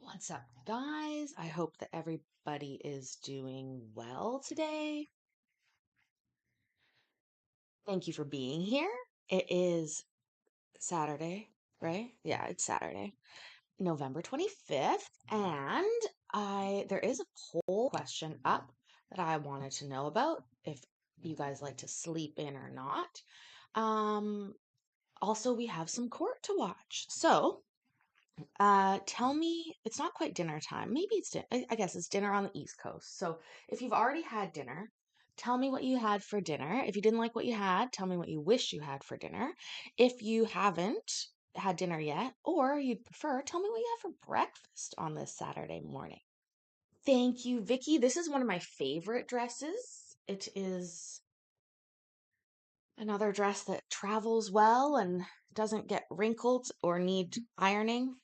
What's up, guys? I hope that everybody is doing well today. Thank you for being here. It is Saturday, right? Yeah, it's Saturday, November 25th, and I there is a poll question up that I wanted to know about if you guys like to sleep in or not. Um, Also, we have some court to watch. So, tell me, it's not quite dinner time. Maybe it's I guess it's dinner on the East Coast. So if you've already had dinner, tell me what you had for dinner. If you didn't like what you had, tell me what you wish you had for dinner. If you haven't had dinner yet, or you'd prefer, tell me what you had for breakfast on this Saturday morning. Thank you, Vicky. This is one of my favorite dresses. It is another dress that travels well and doesn't get wrinkled or need ironing.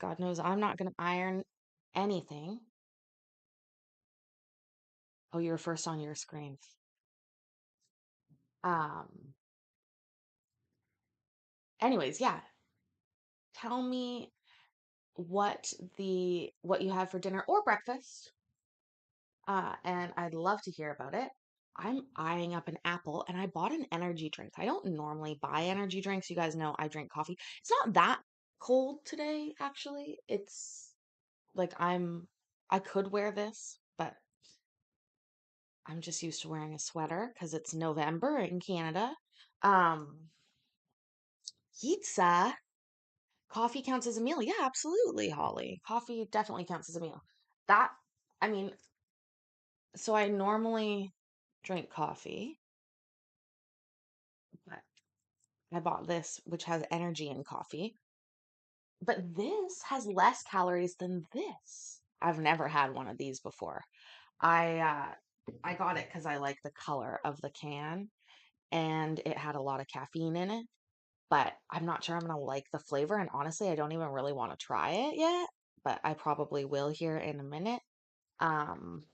God knows I'm not going to iron anything. Oh, you were first on your screen. Um, Anyways, yeah. Tell me what you had for dinner or breakfast. And I'd love to hear about it. I'm eyeing up an apple and I bought an energy drink. I don't normally buy energy drinks. You guys know I drink coffee. It's not that cold today, actually. It's like I could wear this, but I'm just used to wearing a sweater because it's November in Canada. Um, Pizza, coffee counts as a meal. Yeah, absolutely, Holly. Coffee definitely counts as a meal. That, I mean, so I normally drink coffee, but I bought this, which has energy in coffee. But this has less calories than this. I've never had one of these before. I got it because I like the color of the can and it had a lot of caffeine in it. But I'm not sure I'm gonna like the flavor. And honestly, I don't even really want to try it yet, but I probably will here in a minute. Um,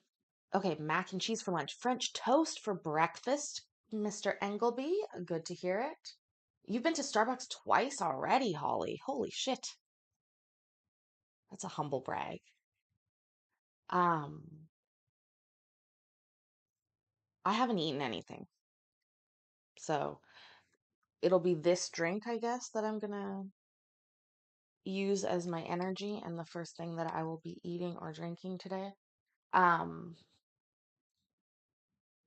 okay, mac and cheese for lunch, French toast for breakfast, Mr. Engelby. Good to hear it. You've been to Starbucks twice already, Holly. Holy shit. That's a humble brag. Um, I haven't eaten anything. So it'll be this drink, I guess, that I'm gonna use as my energy and the first thing that I will be eating or drinking today. Um,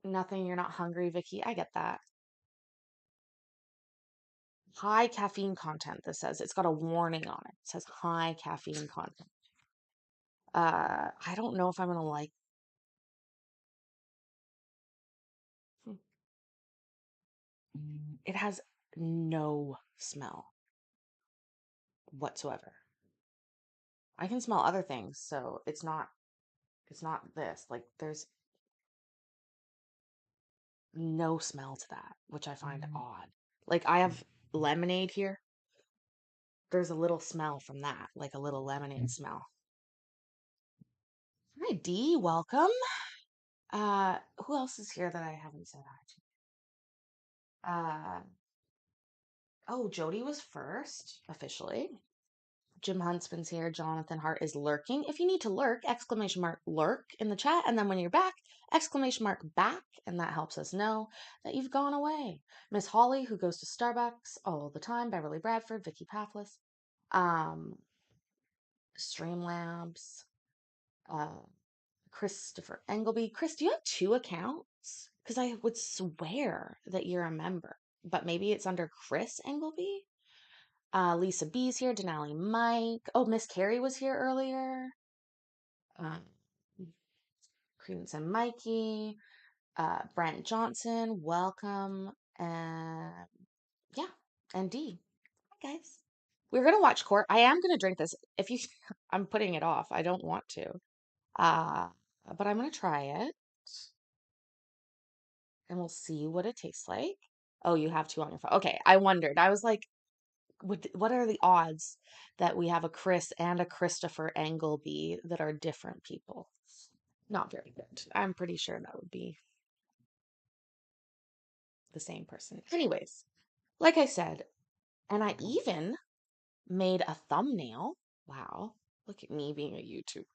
Nothing, you're not hungry, Vicky. I get that. High caffeine content, this says. It's got a warning on it. It says high caffeine content. I don't know if I'm gonna like. Hmm. It has no smell whatsoever. I can smell other things, so it's not this. Like there's no smell to that, which I find odd. Like I have lemonade here. There's a little smell from that, like a little lemonade smell. Hi Dee, welcome. Who else is here that I haven't said hi to? Oh, Jody was first officially. Jim Huntsman's here. Jonathan Hart is lurking. If you need to lurk, exclamation mark lurk in the chat. And then when you're back, exclamation mark back. And that helps us know that you've gone away. Miss Holly, who goes to Starbucks all the time. Beverly Bradford, Vicky Pathless. Um, Streamlabs. Uh, Christopher Engelby. Chris, do you have two accounts? Because I would swear that you're a member, but maybe it's under Chris Engelby. Lisa B's here. Denali Mike. Oh, Miss Carrie was here earlier. Um, Credence and Mikey. Brent Johnson, welcome. And yeah, and D. Hi, guys. We're gonna watch Court. I am gonna drink this. If you, I'm putting it off. I don't want to. Uh, but I'm gonna try it, and we'll see what it tastes like. Oh, you have two on your phone. Okay, I wondered. I was like, what are the odds that we have a Chris and a Christopher Engelby that are different people? Not very good. I'm pretty sure that would be the same person. Anyways, like I said, and I even made a thumbnail. Wow. Look at me being a YouTuber.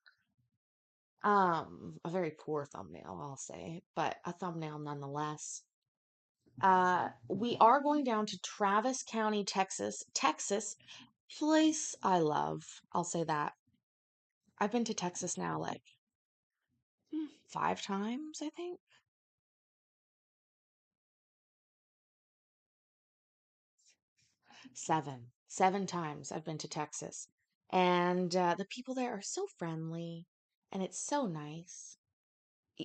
A very poor thumbnail, I'll say, but a thumbnail nonetheless. We are going down to Travis County, Texas. Texas, place I love. I'll say that. I've been to Texas now like 5 times, I think. Seven times I've been to Texas. And the people there are so friendly and it's so nice.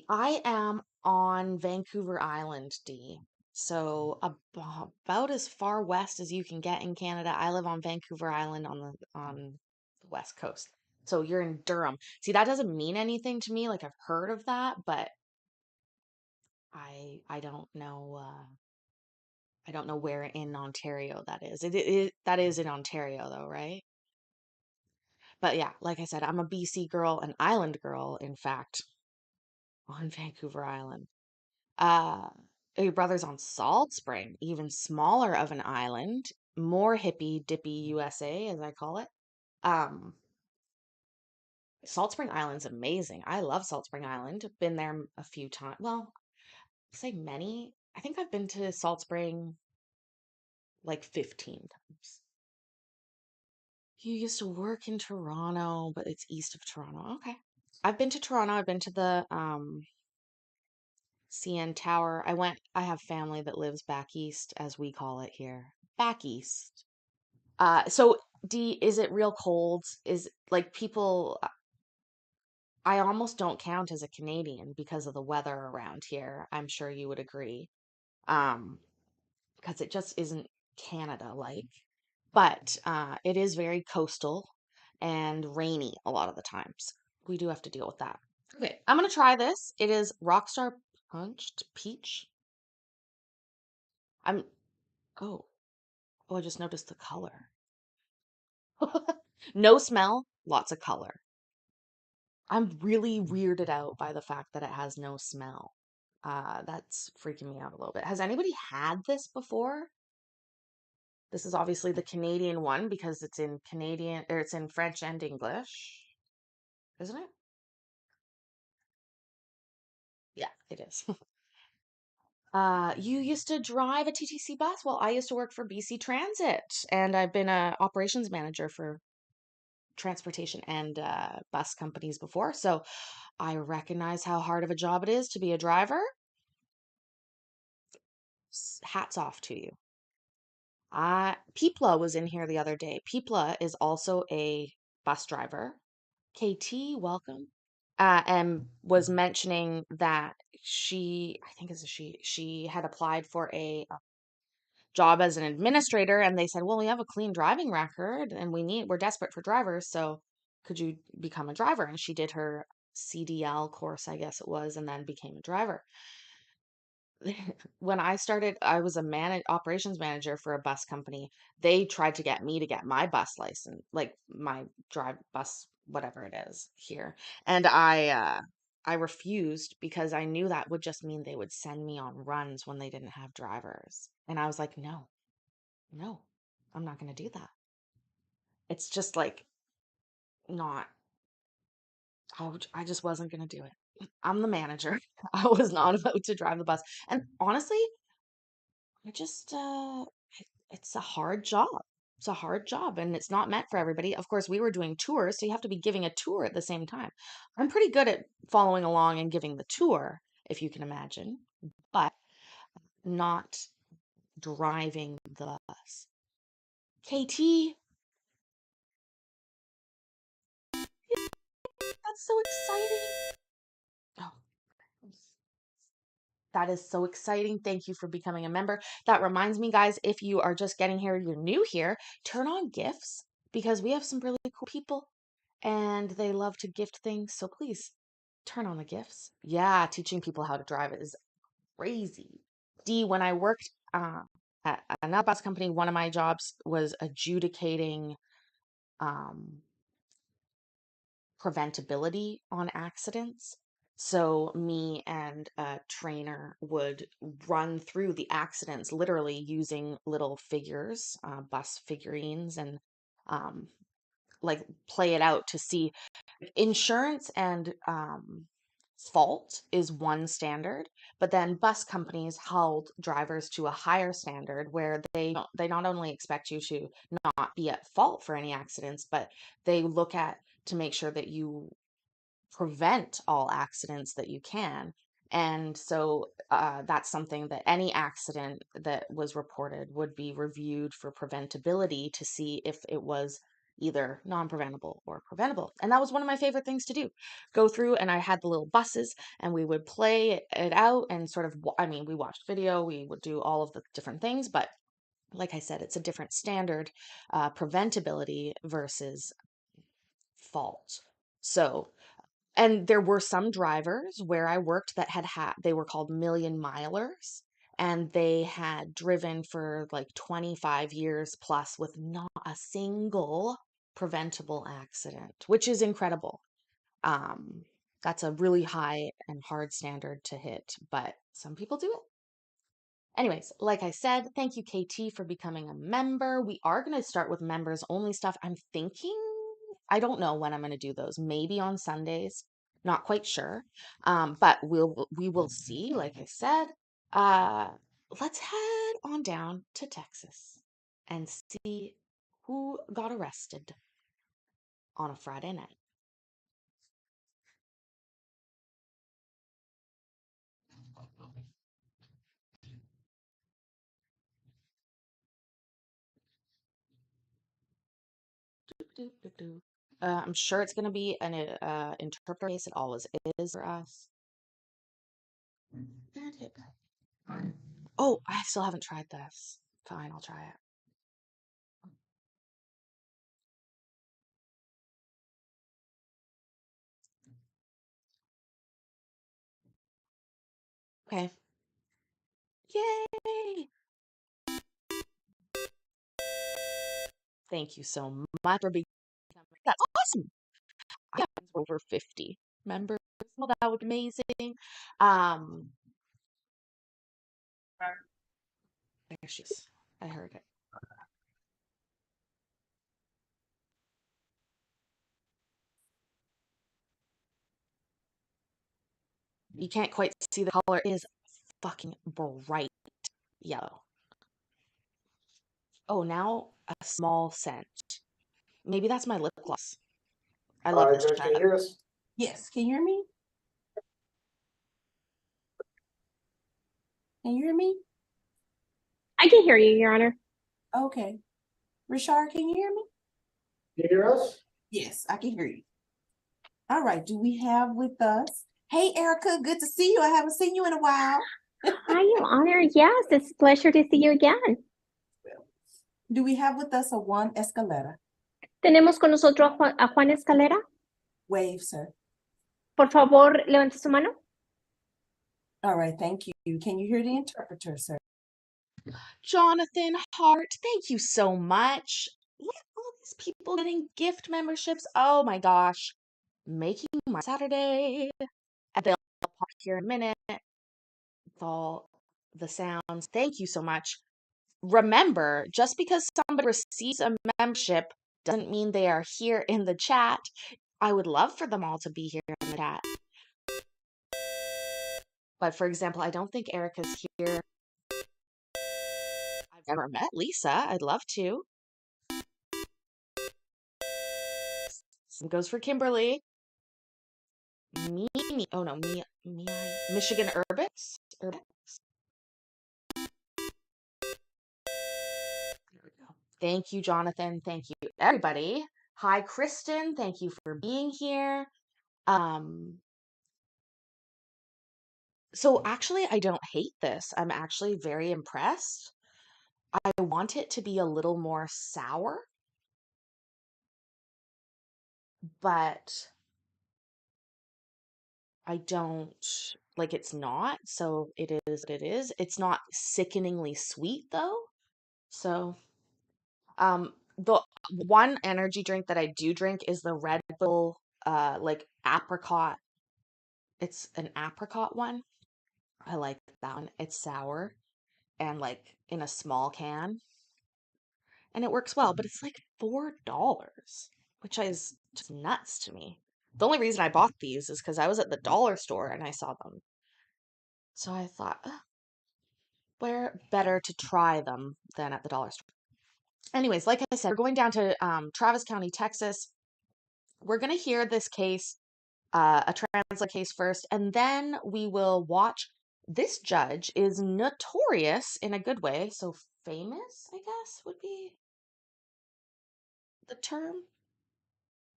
I am on Vancouver Island, D. So about as far west as you can get in Canada. I live on Vancouver Island on the west coast. So you're in Durham. See, that doesn't mean anything to me. Like I've heard of that, but I don't know I don't know where in Ontario that is. That is in Ontario though, right? But yeah, like I said, I'm a BC girl, an island girl, in fact, on Vancouver Island. Uh, your brother's on Salt Spring, even smaller of an island, more hippy dippy USA, as I call it. Um, Salt Spring Island's amazing. I love Salt Spring Island. Been there a few times. Well, say many. I think I've been to Salt Spring like 15 times. You used to work in Toronto, but it's east of Toronto. Okay. I've been to Toronto. I've been to the CN Tower. I have family that lives back east, as we call it here. Back east. So D, is it real cold? Is like people, I almost don't count as a Canadian because of the weather around here. I'm sure you would agree. Um, because it just isn't Canada like. But it is very coastal and rainy a lot of the times. We do have to deal with that. Okay, I'm gonna try this. It is Rockstar Punched Peach. I'm oh oh I just noticed the color. No smell, lots of color. I'm really weirded out by the fact that it has no smell. That's freaking me out a little bit. Has anybody had this before? This is obviously the Canadian one because it's in Canadian or it's in French and English, isn't it? Yeah, it is. You used to drive a TTC bus? Well, I used to work for BC Transit, and I've been a operations manager for transportation and bus companies before. So I recognize how hard of a job it is to be a driver. Hats off to you. Peepla was in here the other day. Peepla is also a bus driver. KT, welcome. And was mentioning that I think it's a she had applied for a job as an administrator, and they said, "Well, we have a clean driving record, and we're desperate for drivers, so could you become a driver?" And she did her CDL course, I guess it was, and then became a driver. When I started, I was a operations manager for a bus company. They tried to get me to get my bus license, like my drive bus, whatever it is here. And I refused because I knew that would just mean they would send me on runs when they didn't have drivers. And I was like, no, no, I'm not going to do that. It's just like not, I just wasn't going to do it. I'm the manager. I was not about to drive the bus. And honestly, I just, it's a hard job. It's a hard job and it's not meant for everybody. Of course, we were doing tours, so you have to be giving a tour at the same time. I'm pretty good at following along and giving the tour, if you can imagine, but not driving the bus. KT, that's so exciting. Oh, that is so exciting. Thank you for becoming a member. That reminds me, guys, if you are just getting here, you're new here, turn on gifts because we have some really cool people and they love to gift things. So please turn on the gifts. Yeah, teaching people how to drive is crazy. D, when I worked at another bus company, one of my jobs was adjudicating um, preventability on accidents. So me and a trainer would run through the accidents literally using little figures, bus figurines, and um, like play it out to see insurance and fault is one standard, but then bus companies held drivers to a higher standard where they not only expect you to not be at fault for any accidents, but they look at to make sure that you prevent all accidents that you can. And so that's something that any accident that was reported would be reviewed for preventability to see if it was either non-preventable or preventable. And that was one of my favorite things to do. Go through, and I had the little buses and we would play it out and sort of, I mean, we watched video, we would do all of the different things, but like I said, it's a different standard, preventability versus fault. So and there were some drivers where I worked that they were called million milers, and they had driven for like 25 years plus with not a single preventable accident, which is incredible. Um, that's a really high and hard standard to hit, but some people do it. Anyways, like I said, thank you, KT, for becoming a member. We are going to start with members only stuff. I'm thinking, I don't know when I'm going to do those. Maybe on Sundays. Not quite sure. But we will see. Like I said, uh, let's head on down to Texas and see who got arrested on a Friday night. I'm sure it's going to be an interpreter case. It always is for us. Oh, I still haven't tried this. Fine, I'll try it. Okay. Yay! Thank you so much for being. That's awesome. I have over 50 members. Well, that would be amazing. Um, there she is. I heard it. You can't quite see the color. It is fucking bright yellow. Oh, now a small scent. Maybe that's my lip gloss. I love this Judge, can you shadow. hear us? Yes, can you hear me? Can you hear me? I can hear you, Your Honor. Okay. Richard, can you hear me? Can you hear us? Yes, I can hear you. All right, do we have with us? Hey, Erica, good to see you. I haven't seen you in a while. Hi, Your Honor. Yes, it's a pleasure to see you again. Do we have with us a Juan Escalera? Tenemos con nosotros a Juan Escalera. Wave, sir. Por favor, levante su mano. All right, thank you. Can you hear the interpreter, sir? Jonathan Hart, thank you so much. Look at all these people getting gift memberships. Oh my gosh. Making my Saturday. And they'll pop here in a minute. With all the sounds. Thank you so much. Remember, just because somebody receives a membership doesn't mean they are here in the chat. I would love for them all to be here in the chat. But for example, I don't think Erica's here. I've never met Lisa. I'd love to. Same goes for Kimberly. Oh no, Michigan Urbix. There we go. Thank you, Jonathan. Thank you, everybody. Hi, Kristen. Thank you for being here. So actually, I don't hate this. I'm actually very impressed. I want it to be a little more sour, but I don't like it's not. So it is what it is. It's not sickeningly sweet though. So the one energy drink that I do drink is the Red Bull like apricot. It's an apricot one. I like that one. It's sour and like in a small can. And it works well, but it's like $4. which is just nuts to me. The only reason I bought these is because I was at the dollar store and I saw them. So I thought, where better to try them than at the dollar store? Anyways, like I said, we're going down to Travis County, Texas. We're going to hear this case, a translate case first, and then we will watch. This judge is notorious in a good way, so famous, I guess, would be the term.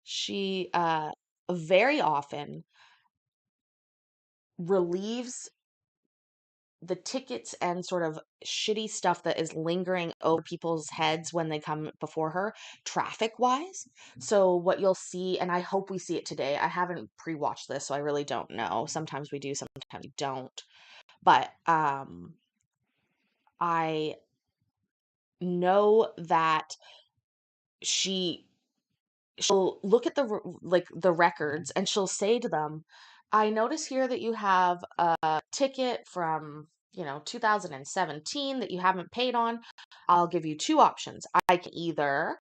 She very often relieves the tickets and sort of shitty stuff that is lingering over people's heads when they come before her, traffic wise. So, what you'll see, and I hope we see it today, I haven't pre watched this, so I really don't know. Sometimes we do, sometimes we don't. But I know that she'll look at the records and she'll say to them, I notice here that you have a ticket from 2017 that you haven't paid on. I'll give you two options. I can either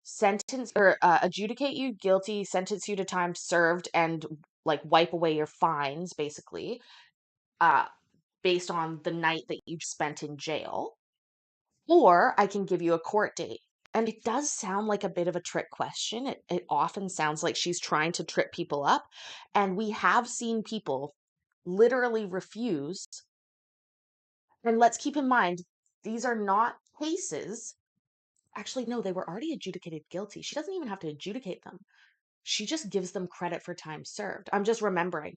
sentence or adjudicate you guilty, sentence you to time served, and like wipe away your fines basically, based on the night that you spent in jail, or I can give you a court date. And it does sound like a bit of a trick question. It often sounds like she's trying to trip people up. And we have seen people literally refuse. And let's keep in mind, these are not cases. Actually, no, they were already adjudicated guilty. She doesn't even have to adjudicate them. She just gives them credit for time served. I'm just remembering.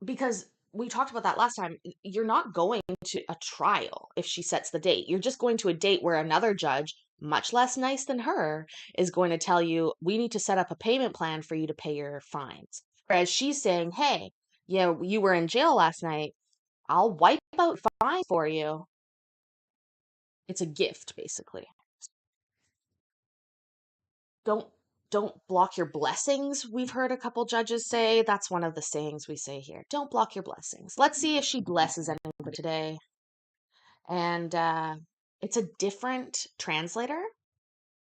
Because we talked about that last time. You're not going to a trial if she sets the date. You're just going to a date where another judge, much less nice than her, is going to tell you, we need to set up a payment plan for you to pay your fines. Whereas she's saying, hey, you were in jail last night. I'll wipe out fines for you. It's a gift, basically. Don't block your blessings, we've heard a couple judges say. That's one of the sayings we say here. Don't block your blessings. Let's see if she blesses anyone today. And it's a different translator.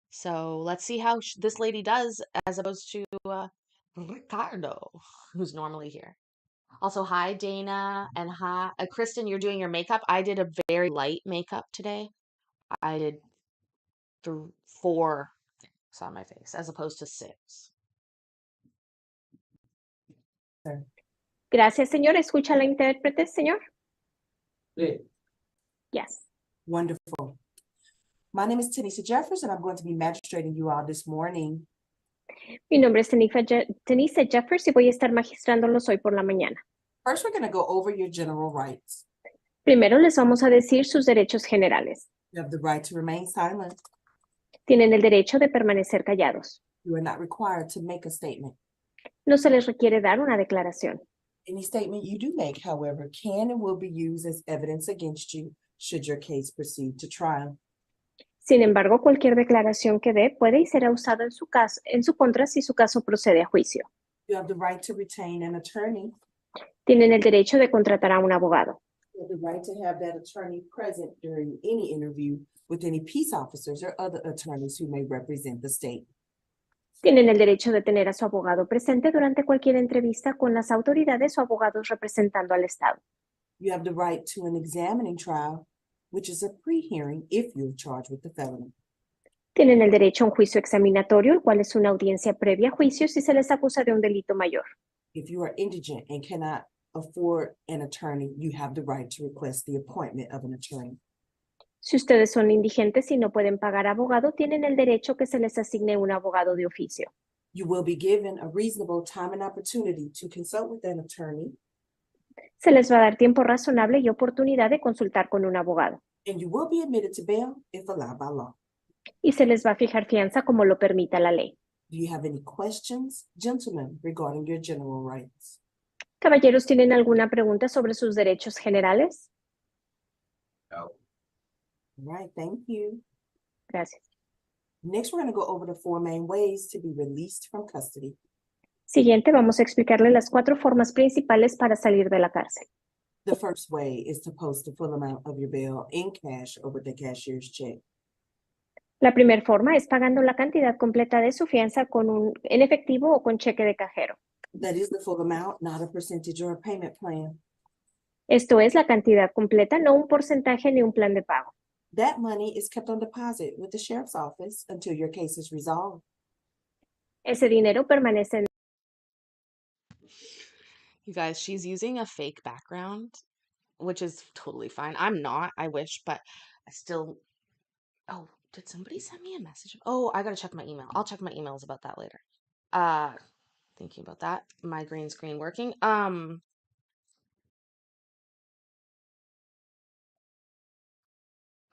So let's see how this lady does as opposed to Ricardo, who's normally here. Also, hi, Dana. And hi, Kristen, you're doing your makeup. I did a very light makeup today. I did 4 things on my face as opposed to 6. Gracias, señor. ¿Escucha la intérprete, señor? Sí. Yes. Wonderful. My name is Tanisha Jeffers, and I'm going to be magistrating you all this morning. Mi nombre es Denise Jeffers y voy a estar magistrándolos hoy por la mañana. First, we're going to go over your general rights. Primero les vamos a decir sus derechos generales. You have the right to remain silent. Tienen el derecho de permanecer callados. You are not required to make a statement. No se les requiere dar una declaración. Any statement you do make, however, can and will be used as evidence against you should your case proceed to trial. Sin embargo, cualquier declaración que dé puede y será usada en su contra si su caso procede a juicio. You have the right to retain an attorney. Tienen el derecho de contratar a un abogado. You have the right to have that attorney present during any interview with any peace officers or other attorneys who may represent the state. Tienen el derecho de tener a su abogado presente durante cualquier entrevista con las autoridades o abogados representando al Estado. You have the right to an examining trial, which is a pre-hearing if you're charged with the felony. Tienen el derecho a un juicio examinatorio, el cual es una audiencia previa a juicio si se les acusa de un delito mayor. If you are indigent and cannot afford an attorney, you have the right to request the appointment of an attorney. Si ustedes son indigentes y no pueden pagar abogado, tienen el derecho que se les asigne un abogado de oficio. You will be given a reasonable time and opportunity to consult with an attorney, Se les va a dar tiempo razonable y oportunidad de consultar con un abogado. and you will be admitted to bail if allowed by law. Y se les va a fijar fianza como lo permita la ley. Do you have any questions, gentlemen, regarding your general rights? Caballeros, ¿tienen alguna pregunta sobre sus derechos generales? No. All right, thank you. Gracias. Next, we're going to go over the 4 main ways to be released from custody. Siguiente, vamos a explicarle las 4 formas principales para salir de la cárcel. The first way is to post the full amount of your bail in cash or with the cashier's check. La primera forma es pagando la cantidad completa de su fianza en efectivo o con cheque de cajero. That is the full amount, not a percentage or a payment plan. Esto es la cantidad completa, no un porcentaje ni un plan de pago. That money is kept on deposit with the sheriff's office until your case is resolved. Ese dinero permanece en You guys, she's using a fake background, which is totally fine. I'm not, I wish, but I still. Oh, did somebody send me a message? Oh, I gotta check my email. I'll check my emails about that later. Thinking about that. My green screen working. I'm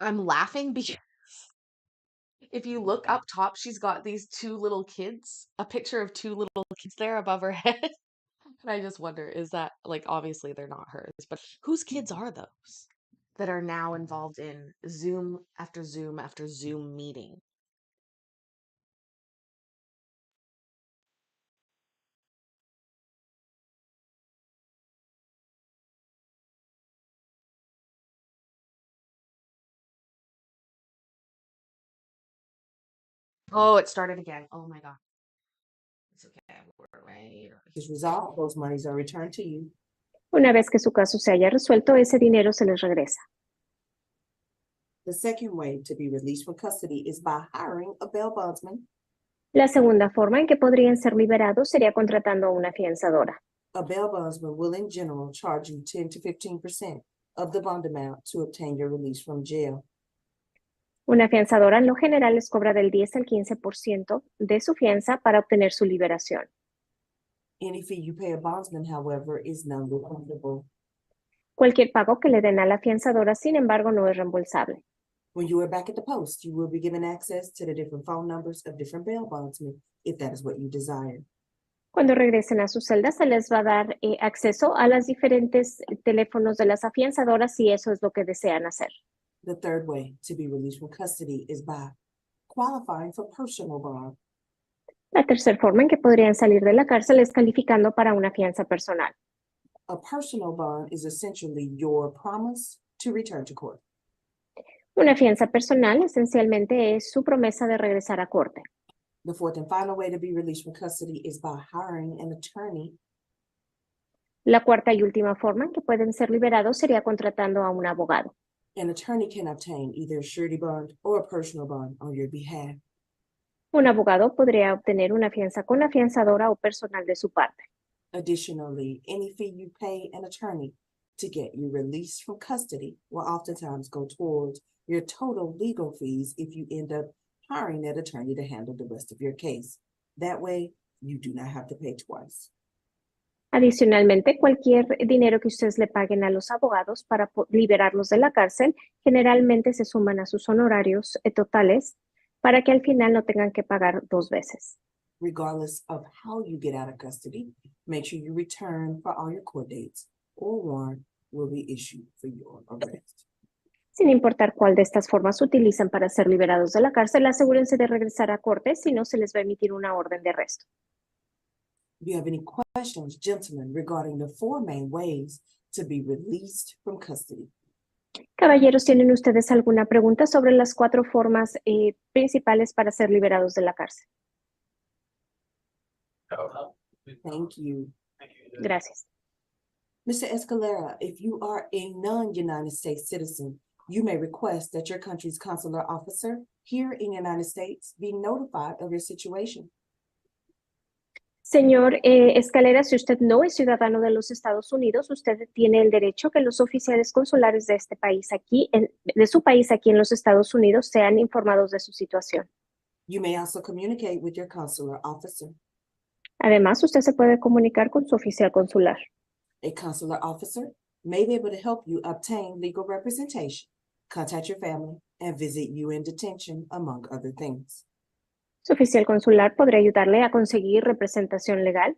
laughing because if you look up top, she's got these two little kids, a picture of two little kids there above her head. And I just wonder, is that like obviously they're not hers, but whose kids are those that are now involved in Zoom after Zoom after Zoom meeting? Oh, it started again. Oh my God. It's okay. We're right. Is resolved, those monies are returned to you. Una vez que su caso se haya resuelto, ese dinero se les regresa. The second way to be released from custody is by hiring a bail bondsman. La segunda forma en que podrían ser liberados sería contratando a una fianzadora. A bail bondsman will in general charge you 10 to 15% of the bond amount to obtain your release from jail. Una fianzadora en lo general les cobra del 10 al 15% de su fianza para obtener su liberación. Any fee you pay a bondsman, however, is non-refundable. Cualquier pago que le den a la fianzadora, sin embargo, no es reembolsable. When you are back at the post, you will be given access to the different phone numbers of different bail bondsmen, if that is what you desire. Cuando regresen a su celda, se les va a dar acceso a los diferentes teléfonos de las afianzadoras si eso es lo que desean hacer. The third way to be released from custody is by qualifying for personal bond. La tercera forma en que podrían salir de la cárcel es calificando para una fianza personal. A personal bond is essentially your promise to return to court. Una fianza personal esencialmente es su promesa de regresar a corte. The fourth and final way to be released from custody is by hiring an attorney. La cuarta y última forma en que pueden ser liberados sería contratando a un abogado. An attorney can obtain either a surety bond or a personal bond on your behalf. Un abogado podría obtener una fianza con la fianzadora o personal de su parte. Additionally, any fee you pay an attorney to get you released from custody will oftentimes go towards your total legal fees if you end up hiring that attorney to handle the rest of your case. That way, you do not have to pay twice. Adicionalmente, cualquier dinero que ustedes le paguen a los abogados para liberarlos de la cárcel, generalmente se suman a sus honorarios totales para que al final no tengan que pagar dos veces. Regardless of how you get out of custody, make sure you return for all your court dates or warrant will be issued for your arrest. Sin importar cuál de estas formas utilizan para ser liberados de la cárcel, asegúrense de regresar a corte, si no se les va a emitir una orden de arresto. Do you have any questions, gentlemen, regarding the four main ways to be released from custody? Caballeros, ¿tienen ustedes alguna pregunta sobre las cuatro formas principales para ser liberados de la cárcel? Thank you. Gracias. Mr. Escalera, if you are a non-United States citizen, you may request that your country's consular officer here in the United States be notified of your situation. Señor Escalera, si usted no es ciudadano de los Estados Unidos, usted tiene el derecho que los oficiales consulares de este país aquí, de su país aquí en los Estados Unidos, sean informados de su situación. You may also communicate with your consular officer. Además, usted se puede comunicar con su oficial consular. A consular officer may be able to help you obtain legal representation, contact your family, and visit you in detention, among other things. Su oficial consular podría ayudarle a conseguir representación legal,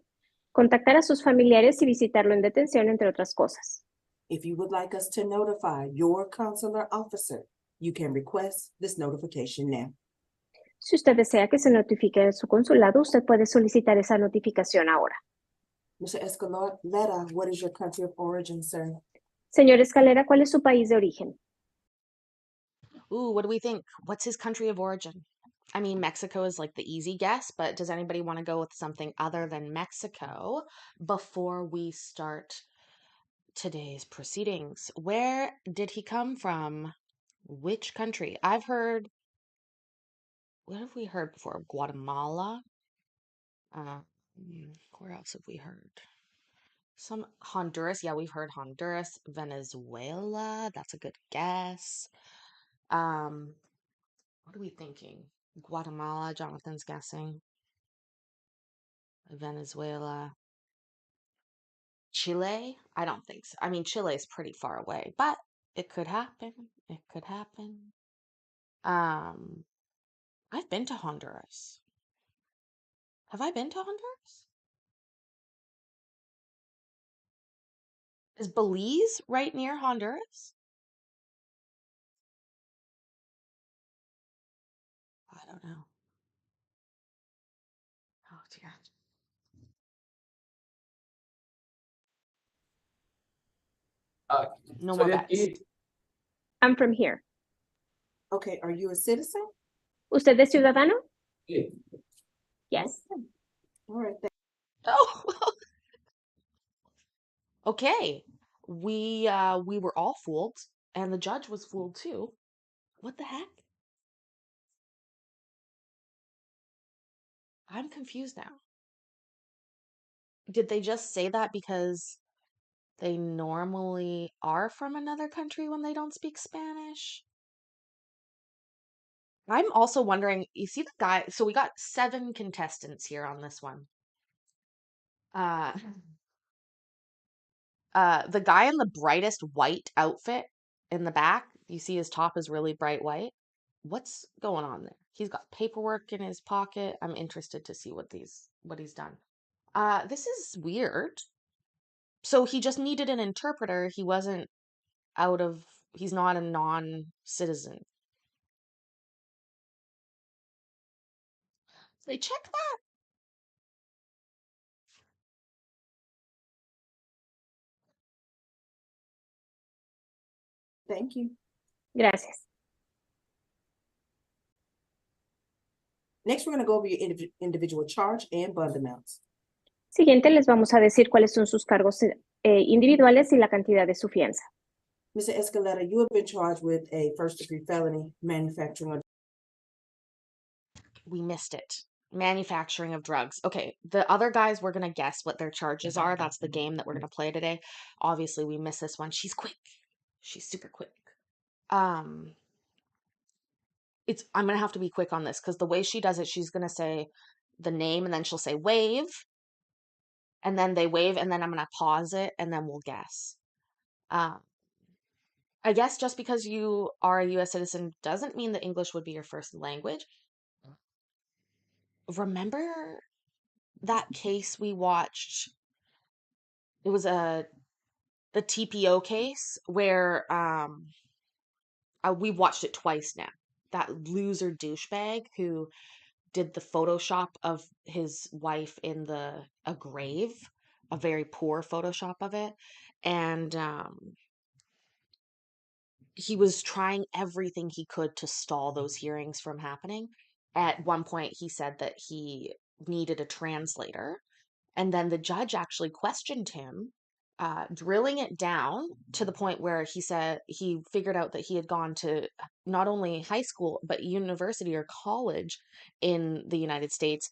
contactar a sus familiares y visitarlo en detención, entre otras cosas. If you would like us to notify your consular officer, you can request this notification now. Si usted desea que se notifique a su consulado, usted puede solicitar esa notificación ahora. Mr. Escalera, what is your country of origin, sir? Señor Escalera, ¿cuál es su país de origen? Ooh, what do we think? What's his country of origin? I mean, Mexico is like the easy guess, but does anybody want to go with something other than Mexico before we start today's proceedings? Where did he come from? Which country? I've heard, what have we heard before? Guatemala? Uh, where else have we heard? Some Honduras. Yeah, we've heard Honduras. Venezuela. That's a good guess. Um, what are we thinking? Guatemala, Jonathan's guessing. Venezuela. Chile? I don't think so. I mean, Chile is pretty far away, but it could happen. It could happen. Um, I've been to Honduras. Have I been to Honduras? Is Belize right near Honduras? I don't know. Oh dear. No more bets. I'm from here. Okay, are you a citizen? ¿Usted es ciudadano? Sí. Yes. Okay. All right. Oh, okay. We were all fooled, and the judge was fooled too. What the heck? I'm confused now. Did they just say that because they normally are from another country when they don't speak Spanish? I'm also wondering, you see the guy, so we got 7 contestants here on this one. Uh the guy in the brightest white outfit in the back, you see his top is really bright white. What's going on there? He's got paperwork in his pocket. I'm interested to see what he's done. This is weird. So he just needed an interpreter. He's not a non-citizen. They check that. Thank you. Gracias. Next, we're going to go over your individual charge and bond amounts. Siguiente, les vamos a decir cuáles son sus cargos individuales y la cantidad de su fianza. Mr. Escaleta, you have been charged with a first-degree felony, manufacturing of. We missed it. Manufacturing of drugs. Okay, the other guys, we're gonna guess what their charges are. That's the game that we're gonna play today. Obviously, we missed this one. She's quick. She's super quick. I'm gonna have to be quick on this because the way she does it, she's gonna say the name and then she'll say wave, and then they wave, and then I'm gonna pause it, and then we'll guess. I guess just because you are a U.S. citizen doesn't mean that English would be your first language. Remember that case we watched? It was the TPO case where we've watched it twice now. That loser douchebag who did the Photoshop of his wife in a grave, a very poor Photoshop of it, and he was trying everything he could to stall those hearings from happening. At one point, he said that he needed a translator, and then the judge actually questioned him, drilling it down to the point where he said he figured out that he had gone to not only high school, but university or college in the United States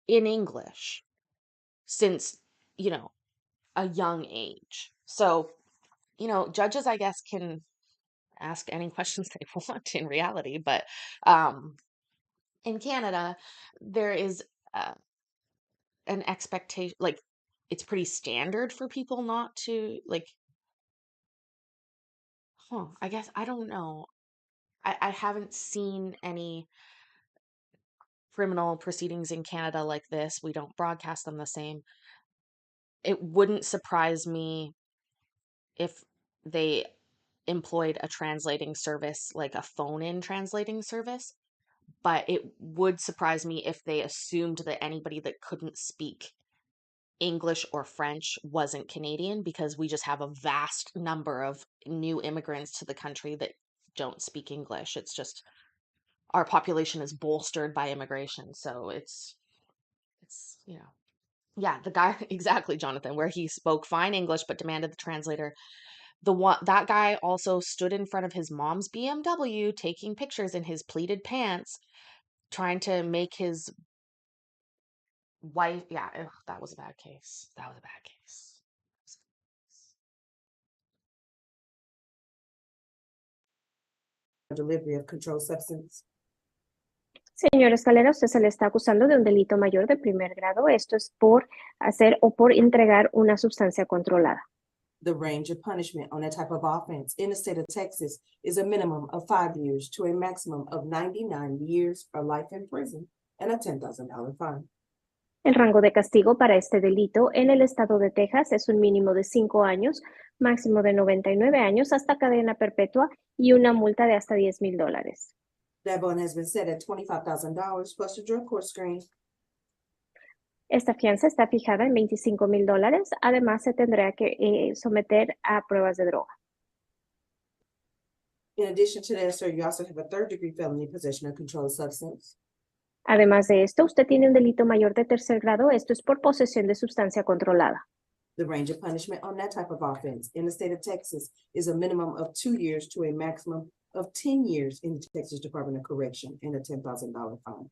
in English since, a young age. So, judges, I guess, can ask any questions they want in reality, but in Canada, there is an expectation, like, it's pretty standard for people not to, like, I guess, I don't know. I haven't seen any criminal proceedings in Canada like this. We don't broadcast them the same. It wouldn't surprise me if they employed a translating service, like a phone-in translating service, but it would surprise me if they assumed that anybody that couldn't speak English or French wasn't Canadian, because we just have a vast number of new immigrants to the country that don't speak English. It's just our population is bolstered by immigration. So it's, yeah, the guy, exactly, Jonathan, where he spoke fine English but demanded the translator. That guy also stood in front of his mom's BMW taking pictures in his pleated pants, trying to make his wife, yeah, ugh, that was a bad case. That was a bad case. Delivery of controlled substance. Señor Escalera, usted se le está acusando de un delito mayor de primer grado. Esto es por hacer o por entregar una sustancia controlada. The range of punishment on that type of offense in the state of Texas is a minimum of 5 years to a maximum of 99 years or life in prison and a $10,000 fine. El rango de castigo para este delito en el estado de Texas es un mínimo de 5 años, máximo de 99 años hasta cadena perpetua y una multa de hasta $10,000. That bond has been set at $25,000 plus a drug court screen. Esta fianza está fijada en $25,000. Además, se tendrá que someter a pruebas de droga. In addition to that, sir, you also have a third-degree felony possession of controlled substance. Además de esto, usted tiene un delito mayor de tercer grado. Esto es por posesión de sustancia controlada. The range of punishment on that type of offense in the state of Texas is a minimum of 2 years to a maximum of 10 years in the Texas Department of Correction and a $10,000 fine.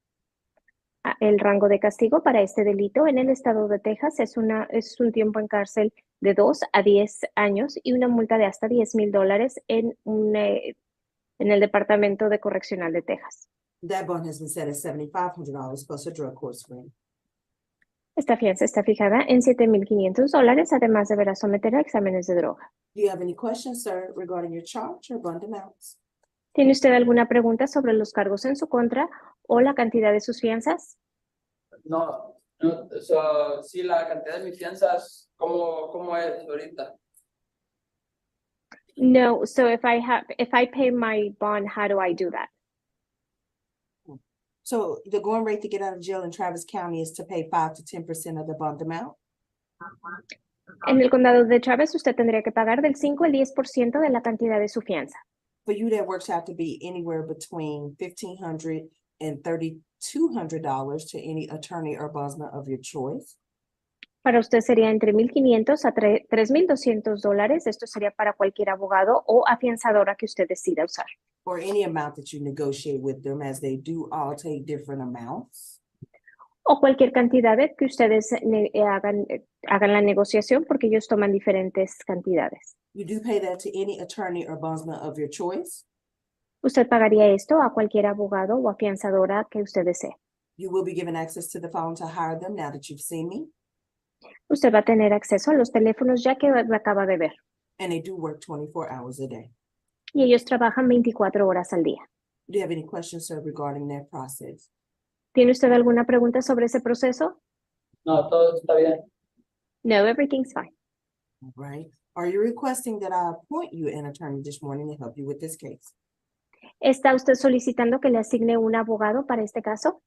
El rango de castigo para este delito en el estado de Texas es un tiempo en cárcel de 2 a 10 años y una multa de hasta $10,000 en el Departamento de Correccional de Texas. That bond has been set at $7,500 plus a drug court screen. Esta fianza está fijada en $7,500. Además, deberá someter a exámenes de droga. Do you have any questions, sir, regarding your charge or bond amounts? ¿Tiene usted alguna pregunta sobre los cargos en su contra o la cantidad de sus fianzas? No, sí, la cantidad de mis fianzas, ¿cómo es ahorita? No, so if I pay my bond, how do I do that? So the going rate to get out of jail in Travis County is to pay 5 to 10% of the bond amount. En el condado de Travis, usted tendría que pagar del 5 al 10% de la cantidad de su fianza. For you, that works out to be anywhere between $1,500 and $3,200 to any attorney or bondsman of your choice. Para usted sería entre $1,500 a $3,200. Esto sería para cualquier abogado o afianzadora que usted decida usar. Or any amount that you negotiate with them, as they do all take different amounts. O cualquier cantidad de que ustedes hagan la negociación porque ellos toman diferentes cantidades. You do pay that to any attorney or bondsman of your choice. Usted pagaría esto a cualquier abogado o afianzadora que usted desee. You will be given access to the phone to hire them now that you've seen me. Usted va a tener acceso a los teléfonos ya que me acaba de ver. And they do work 24 hours a day. Y ellos trabajan 24 horas al día. Do you have any questions, sir, regarding that process? ¿Tiene usted alguna pregunta sobre ese proceso? No, todo está bien. No, everything's fine. All right. Are you requesting that I appoint you an attorney this morning to help you with this case? ¿Está usted solicitando que le asigne un abogado para este caso?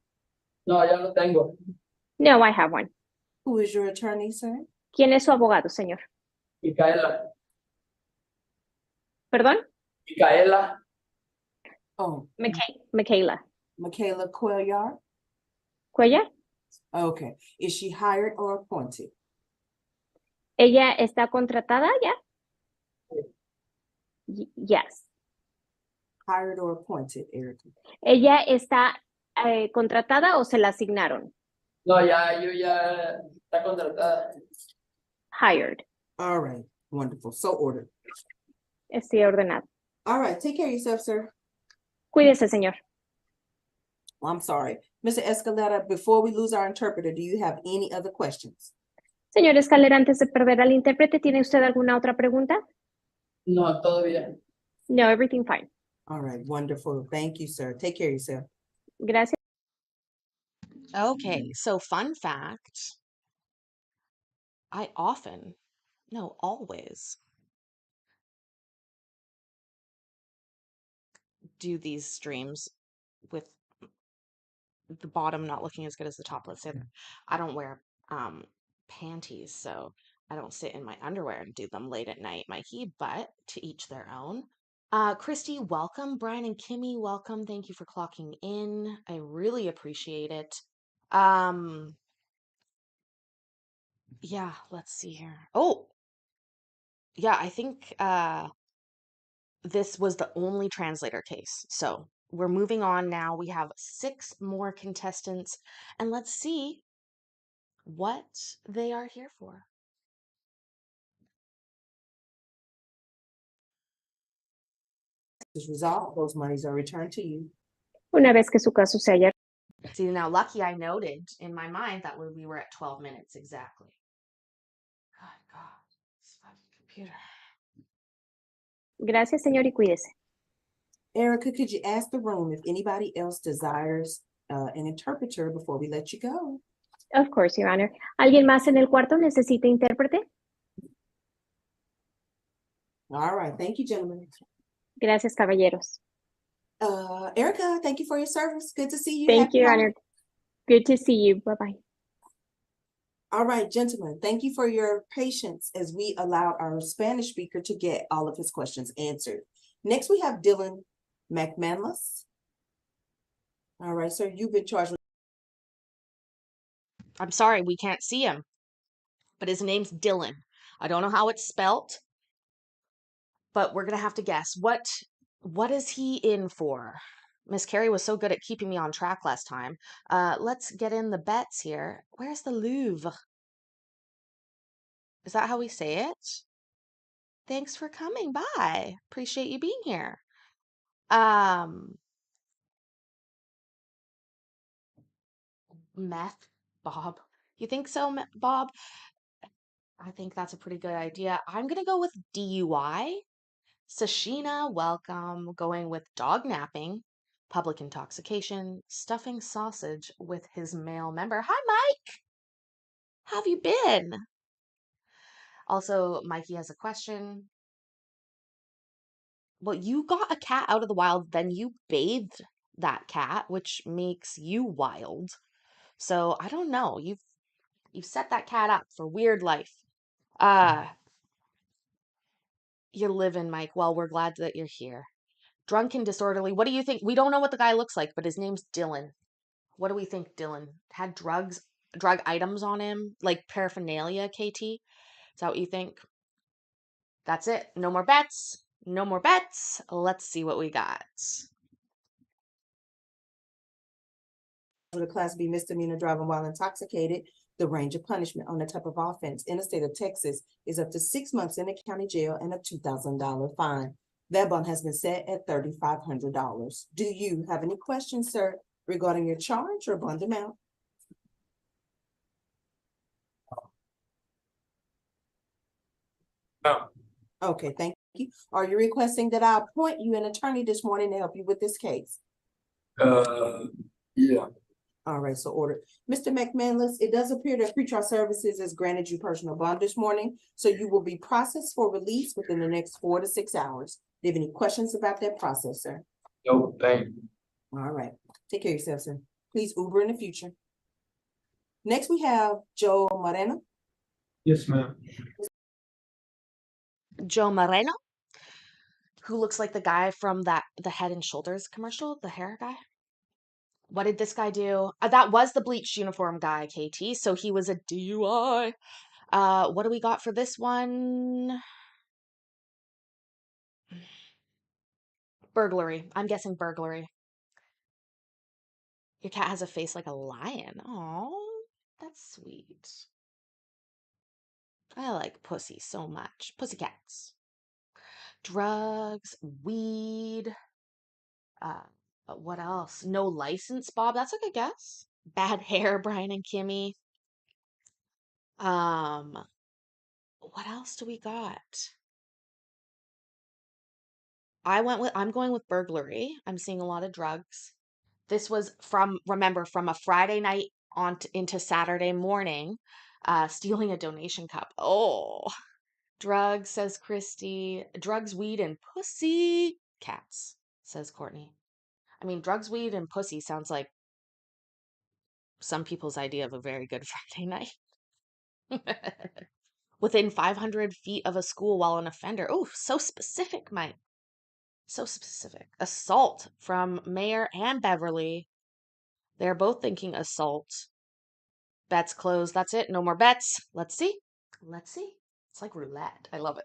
No, ya lo tengo. No, I have one. Who is your attorney, sir? ¿Quién es su abogado, señor? Micaela. ¿Perdón? Micaela. Oh, Michaela. Michaela Cuellar? ¿Cuellar? Okay. Is she hired or appointed? ¿Ella está contratada ya? Yes. Hired or appointed, Erica? ¿Ella está contratada o se la asignaron? No, yo ya está contratada. Hired. All right. Wonderful. So ordered. Estoy ordenado. All right. Take care of yourself, sir. Cuídese, señor. Well, I'm sorry. Mr. Escalera, before we lose our interpreter, do you have any other questions? Señor Escalera, antes de perder al intérprete, ¿tiene usted alguna otra pregunta? No, todo bien. No, everything fine. All right. Wonderful. Thank you, sir. Take care of yourself. Gracias. Okay, so fun fact. I always do these streams with the bottom not looking as good as the top. Let's say that I don't wear panties, so I don't sit in my underwear and do them late at night, Mikey, but to each their own. Christy, welcome. Brian and Kimmy, welcome. Thank you for clocking in. I really appreciate it. Yeah, let's see here. Oh, yeah, I think this was the only translator case. So we're moving on now. We have 6 more contestants, and let's see what they are here for. Is resolved, those monies are returned to you. Una vez que su caso se haya... See, now lucky I noted in my mind that we were at 12 minutes exactly. God, this fucking computer. Gracias, señor, y cuídese. Erica, could you ask the room if anybody else desires an interpreter before we let you go? Of course, Your Honor. ¿Alguien más en el cuarto necesita intérprete? All right, thank you, gentlemen. Gracias, caballeros. Erica, thank you for your service. Good to see you. Thank Happy you, Your holidays. Honor. Good to see you. Bye-bye. All right, gentlemen, thank you for your patience as we allowed our Spanish speaker to get all of his questions answered. Next, we have Dylan McManus. All right, sir, you've been charged with... I'm sorry, we can't see him, but his name's Dylan. I don't know how it's spelt, but we're gonna have to guess. What is he in for? Miss Carrie was so good at keeping me on track last time. Let's get in the bets here. Where's the Louvre? Is that how we say it? Thanks for coming by. Appreciate you being here. Meth, Bob. You think so, Bob? I think that's a pretty good idea. I'm gonna go with DUI. Sashina, welcome. Going with dog napping, public intoxication, stuffing sausage with his male member. Hi, Mike. How have you been? Also, Mikey has a question. Well, you got a cat out of the wild, then you bathed that cat, which makes you wild. So I don't know. You've set that cat up for weird life. You're living, Mike. Well, we're glad that you're here. Drunk and disorderly. What do you think? We don't know what the guy looks like, but his name's Dylan. What do we think Dylan had drug items on him, like paraphernalia, KT? Is that what you think? That's it. No more bets. No more bets. Let's see what we got. With a Class B misdemeanor driving while intoxicated, the range of punishment on the type of offense in the state of Texas is up to 6 months in the county jail and a $2,000 fine. That bond has been set at $3,500. Do you have any questions, sir, regarding your charge or bond amount? No. Okay, thank you. Are you requesting that I appoint you an attorney this morning to help you with this case? Yeah. All right, so ordered. Mr. McManus, it does appear that pretrial services has granted you personal bond this morning, so you will be processed for release within the next 4 to 6 hours. Do you have any questions about that process, sir? No, thank you. All right, take care of yourself, sir. Please Uber in the future. Next, we have Joe Moreno. Yes, ma'am. Joe Moreno, who looks like the guy from the Head and Shoulders commercial, the hair guy. What did this guy do? That was the bleached uniform guy, KT. So he was a DUI. What do we got for this one? Burglary. I'm guessing burglary. Your cat has a face like a lion. Oh, that's sweet. I like pussy so much. Pussycats. Drugs, weed. What else? No license, Bob. That's a good guess. Bad hair, Brian and Kimmy. What else do we got? I'm going with burglary. I'm seeing a lot of drugs. This was from a Friday night into Saturday morning, stealing a donation cup. Oh, drugs, says Christy. Drugs, weed, and pussy cats, says Courtney. I mean, drugs, weed, and pussy sounds like some people's idea of a very good Friday night. Within 500 feet of a school while an offender. Oh, so specific, Mike. So specific. Assault from Mayor and Beverly. They're both thinking assault. Bets closed. That's it. No more bets. Let's see. Let's see. It's like roulette. I love it.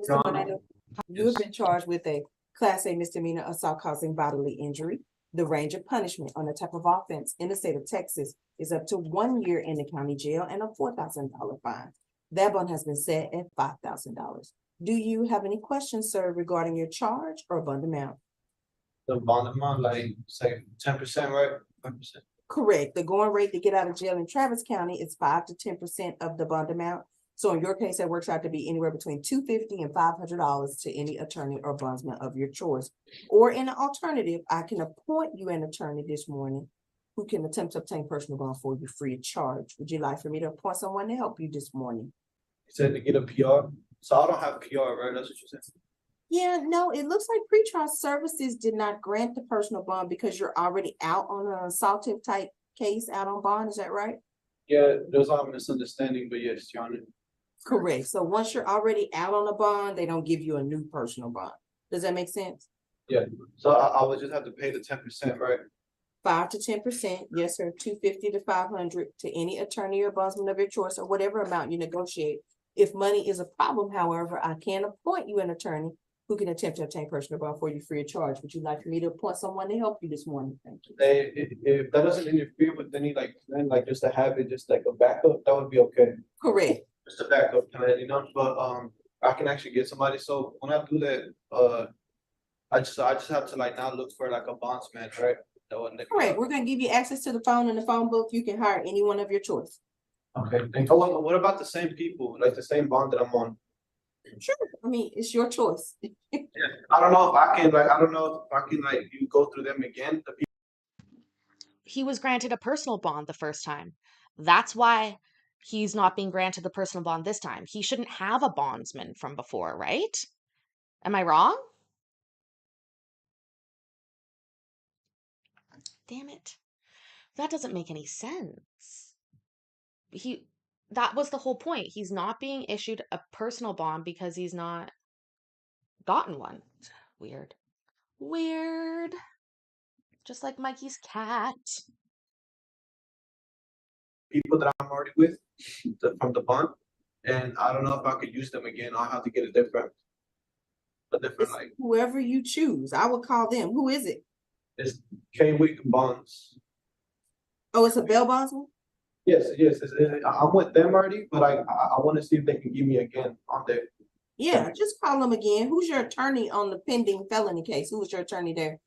Mr. Moreno, you have been charged with a Class A misdemeanor assault causing bodily injury. The range of punishment on the type of offense in the state of Texas is up to 1 year in the county jail and a $4,000 fine. That bond has been set at $5,000. Do you have any questions, sir, regarding your charge or bond amount? The bond amount, like, say 10%, right? 5%. Correct. The going rate to get out of jail in Travis County is 5 to 10% of the bond amount. So in your case, that works out to be anywhere between $250 and $500 to any attorney or bondsman of your choice. Or in an alternative, I can appoint you an attorney this morning who can attempt to obtain personal bond for you free of charge. Would you like for me to appoint someone to help you this morning? You said to get a PR, so I don't have PR, right? That's what you said. Yeah, no, it looks like pretrial services did not grant the personal bond because you're already out on an assaultive type case out on bond. Is that right? Yeah, there's a misunderstanding, but yes, Your Honor. Correct. So once you're already out on a bond, they don't give you a new personal bond. Does that make sense? So I would just have to pay the 10%, right? 5 to 10%, yes, sir, $250 to $500 to any attorney or bondsman of your choice or whatever amount you negotiate. If money is a problem, however, I can appoint you an attorney who can attempt to obtain personal bond for you free of charge. Would you like for me to appoint someone to help you this morning? Thank you. If that doesn't interfere with any, like, then, like, just to have it, just like a backup, that would be okay. Correct. Just a backup plan, you know, but, I can actually get somebody, so when I do that, I just have to like now look for like a bondsman, right? That wouldn't. Correct. We're gonna give you access to the phone and the phone book. You can hire anyone of your choice. Okay, thank you. Oh, what about the same people, like the same bond that I'm on? Sure. I mean, it's your choice. I don't know if I can, like, you go through them again, the people. He was granted a personal bond the first time. That's why he's not being granted the personal bond this time. He shouldn't have a bondsman from before, right? Am I wrong? Damn it. That doesn't make any sense. That was the whole point. He's not being issued a personal bond because he's not gotten one. Weird. Weird. Just like Mikey's cat. People that I'm already with from the bond, and I don't know if I could use them again. I'll have to get a different It's like. whoever you choose. I would call them. Who is it? It's K-Week bonds. Oh, it's a bail bondsman? Yes, I'm with them already, but I want to see if they can give me again on there. Yeah, just call them again. Who's your attorney on the pending felony case? Who was your attorney there?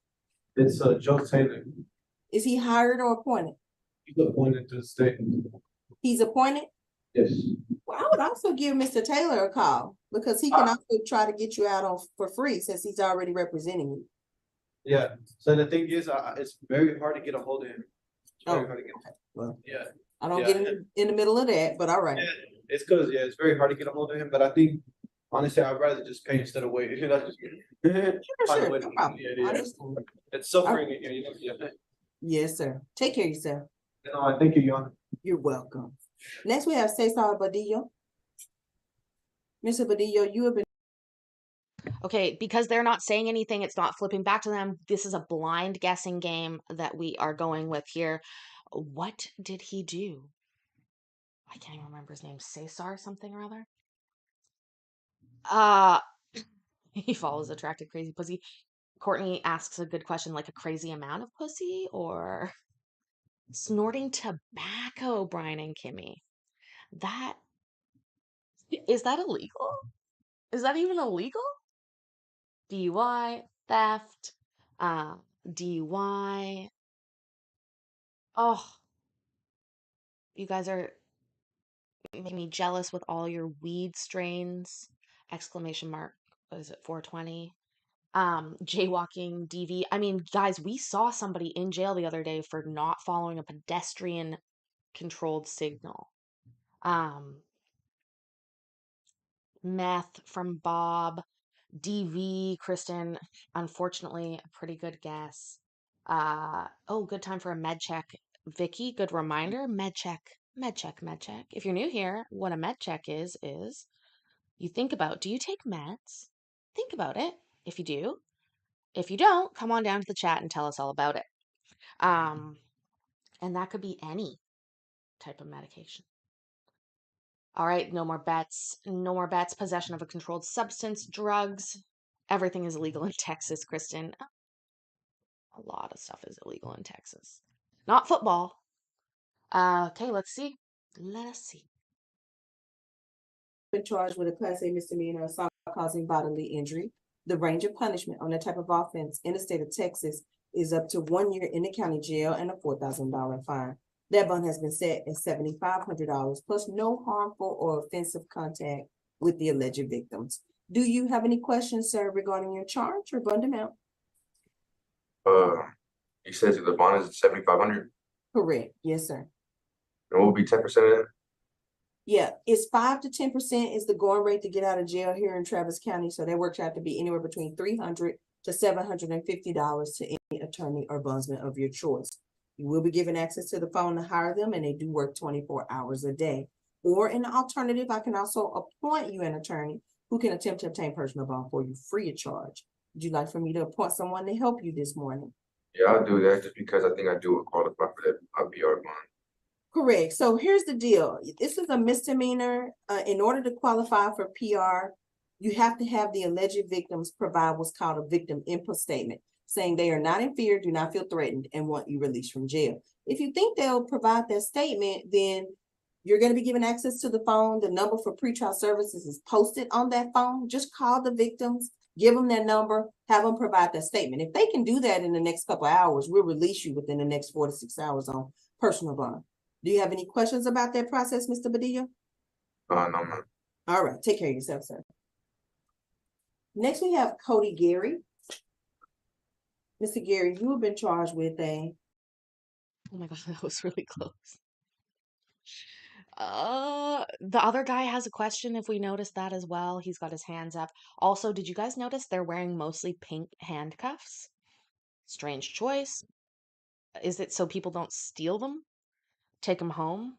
It's Joe Taylor. Is he hired or appointed? He's appointed to the state. He's appointed? Yes. Well, I would also give Mr. Taylor a call because he can also try to get you out on for free since he's already representing you. Yeah. So the thing is, it's very hard to get a hold of him. It's very hard to get. Well, Yeah. I don't get in the middle of that, but all right. Yeah. It's because it's very hard to get a hold of him. But I think honestly, I'd rather just pay instead of wait. That's just Sure, no problem. Yeah. It's suffering. You know, yeah. Yes, sir. Take care of yourself. No, thank you, Your Honor. You're welcome. Next, we have Cesar Badillo. Mr. Badillo, you have been. Okay, because they're not saying anything, it's not flipping back to them. This is a blind guessing game that we are going with here. What did he do? I can't even remember his name. Cesar something or other? He follows attractive crazy pussy. Courtney asks a good question, like a crazy amount of pussy or snorting tobacco, Brian and Kimmy. Is that illegal? Is that even illegal? DUI, theft, DUI. Oh, you guys are making me jealous with all your weed strains. Exclamation mark. What is it? 420. Jaywalking, DV. I mean, guys, we saw somebody in jail the other day for not following a pedestrian controlled signal. Meth from Bob. DV, Kristen, unfortunately, a pretty good guess. Oh, good time for a med check. Vicky, good reminder. Med check, med check, med check. If you're new here, what a med check is you think about, do you take meds? Think about it. If you do. If you don't, come on down to the chat and tell us all about it. And that could be any type of medication. All right, no more bets. No more bets. Possession of a controlled substance, drugs. Everything is illegal in Texas, Kristen. A lot of stuff is illegal in Texas. Not football. Okay, let's see. Let us see. Been charged with a Class A misdemeanor assault causing bodily injury. The range of punishment on that type of offense in the state of Texas is up to 1 year in the county jail and a $4,000 fine. That bond has been set at $7,500 plus no harmful or offensive contact with the alleged victims. Do you have any questions, sir, regarding your charge or bond amount? He says the bond is 7,500. Correct. Yes, sir. And what would be 10% of it? Yeah, it's 5 to 10% is the going rate to get out of jail here in Travis County. So that works out to be anywhere between $300 to $750 to any attorney or bondsman of your choice. You will be given access to the phone to hire them, and they do work 24 hours a day. Or in the alternative, I can also appoint you an attorney who can attempt to obtain personal bond for you free of charge. Would you like for me to appoint someone to help you this morning? Yeah, I'll do that just because I think I do qualify for that PR bond. Correct. So here's the deal. This is a misdemeanor. In order to qualify for PR, you have to have the alleged victims provide what's called a victim input statement, saying they are not in fear, do not feel threatened, and want you released from jail. If you think they'll provide that statement, then you're going to be given access to the phone. The number for pretrial services is posted on that phone. Just call the victims, give them their number, have them provide that statement. If they can do that in the next couple of hours, we'll release you within the next 4 to 6 hours on personal bond. Do you have any questions about that process, Mr. Badilla? No, ma'am. All right, take care of yourself, sir. Next, we have Cody Gary. Mr. Gary, you have been charged with a... Oh my God, that was really close. The other guy has a question if we noticed that as well. He's got his hands up. Also, did you guys notice they're wearing mostly pink handcuffs? Strange choice. Is it so people don't steal them? Take them home?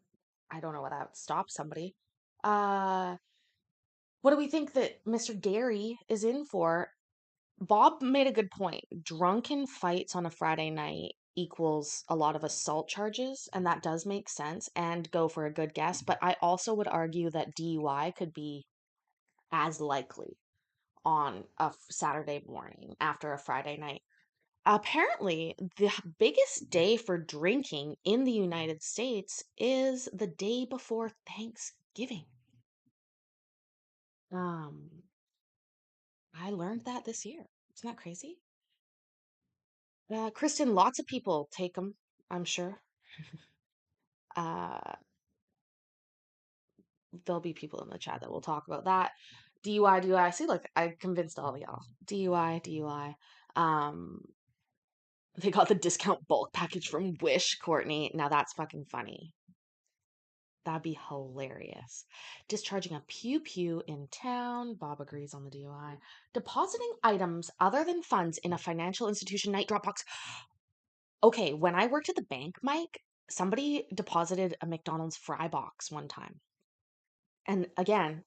I don't know what that would stop somebody. What do we think that Mr. Gary is in for? Bob made a good point. Drunken fights on a Friday night equals a lot of assault charges, and that does make sense and go for a good guess. But I also would argue that DUI could be as likely on a Saturday morning after a Friday night. Apparently, the biggest day for drinking in the United States is the day before Thanksgiving. I learned that this year. Isn't that crazy? Kristen, lots of people take them, I'm sure. There'll be people in the chat that will talk about that. DUI. See, look, I convinced all of y'all. DUI. They got the discount bulk package from Wish, Courtney. Now that's fucking funny. That'd be hilarious. Discharging a pew in town. Bob agrees on the DUI. Depositing items other than funds in a financial institution night drop box. Okay, when I worked at the bank, Mike, somebody deposited a McDonald's fry box one time. And again,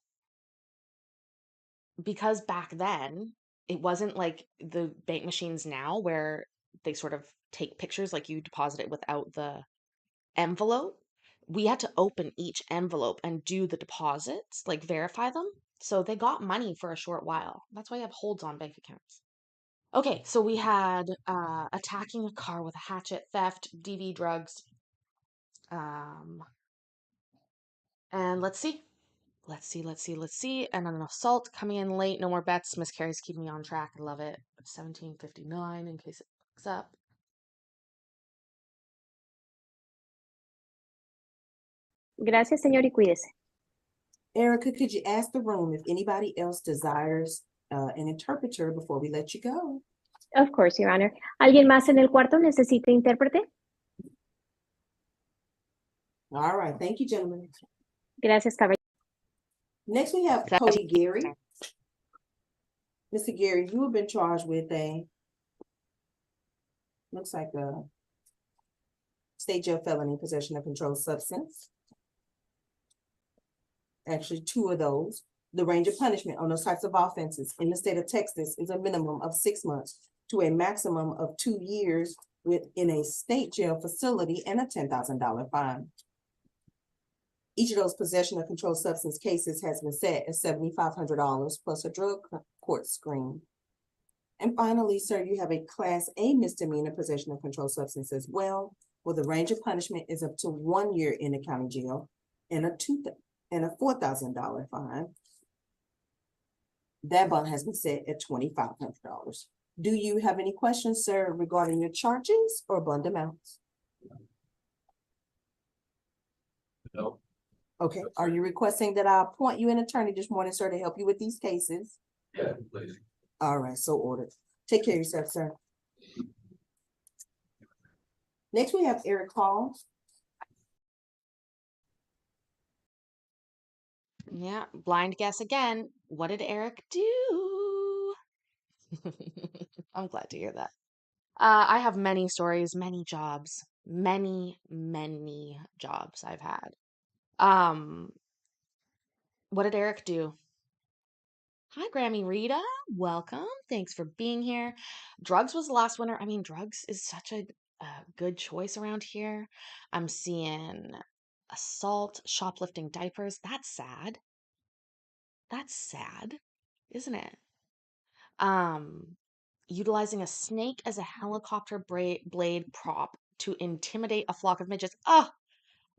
because back then it wasn't like the bank machines now where they sort of take pictures, like you deposit it without the envelope. We had to open each envelope and do the deposits, like verify them. So they got money for a short while. That's why you have holds on bank accounts. Okay, so we had attacking a car with a hatchet, theft, DV, drugs. And let's see. And an assault coming in late. No more bets. Miss Carrie's keeping me on track. I love it. 17:59 in case it picks up. Gracias, señor, y cuídese. Erica, could you ask the room if anybody else desires an interpreter before we let you go? Of course, Your Honor. ¿Alguien más en el cuarto necesita intérprete? All right, thank you, gentlemen. Gracias, caballero. Next, we have Cody Gary. Mr. Gary, you have been charged with looks like a state jail felony, possession of controlled substance. Actually, 2 of those. The range of punishment on those types of offenses in the state of Texas is a minimum of 6 months to a maximum of 2 years within a state jail facility and a $10,000 fine. Each of those possession of controlled substance cases has been set at $7,500 plus a drug court screen. And finally, sir, you have a Class A misdemeanor possession of controlled substance as well, where the range of punishment is up to 1 year in the county jail and a $4,000 fine. That bond has been set at $2,500. Do you have any questions, sir, regarding your charges or bond amounts? No. Okay, are you requesting that I appoint you an attorney this morning, sir, to help you with these cases? Yeah, please. All right, so ordered. Take care of yourself, sir. Next, we have Eric Hall. Yeah, blind guess again. What did Eric do? I'm glad to hear that. I have many stories, many jobs, many jobs I've had. What did Eric do? Hi, Grammy Rita. Welcome. Thanks for being here. Drugs was the last winner. I mean, drugs is such a good choice around here. I'm seeing assault, shoplifting diapers. That's sad. That's sad, isn't it? Utilizing a snake as a helicopter blade prop to intimidate a flock of midgets. Oh,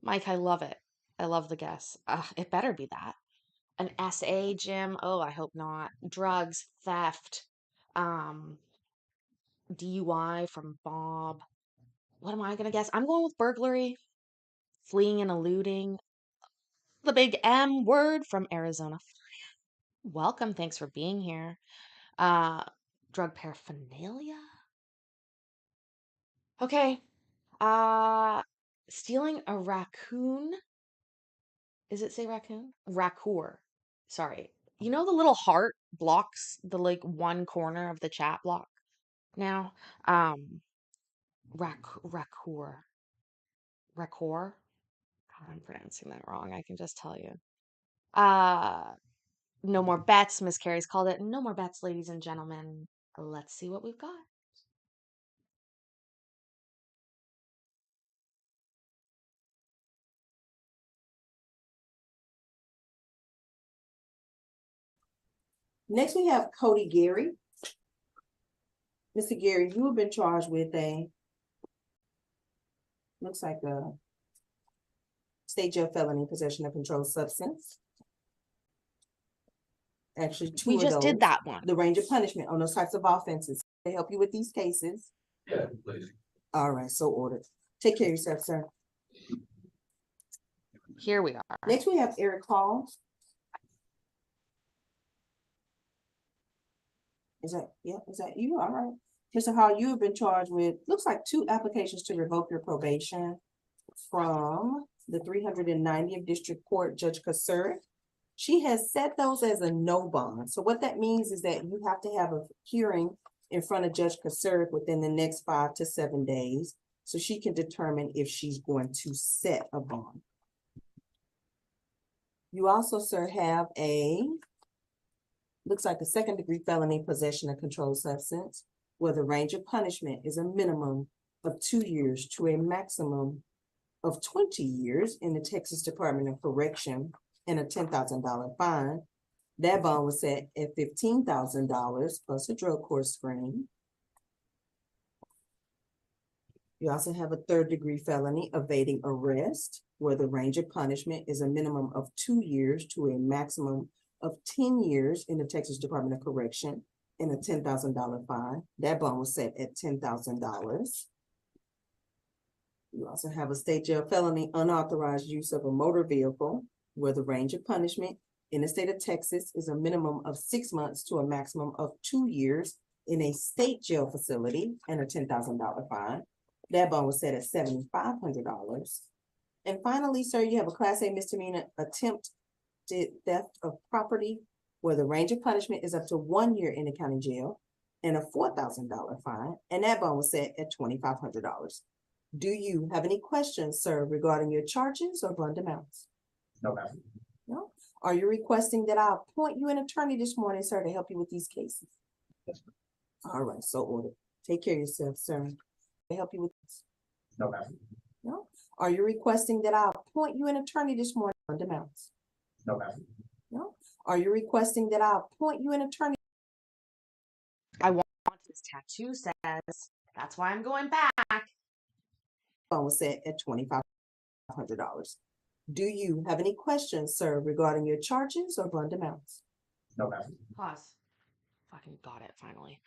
Mike, I love it. I love the guess. It better be that. An SA, Jim. Oh, I hope not. Drugs, theft, DUI from Bob. What am I gonna guess? I'm going with burglary, fleeing and eluding. The big M word from Arizona. Welcome. Thanks for being here. Drug paraphernalia. Okay. Stealing a raccoon. Is it say raccoon? Raccour. Sorry. You know the little heart blocks the like one corner of the chat block now? Raccour. Raccour. God, I'm pronouncing that wrong. I can just tell you. No more bets. Miss Carey's called it. No more bets, ladies and gentlemen. Let's see what we've got. Next, we have Cody Gary. Mr. Gary, you have been charged with looks like a state jail felony possession of controlled substance. Actually, two We of just did those. that one. The range of punishment on those types of offenses to help you with these cases. Yeah, please. All right, so ordered. Take care of yourself, sir. Here we are. Next, we have Eric Hall. Is that you? All right. Mr. Hall, you have been charged with, looks like 2 applications to revoke your probation from the 390th District Court, Judge Kasur. She has set those as a no bond. So what that means is that you have to have a hearing in front of Judge Kasur within the next 5 to 7 days, so she can determine if she's going to set a bond. You also, sir, have looks like a 2nd-degree felony possession of controlled substance, where the range of punishment is a minimum of 2 years to a maximum of 20 years in the Texas Department of Correction and a $10,000 fine. That bond was set at $15,000 plus a drug court screen. You also have a 3rd-degree felony evading arrest, where the range of punishment is a minimum of 2 years to a maximum of 10 years in the Texas Department of Correction and a $10,000 fine. That bond was set at $10,000. You also have a state jail felony unauthorized use of a motor vehicle, where the range of punishment in the state of Texas is a minimum of 6 months to a maximum of 2 years in a state jail facility and a $10,000 fine. That bond was set at $7,500. And finally, sir, you have a Class A misdemeanor attempted theft of property, where the range of punishment is up to 1 year in the county jail and a $4,000 fine. And that bond was set at $2,500. Do you have any questions, sir, regarding your charges or bond amounts? No, ma'am. No? Are you requesting that I appoint you an attorney this morning, sir, to help you with these cases? Yes, ma'am. All right, so ordered. Take care of yourself, sir. To help you with this? No, ma'am. No? Are you requesting that I appoint you an attorney this morning on amounts? No, ma'am. No? Are you requesting that I appoint you an attorney? I want this tattoo says that's why I'm going back. Phone was set at $2,500. Do you have any questions, sir, regarding your charges or bond amounts? No, ma'am. Pause. Fucking got it finally.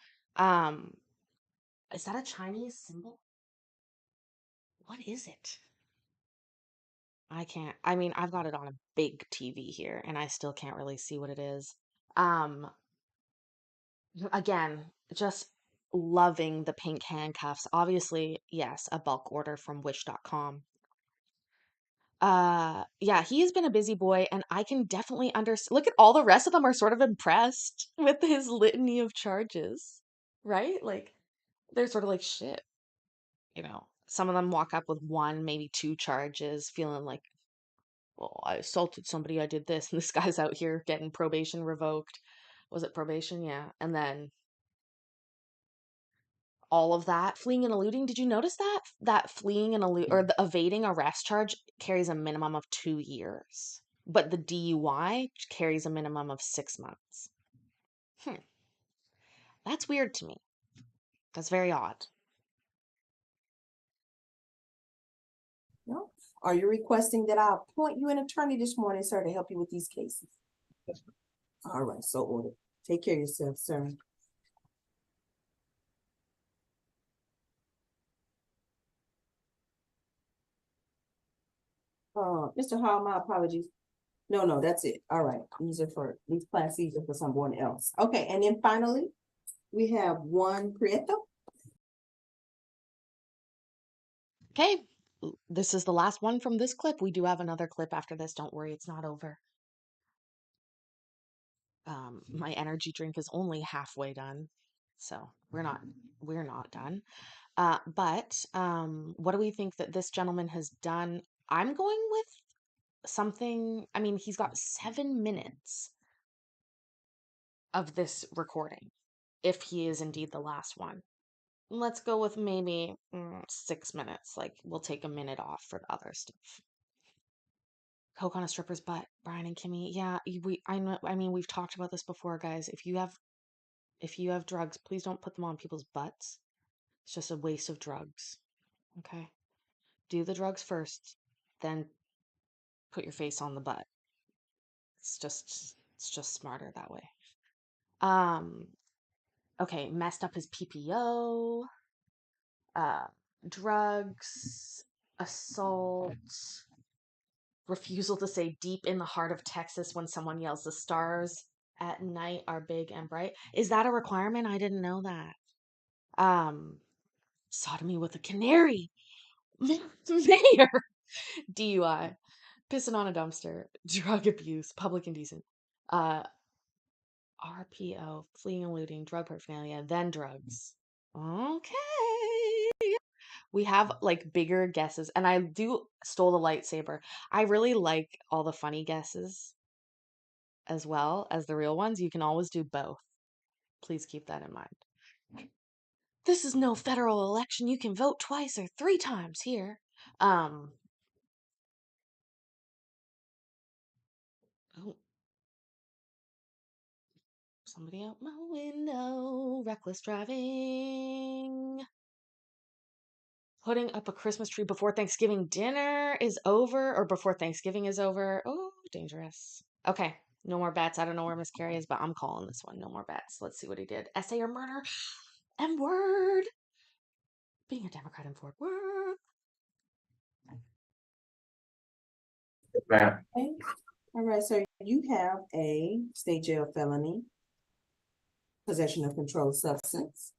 Is that a Chinese symbol? What is it? I can't. I mean, I've got it on a big TV here, and I still can't really see what it is. Again, just loving the pink handcuffs. Obviously, yes, a bulk order from wish.com. Yeah, he has been a busy boy, and I can definitely look at all the rest of them are sort of impressed with his litany of charges, right? Like, they're sort of like, shit, some of them walk up with one, maybe two charges, feeling like, well, I assaulted somebody, I did this, and this guy's out here getting probation revoked. Was it probation? Yeah. And then all of that fleeing and eluding. Did you notice that fleeing and or the evading arrest charge carries a minimum of 2 years, but the DUI carries a minimum of 6 months? That's weird to me. That's very odd. No? Are you requesting that I appoint you an attorney this morning, sir, to help you with these cases? Yes, ma'am. All right, so ordered. Take care of yourself, sir. Mr. Hall, my apologies. No, that's it. All right, these class Cs are for someone else. Okay, and then finally, we have one Prieto. Okay, this is the last one from this clip. We do have another clip after this. Don't worry, it's not over. My energy drink is only halfway done, so we're not done. But what do we think that this gentleman has done? I'm going with something. I mean, he's got 7 minutes of this recording, if he is indeed the last one. Let's go with maybe 6 minutes. Like, we'll take a minute off for the other stuff. Coke on a stripper's butt, Brian and Kimmy. Yeah, I know. I mean, we've talked about this before, guys. If you have drugs, please don't put them on people's butts. It's just a waste of drugs. Okay? Do the drugs first, then put your face on the butt. It's just smarter that way. Okay, messed up his PPO, drugs, assault, refusal to say deep in the heart of Texas when someone yells the stars at night are big and bright. Is that a requirement? I didn't know that. Sodomy with a canary. Mayor. DUI. Pissing on a dumpster. Drug abuse. Public indecent. RPO. Fleeing and looting. Drug paraphernalia. Then drugs. Okay. We have like bigger guesses, and I stole the lightsaber. I really like all the funny guesses as well as the real ones. You can always do both. Please keep that in mind. This is no federal election. You can vote twice or 3 times here. Oh, somebody out my window. Reckless driving. Putting up a Christmas tree before Thanksgiving dinner is over, or before Thanksgiving is over. Oh, dangerous. Okay, no more bets. I don't know where Miss Carrie is, but I'm calling this one. No more bets. Let's see what he did. Essay or murder? M word. Being a Democrat in Fort Worth. Ma'am. Okay. All right, so you have a state jail felony, possession of controlled substance.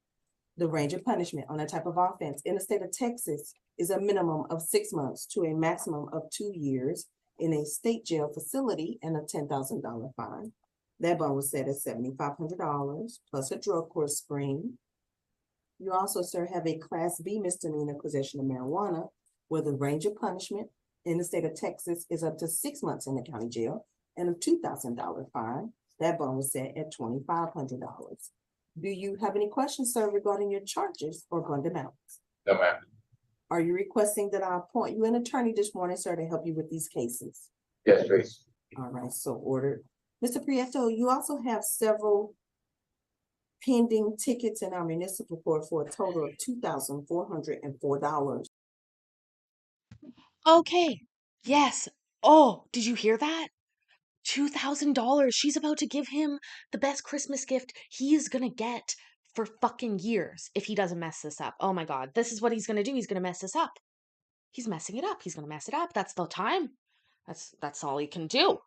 The range of punishment on that type of offense in the state of Texas is a minimum of 6 months to a maximum of 2 years in a state jail facility and a $10,000 fine. That bond was set at $7,500 plus a drug court screen. You also, sir, have a Class B misdemeanor possession of marijuana, where the range of punishment in the state of Texas is up to 6 months in the county jail and a $2,000 fine. That bond was set at $2,500. Do you have any questions, sir, regarding your charges or bond amounts? No, ma'am. Are you requesting that I appoint you an attorney this morning, sir, to help you with these cases? Yes, please. All right, so ordered. Mr. Prieto, you also have several pending tickets in our municipal court for a total of $2,404. Okay. Yes. Oh, did you hear that? $2,000. She's about to give him the best Christmas gift he is gonna get for fucking years if he doesn't mess this up. Oh my God. This is what he's gonna do. He's gonna mess this up. He's messing it up. He's gonna mess it up. That's the time. That's all he can do.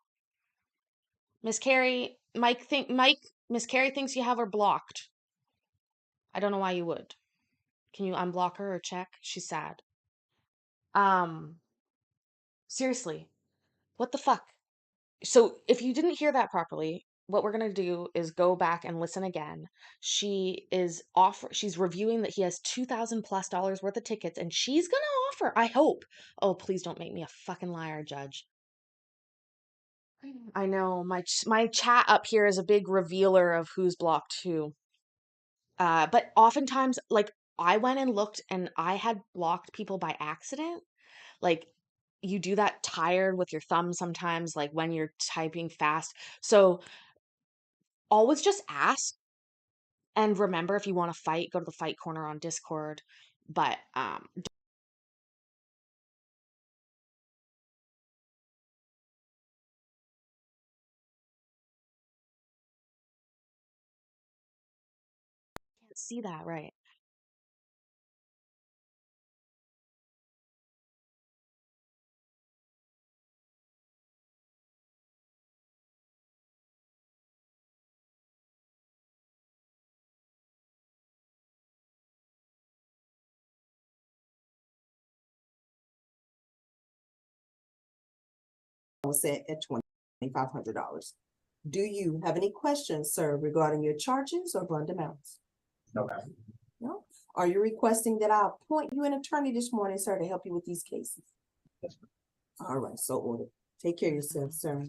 Miss Carrie, Miss Carrie thinks you have her blocked. I don't know why you would. Can you unblock her or check? She's sad. Seriously, what the fuck? So if you didn't hear that properly, what we're gonna do is go back and listen again. She's reviewing that he has $2,000+ worth of tickets, and she's gonna offer, I hope. Oh, please don't make me a fucking liar, Judge. I know my chat up here is a big revealer of who's blocked who. But oftentimes, like, I went and looked and I had blocked people by accident. Like, you do that tired with your thumb sometimes, like when you're typing fast. So always just ask, and remember, if you want to fight, go to the fight corner on Discord. But can't see that, right? Was set at $2,500. Do you have any questions, sir, regarding your charges or bond amounts? No, ma'am. No? Are you requesting that I appoint you an attorney this morning, sir, to help you with these cases? Yes, ma'am. All right, so ordered. Take care of yourself, sir.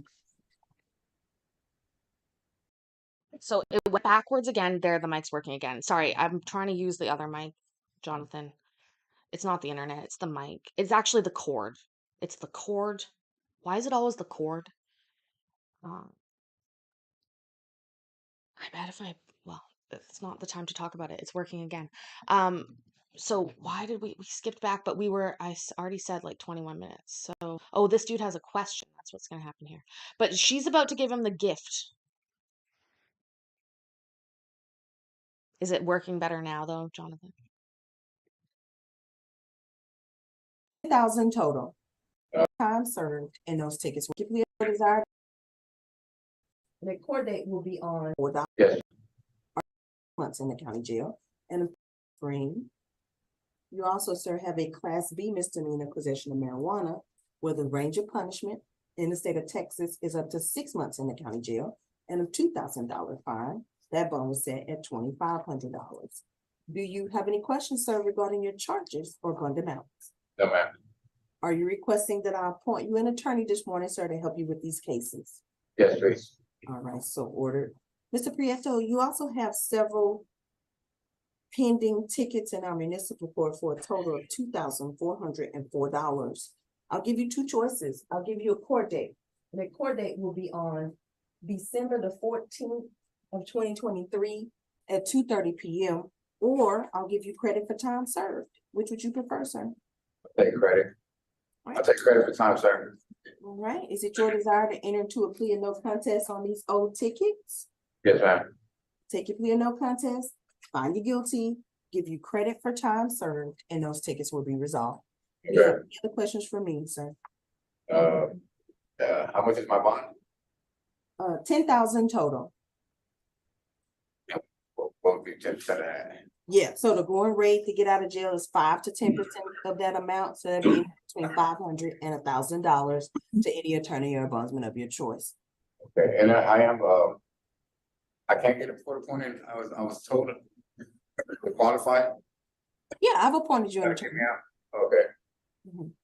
So it went backwards again. There, the mic's working again. Sorry, I'm trying to use the other mic, Jonathan. It's not the internet, it's the mic. It's actually the cord. It's the cord. Why is it always the cord? I bet if well, it's not the time to talk about it. It's working again. So why did we skipped back? But already said like 21 minutes. So, oh, this dude has a question. That's what's gonna happen here. But she's about to give him the gift. Is it working better now though, Jonathan? 10,000 total. Time served, and those tickets will be desired. The court date will be on $4 Yes. months in the county jail and spring. You also, sir, have a Class B misdemeanor possession of marijuana, where the range of punishment in the state of Texas is up to 6 months in the county jail and a $2,000 fine. That bond was set at $2,500. Do you have any questions, sir, regarding your charges or bond amounts? No, ma'am. Are you requesting that I appoint you an attorney this morning, sir, to help you with these cases? Yes, please. All right, so ordered. Mr. Prieto, you also have several pending tickets in our municipal court for a total of $2,404. I'll give you two choices. I'll give you a court date. And the court date will be on December the 14th of 2023 at 2:30 p.m. Or I'll give you credit for time served. Which would you prefer, sir? I'll take credit. I'll take credit for time, sir. All right. Is it your desire to enter into a plea of no contest on these old tickets? Yes, ma'am. Take your plea of no contest, find you guilty, give you credit for time served, and those tickets will be resolved. Do you have any other questions for me, sir? How much is my bond? 10,000 total. What would be 10% of that? Yeah, so the going rate to get out of jail is 5 to 10% of that amount. So that'd be between $500 and $1,000 to any attorney or bondsman of your choice. Okay, and I can't get a court appointed. I was told to qualify. Yeah, I've appointed you an attorney. Okay. Mhm.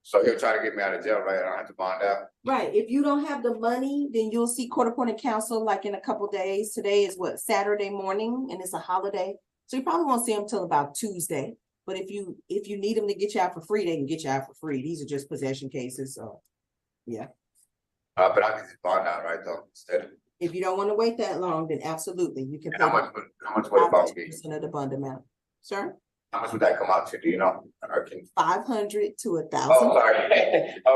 So he'll try to get me out of jail, right? I don't have to bond out. Right, if you don't have the money, then you'll see court-appointed counsel like in a couple days. Today is what, Saturday morning, and it's a holiday. So you probably won't see him till about Tuesday. But if you need them to get you out for free, they can get you out for free. These are just possession cases, so, yeah. But I can just bond out, right, though, instead. If you don't want to wait that long, then absolutely, you can And pay how much would it about be? 5% of the bond amount. Sir, How much would that come out to, do you know? Or can, 500 to oh, 1,000, sorry,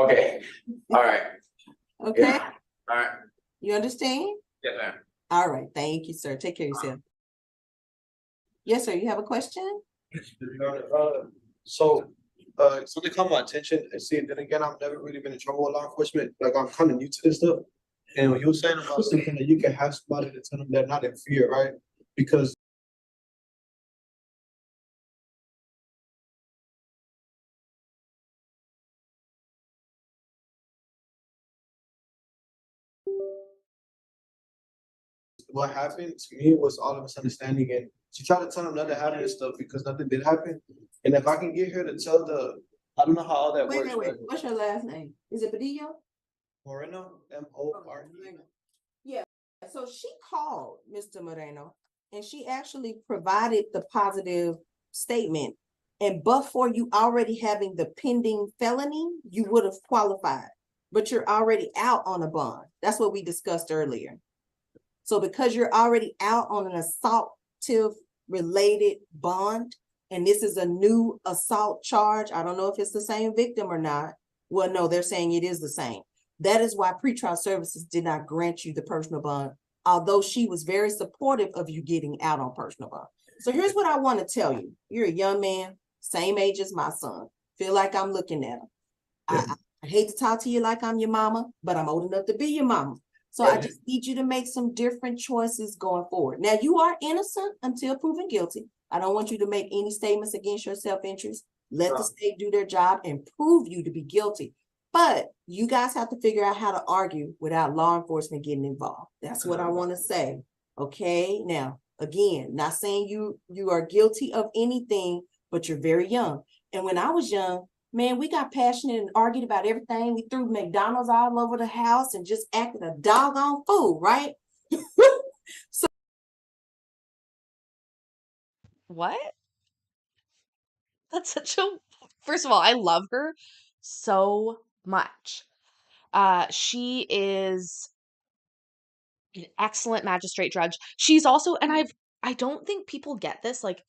okay, all right, okay? yeah, all right, You understand? yeah, ma'am. All right, thank you, sir. Take care of yourself. Yes, sir, you have a question? Something caught my attention. And see, then again, I've never really been in trouble with law enforcement. Like, I'm kind of new to this stuff. And when you were saying about something that you can have somebody to tell them they're not in fear, right? Because what happened to me was all a misunderstanding, and she tried to tell them not to happen and stuff because nothing did happen. And if I can get her to tell I don't know how all that works. Wait. What's your last name? Is it Padillo? Moreno, Moreno. Yeah, so she called Mr. Moreno and she actually provided the positive statement. And but for you already having the pending felony, you would have qualified, but you're already out on a bond. That's what we discussed earlier. So because you're already out on an assaultive related bond, and this is a new assault charge, I don't know if it's the same victim or not. Well, no, they're saying it is the same. That is why pretrial services did not grant you the personal bond, although she was very supportive of you getting out on personal bond. So here's what I want to tell you. You're a young man, same age as my son. Feel like I'm looking at him. I hate to talk to you like I'm your mama, but I'm old enough to be your mama. So I just need you to make some different choices going forward. Now, you are innocent until proven guilty. I don't want you to make any statements against your self-interest. Let the state do their job and prove you to be guilty. But you guys have to figure out how to argue without law enforcement getting involved. That's what I want to say. Okay. Now, again, not saying you are guilty of anything, but you're very young. And when I was young, man, we got passionate and argued about everything. We threw McDonald's all over the house and just acted a doggone fool, right? What? That's such a First of all, I love her so much. She is an excellent magistrate judge. She's also, and I don't think people get this, like,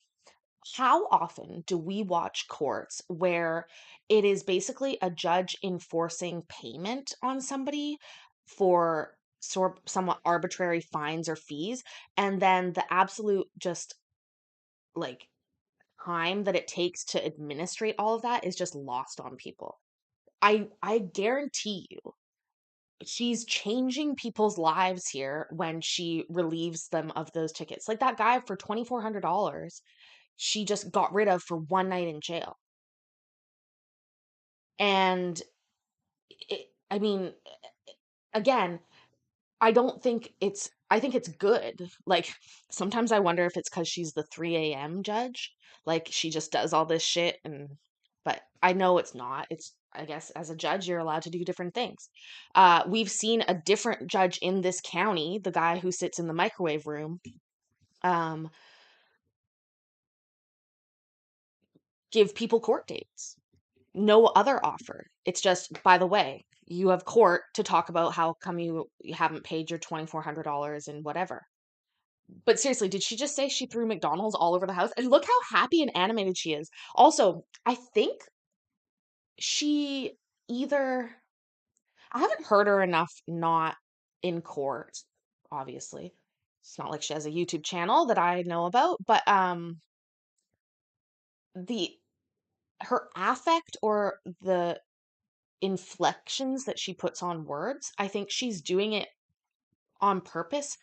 how often do we watch courts where it is basically a judge enforcing payment on somebody for somewhat arbitrary fines or fees, and then the absolute just like time that it takes to administrate all of that is just lost on people. I guarantee you she's changing people's lives here when she relieves them of those tickets. Like that guy for $2,400, she just got rid of for one night in jail. And I mean, again, I think it's good. Like sometimes I wonder if it's because she's the 3 a.m. judge. Like she just does all this shit but I know it's not. It's, I guess, as a judge, you're allowed to do different things. We've seen a different judge in this county, the guy who sits in the microwave room, um, give people court dates. No other offer. It's just, by the way, you have court to talk about how come you haven't paid your $2,400 and whatever. But seriously, did she just say she threw McDonald's all over the house? And look how happy and animated she is. Also, I think she either, I haven't heard her enough not in court, obviously. It's not like she has a YouTube channel that I know about, but the her affect or the inflections that she puts on words, I think she's doing it on purpose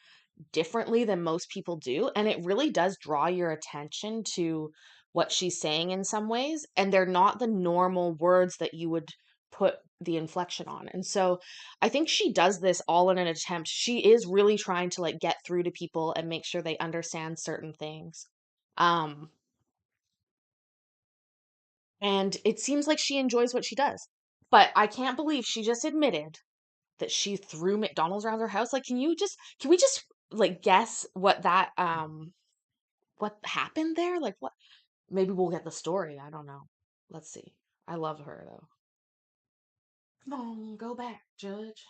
differently than most people do. And it really does draw your attention to what she's saying in some ways. And they're not the normal words that you would put the inflection on. And so I think she does this all in an attempt. She is really trying to like get through to people and make sure they understand certain things. Um, and it seems like she enjoys what she does. But I can't believe she just admitted that she threw McDonald's around her house. Like, can we just like guess what what happened there? Like, what? Maybe we'll get the story. I don't know. Let's see. I love her though. Come on, go back, Judge.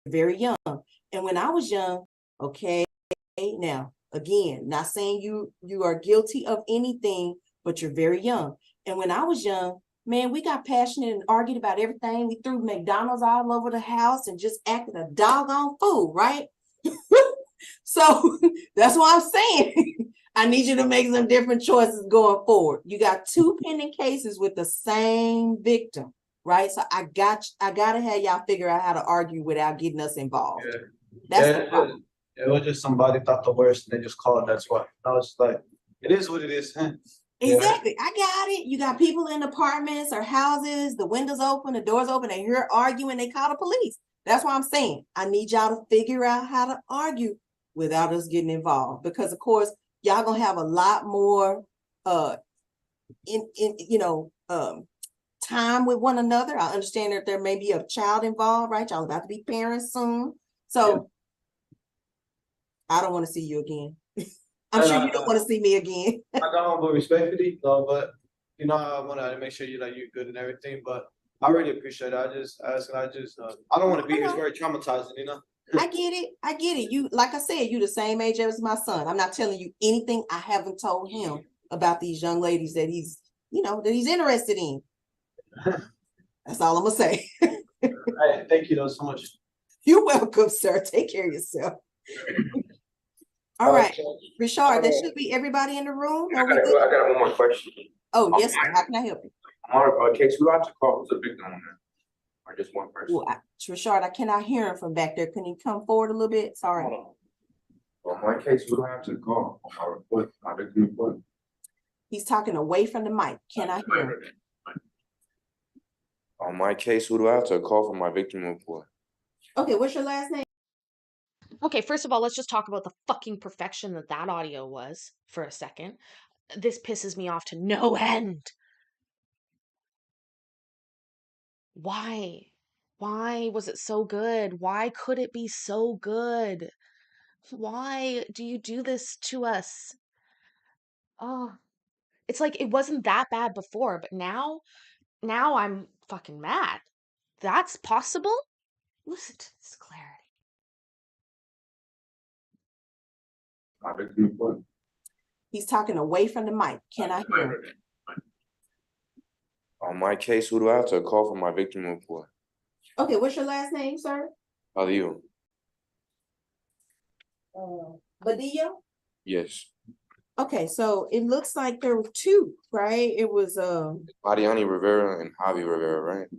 Very young. And when I was young, okay, now again, not saying you are guilty of anything, but you're very young. And when I was young, man, we got passionate and argued about everything. We threw McDonald's all over the house and just acted a doggone fool, right? So that's what I'm saying. I need you to make some different choices going forward. You got two pending cases with the same victim, right? So I gotta have y'all figure out how to argue without getting us involved. Yeah. That's the problem. It was just somebody thought the worst and they just called. That's why. I was like, it is what it is. Huh? Exactly. I got it. You got people in apartments or houses, the windows open, the doors open, they hear arguing, they call the police. That's what I'm saying. I need y'all to figure out how to argue without us getting involved. Because of course, y'all gonna have a lot more time with one another. I understand that there may be a child involved, right? Y'all about to be parents soon. So I don't want to see you again. I'm sure you don't want to see me again. I got home with respectfully, but I want to make sure you're good and everything. But I really appreciate it. I don't want to be here. It's very traumatizing. I get it. I get it. You, like I said, you the same age as my son. I'm not telling you anything I haven't told him about these young ladies that he's interested in. That's all I'm gonna say. Hey, thank you though so much. You're welcome, sir. Take care of yourself. All right, Richard, that should be everybody in the room. I got one more question. Oh, yes, sir. How can I help you? On case, who I have to call? Who's the victim on that? Or just one person? Well, Richard, I cannot hear him from back there. Can you come forward a little bit? Sorry. On my case, who do I have to call? My report, my victim report. He's talking away from the mic. Can I hear him? On my case, who do I have to call for my victim report? Okay, what's your last name? Okay, first of all, let's just talk about the fucking perfection that audio was for a second. This pisses me off to no end. Why? Why was it so good? Why could it be so good? Why do you do this to us? Oh, it's like it wasn't that bad before, but now I'm fucking mad. That's possible? Listen to this clarity. My victim report. He's talking away from the mic. Can I hear him? On my case, who do I have to call for my victim report? Okay, what's your last name, sir? How do you? Badillo? Yes. Okay, so it looks like there were two, right? It was Mariani Rivera and Javi Rivera, right?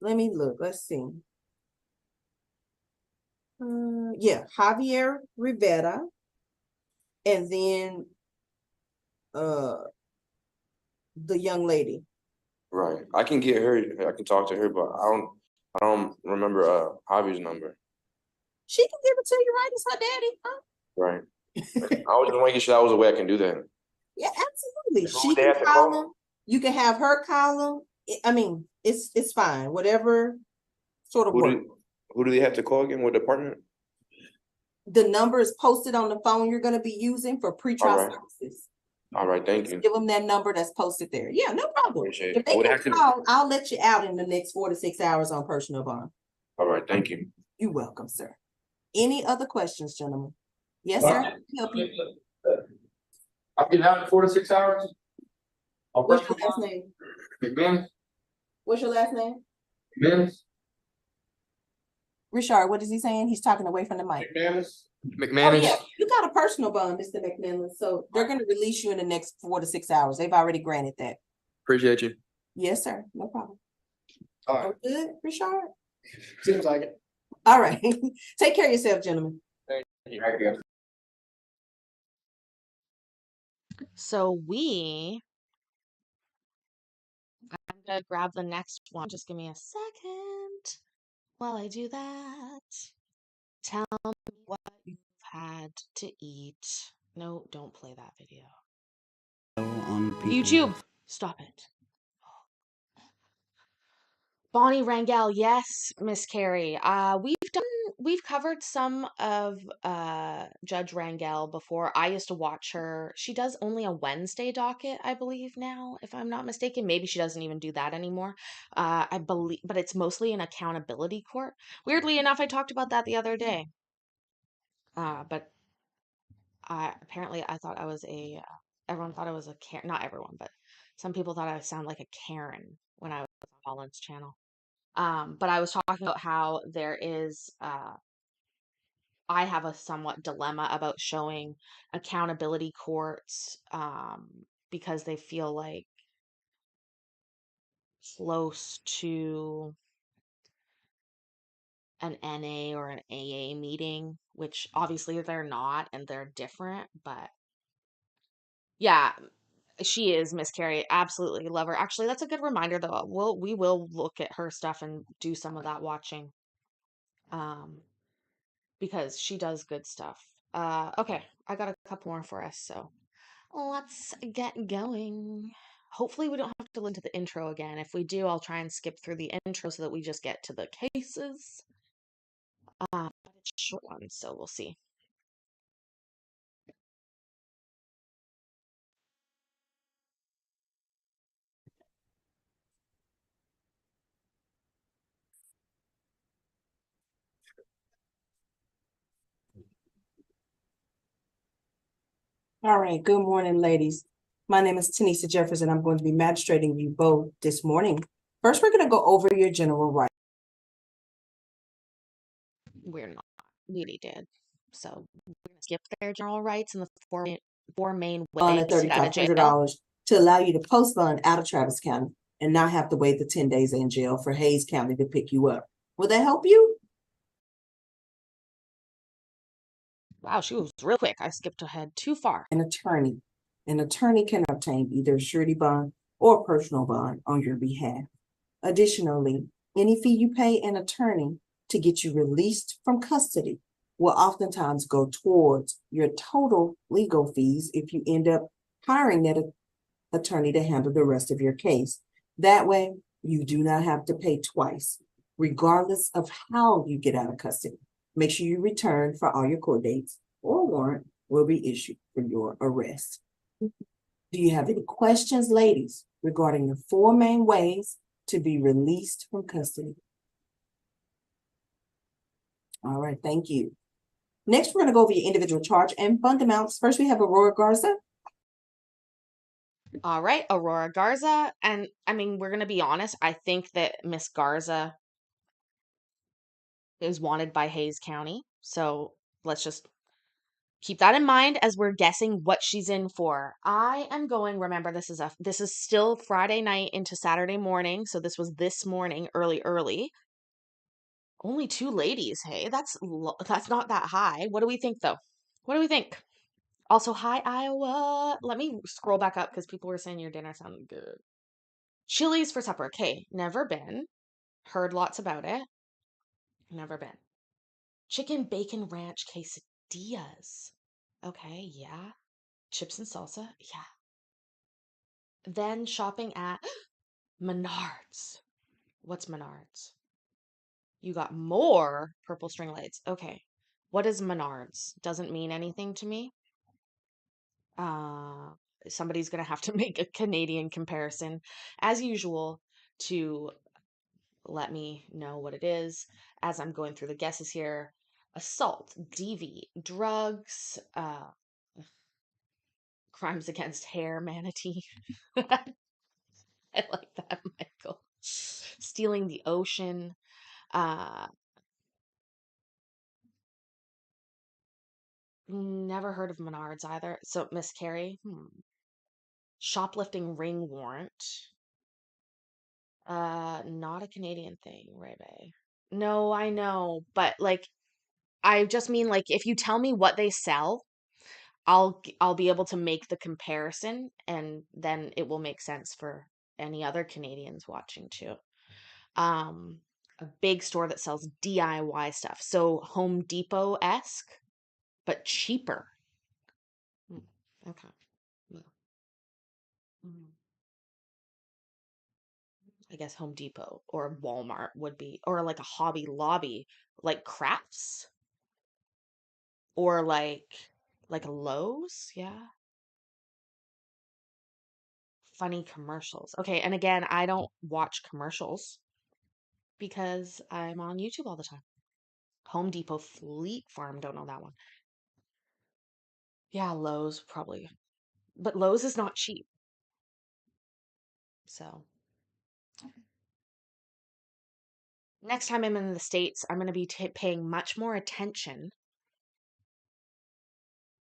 let me look. Let's see. Yeah, Javier Rivera, and then the young lady. Right. I can get her. I can talk to her, but I don't remember Javi's number. She can give it to you, right? It's her daddy, huh? Right. I was just making sure that was a way I can do that. Yeah, absolutely. Who She would they can have to call call? him. You can have her call him. I mean, it's fine. Whatever sort of work. Who do they have to call again? What department? The number is posted on the phone you're going to be using for pretrial services. All right, thank you. Give them that number that's posted there. Yeah, no problem. Appreciate If it. they Would it can have to- call, I'll let you out in the next 4 to 6 hours on personal bond. All right, thank you. You're welcome, sir. Any other questions, gentlemen? Yes, sir. Help you. I'll get out in 4 to 6 hours. What's your last name? McManus. What's your last name? McManus. Richard, what is he saying? He's talking away from the mic. McManus. Oh, yeah, you got a personal bond, Mr. McMillan. So they're going to release you in the next 4 to 6 hours. They've already granted that. Appreciate you. Yes, sir. No problem. All right. Oh, good, Richard? Seems like it. All right. Take care of yourself, gentlemen. Thank you. So I'm gonna grab the next one. Just give me a second while I do that. Tell me what you've had to eat. No, don't play that video. On people. YouTube, stop it. Bonnie Rangel, yes, Miss Carrie. We've covered some of Judge Rangel before. I used to watch her. She does only a Wednesday docket, I believe now, if I'm not mistaken. Maybe she doesn't even do that anymore. I believe, but it's mostly an accountability court. Weirdly enough, I talked about that the other day. But I thought I was everyone thought I was a Karen, not everyone, but some people thought I sound like a Karen when I was on Holland's channel. But I was talking about how I have a somewhat dilemma about showing accountability courts, because they feel like close to an NA or an AA meeting, which obviously they're not and they're different, but yeah, she is Miss Carrie. Absolutely love her. Actually, that's a good reminder though. We will look at her stuff and do some of that watching. Because she does good stuff. Okay, I got a couple more for us, so let's get going. Hopefully we don't have to listen to the intro again. If we do, I'll try and skip through the intro so that we just get to the cases. But it's a short one, so we'll see. All right, good morning, ladies. My name is Tanisha Jefferson. I'm going to be magistrating you both this morning. First, we're going to go over your general rights. We're not. We already did. So we're gonna skip their general rights and the four main Bond ways at to get out of jail. $3,500 to allow you to post bond out of Travis County and not have to wait the 10 days in jail for Hayes County to pick you up. Will that help you? Wow, she was real quick. I skipped ahead too far. An attorney. An attorney can obtain either a surety bond or personal bond on your behalf. Additionally, any fee you pay an attorney to get you released from custody will oftentimes go towards your total legal fees if you end up hiring that attorney to handle the rest of your case. That way, you do not have to pay twice, regardless of how you get out of custody. Make sure you return for all your court dates, or a warrant will be issued for your arrest. Do you have any questions, ladies, regarding the four main ways to be released from custody? All right, thank you. Next, we're going to go over your individual charge and bond amounts. First, we have Aurora Garza. All right, Aurora Garza. And I mean, we're going to be honest. I think that Miss Garza is wanted by Hayes County. So let's just keep that in mind as we're guessing what she's in for. I am going, remember, this is still Friday night into Saturday morning. So this was this morning, early. Only 2 ladies, hey? That's not that high. What do we think though? What do we think? Also, hi Iowa. Let me scroll back up because people were saying your dinner sounded good. Chili's for supper. Okay, never been. Heard lots about it. Never been. Chicken bacon ranch quesadillas. Okay, yeah. Chips and salsa. Yeah. Then shopping at Menards. What's Menards? You got more purple string lights. Okay. What is Menards? Doesn't mean anything to me. Uh, Somebody's gonna have to make a Canadian comparison, as usual, to let me know what it is as I'm going through the guesses here. Assault, DV, drugs, crimes against hair, manatee. I like that, Michael. Stealing the ocean. Never heard of Menards either. So, Miss Carrie, shoplifting ring warrant. Not a Canadian thing, right, babe? No, I know, but like, I just mean like if you tell me what they sell, I'll be able to make the comparison, and then it will make sense for any other Canadians watching too. Um, a big store that sells DIY stuff. So Home Depot-esque, but cheaper. Okay. Well, I guess Home Depot or Walmart would be, or like a Hobby Lobby, like crafts, or like a Lowe's, yeah. Funny commercials. Okay, and again, I don't watch commercials because I'm on YouTube all the time. Home Depot, Fleet Farm, don't know that one. Yeah, Lowe's probably. But Lowe's is not cheap. So next time I'm in the States, I'm going to be paying much more attention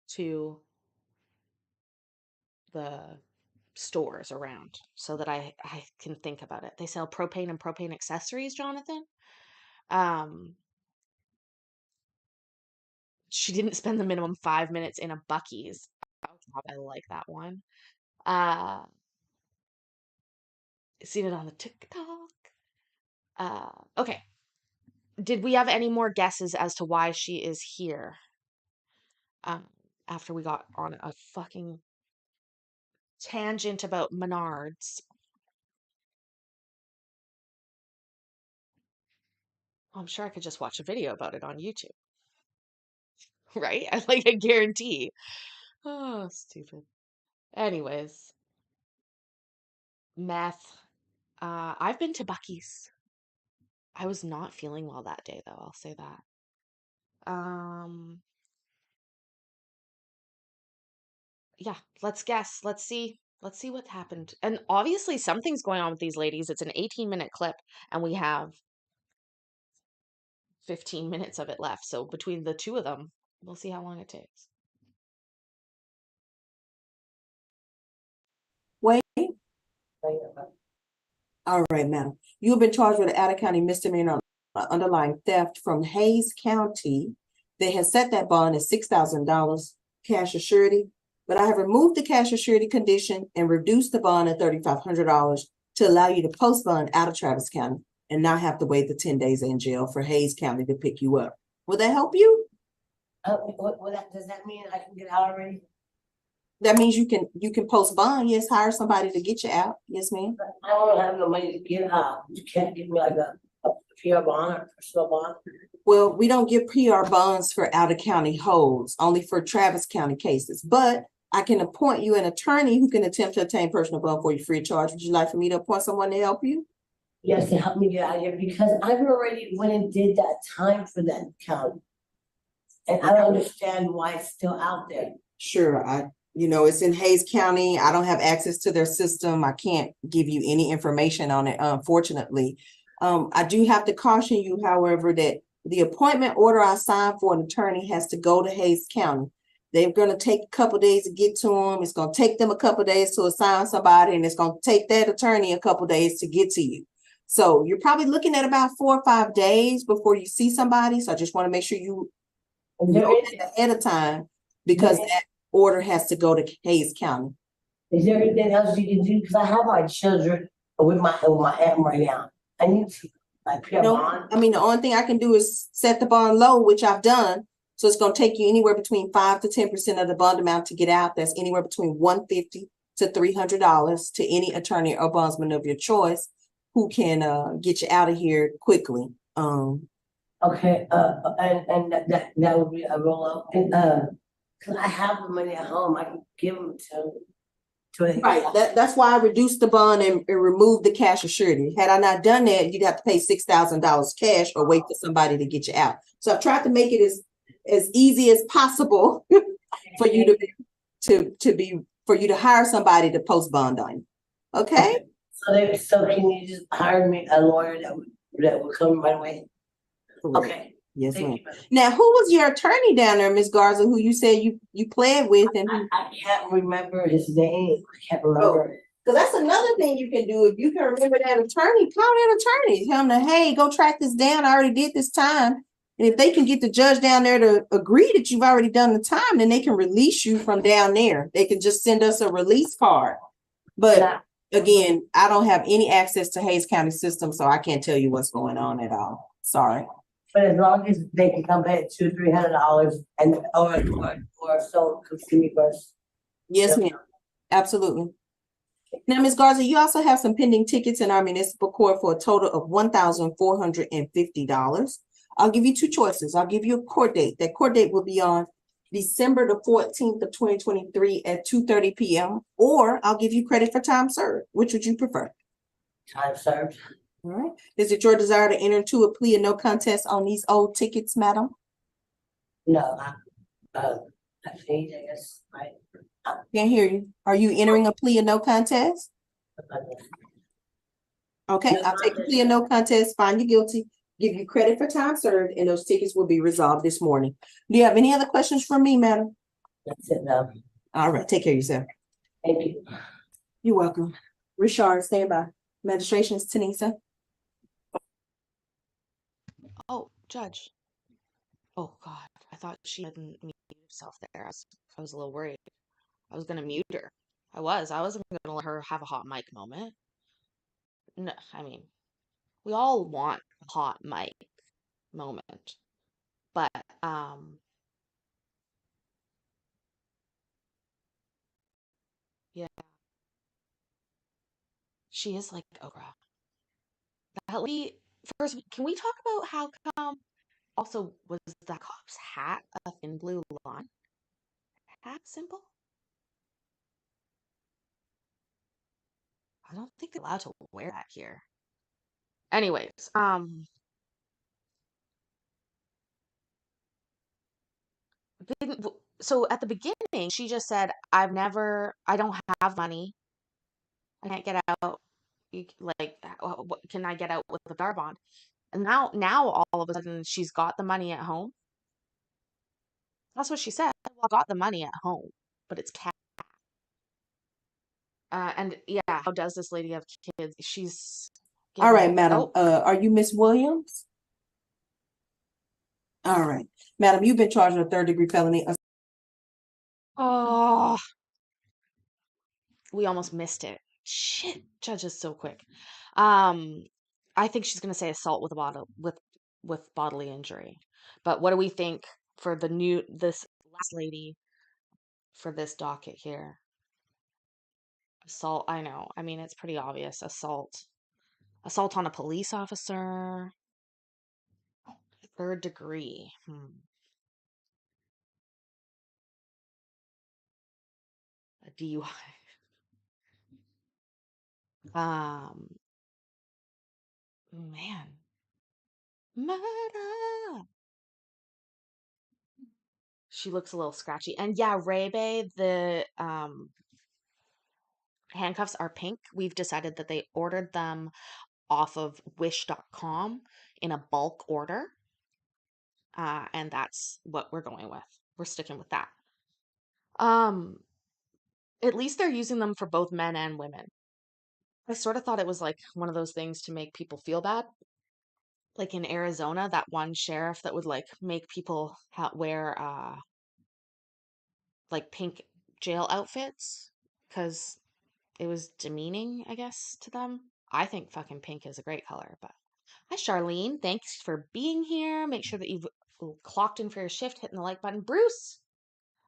to the stores around so that I can think about it. They sell propane and propane accessories, Jonathan. She didn't spend the minimum 5 minutes in a Buc-ee's. Oh, God, I like that one. Seen it on the TikTok. Okay. Did we have any more guesses as to why she is here? After we got on a fucking tangent about Menards. I'm sure I could just watch a video about it on YouTube. Right? I guarantee. Oh, stupid. Anyways. Meth. I've been to Buc-ee's. I was not feeling well that day, though. I'll say that. Yeah, let's guess. Let's see what happened. And obviously something's going on with these ladies. It's an 18-minute clip and we have 15 minutes of it left. So between the two of them, we'll see how long it takes. Wait. All right, madam. You have been charged with an out-of-county misdemeanor underlying theft from Hayes County. They have set that bond at $6,000 cash or surety, but I have removed the cash or surety condition and reduced the bond at $3,500 to allow you to post bond out of Travis County and not have to wait the 10 days in jail for Hayes County to pick you up. Will that help you? Does that mean I can get out already? That means you can post bond. Yes, hire somebody to get you out. Yes, ma'am. I don't have no money to get out. You can't give me like a PR bond or personal bond. Well, we don't give PR bonds for out-of-county holds, only for Travis County cases. But I can appoint you an attorney who can attempt to obtain personal bond for you free of charge. Would you like for me to appoint someone to help you? Yes, to help me get out of here because I've already went and did that time for that county. And I don't understand why it's still out there. Sure, it's in Hayes County. I don't have access to their system. I can't give you any information on it, unfortunately. I do have to caution you, however, that the appointment order I signed for an attorney has to go to Hayes County. They're going to take a couple days to get to them. It's going to take them a couple days to assign somebody, and it's going to take that attorney a couple days to get to you. So you're probably looking at about 4 or 5 days before you see somebody. So I just want to make sure you know that ahead of time because that order has to go to Hayes County. Is there anything else you can do? Because I have my children with my aunt right now. I need to bond. I mean, the only thing I can do is set the bond low, which I've done. So it's going to take you anywhere between 5 to 10% of the bond amount to get out. That's anywhere between $150 to $300 to any attorney or bondsman of your choice who can get you out of here quickly. Okay, and that would be a roll up. And because I have the money at home, I can give them to Right. That's why I reduced the bond and removed the cash or surety. Had I not done that, you'd have to pay $6,000 cash or wait for somebody to get you out. So I've tried to make it as easy as possible for you to hire somebody to post bond on you. Okay. So can you just hire me a lawyer that would come right away? Correct. Okay. Yes, Thank ma'am. you, ma'am. Now, who was your attorney down there, Ms. Garza, who you said you pled with? And I can't remember his name. I can't remember. Because that's another thing you can do. If you can remember that attorney, call that attorney. Tell them, hey, go track this down. I already did this time. And if they can get the judge down there to agree that you've already done the time, then they can release you from down there. They can just send us a release card. But Again, I don't have any access to Hayes County system, so I can't tell you what's going on at all. Sorry. But as long as they can come pay $200-300 and or so, come see me first. Yes, ma'am. Absolutely. Now, Ms. Garza, you also have some pending tickets in our municipal court for a total of $1,450. I'll give you two choices. I'll give you a court date. That court date will be on December the 14th of 2023 at 2:30 p.m. Or I'll give you credit for time served. Which would you prefer? Time served. All right. Is it your desire to enter into a plea of no contest on these old tickets, madam? No, I changed, I guess, right? Can't hear you. Are you entering a plea of no contest? Okay, No I'll take a contest. plea of no contest, find you guilty, give you credit for time served, and those tickets will be resolved this morning. Do you have any other questions for me, madam? That's it now. All right, take care of yourself. Thank you. You're welcome. Richard, stand by. Magistrations, Tanisa. Oh, Judge. Oh, God. I thought she hadn't muted herself there. I was a little worried. I was going to mute her. I wasn't going to let her have a hot mic moment. No, I mean, we all want a hot mic moment. But, yeah. She is like Oprah. That lady, first, can we talk about how come also was that cop's hat a thin blue line hat symbol? I don't think they're allowed to wear that here. Anyways, so at the beginning, she just said, I don't have money. I can't get out. What can I get out with the bar bond? And now all of a sudden she's got the money at home. That's what she said. Well, I got the money at home, but it's cash. And yeah, how does this lady have kids? She's All right, giving, madam. oh, Are you Miss Williams? All right, madam, you've been charged with a third-degree felony. oh, we almost missed it. Shit, judge is so quick. I think she's gonna say assault with a with bodily injury. But what do we think for this last lady for this docket here? Assault, I know. I mean, it's pretty obvious. Assault on a police officer, third degree. A DUI. Man. Murder. She looks a little scratchy. And yeah, Rebe, the handcuffs are pink. We've decided that they ordered them off of wish.com in a bulk order. And that's what we're going with. We're sticking with that. At least they're using them for both men and women. I sort of thought it was like one of those things to make people feel bad. Like in Arizona, that one sheriff that would like make people wear like pink jail outfits because it was demeaning, I guess, to them. I think fucking pink is a great color, but hi, Charlene. Thanks for being here. Make sure that you've clocked in for your shift, hitting the like button. Bruce,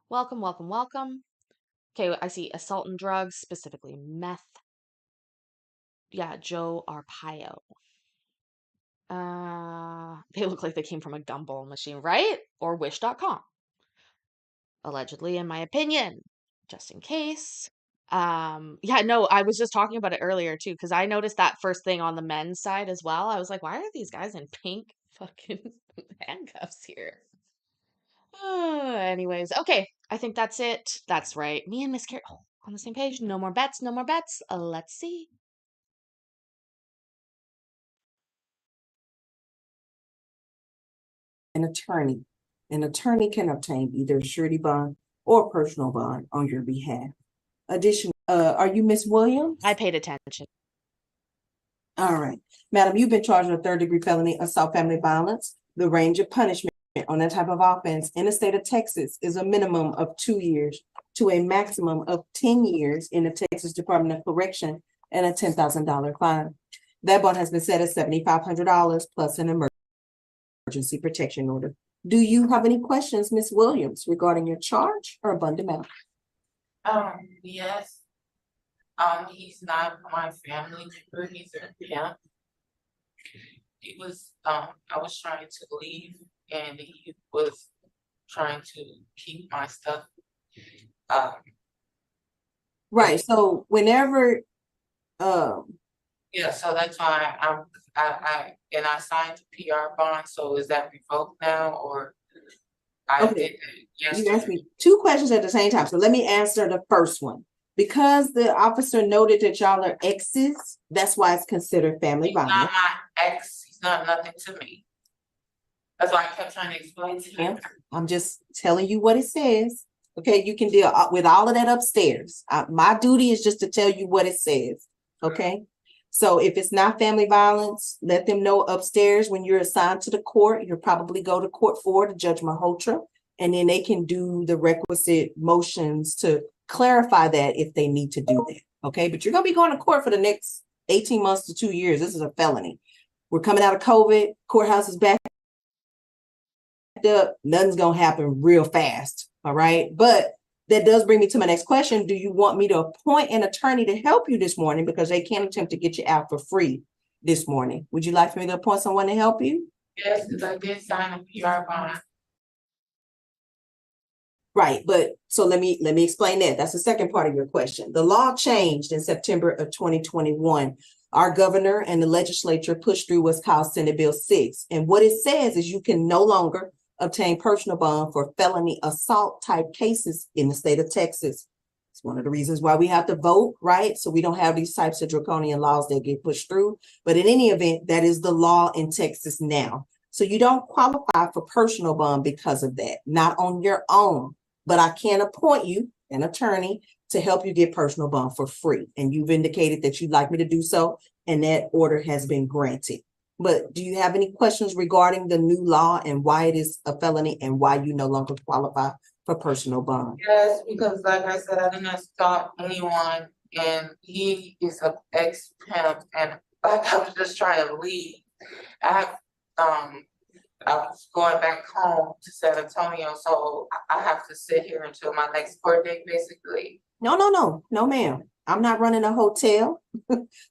welcome, welcome, welcome. Okay, I see assault and drugs, specifically meth. Yeah, Joe Arpaio. They look like they came from a gumball machine, right? Or wish.com. Allegedly, in my opinion, just in case. Yeah, no, I was just talking about it earlier too, because I noticed that first thing on the men's side as well. I was like, why are these guys in pink fucking handcuffs here? Anyways, okay, I think that's it. That's right. Me and Miss Carrie on the same page. No more bets, no more bets. Let's see. An attorney. An attorney can obtain either a surety bond or personal bond on your behalf. Additionally, are you Miss Williams? I paid attention. All right. Madam, you've been charged with a third-degree felony assault family violence. The range of punishment on that type of offense in the state of Texas is a minimum of 2 years to a maximum of 10 years in the Texas Department of Correction and a $10,000 fine. That bond has been set at $7,500 plus an emergency protection order. Do you have any questions, Ms. Williams, regarding your charge or bond amount? Yes. He's not my family member, he's a pimp. He was, I was trying to leave and he was trying to keep my stuff. Right, so whenever, Yeah, so that's why I signed the PR bond, so is that revoked now or? I Okay. did it you asked yesterday. me two questions at the same time, so let me answer the first one. Because the officer noted that y'all are exes, that's why it's considered family He's not violence. my ex, he's not nothing to me. That's why I kept trying to explain to him. I'm just telling you what it says. Okay, you can deal with all of that upstairs. My duty is just to tell you what it says. Okay, so if it's not family violence, let them know upstairs when you're assigned to the court. You'll probably go to court for to Judge Malhotra, and then they can do the requisite motions to clarify that if they need to do that. Okay, but you're gonna be going to court for the next 18 months to 2 years. This is a felony. We're coming out of COVID. Courthouse is back up, nothing's gonna happen real fast. All right. But that does bring me to my next question. Do you want me to appoint an attorney to help you this morning? Because they can attempt to get you out for free this morning. Would you like for me to appoint someone to help you? Yes, because I did sign a PR bond. Right, but so let me explain that. That's the second part of your question. The law changed in September of 2021. Our governor and the legislature pushed through what's called Senate Bill 6. And what it says is you can no longer obtain personal bond for felony assault type cases in the state of Texas. It's one of the reasons why we have to vote, right? So we don't have these types of draconian laws that get pushed through. But in any event, that is the law in Texas now. So you don't qualify for personal bond because of that, not on your own. But I can appoint you an attorney to help you get personal bond for free. And you've indicated that you'd like me to do so, and that order has been granted. But do you have any questions regarding the new law and why it is a felony and why you no longer qualify for personal bond? Yes, because like I said, I didn't stop anyone and he is an ex-pimp and like I was just trying to leave. I have, I was going back home to San Antonio, so I have to sit here until my next court date, basically. No, ma'am. I'm not running a hotel.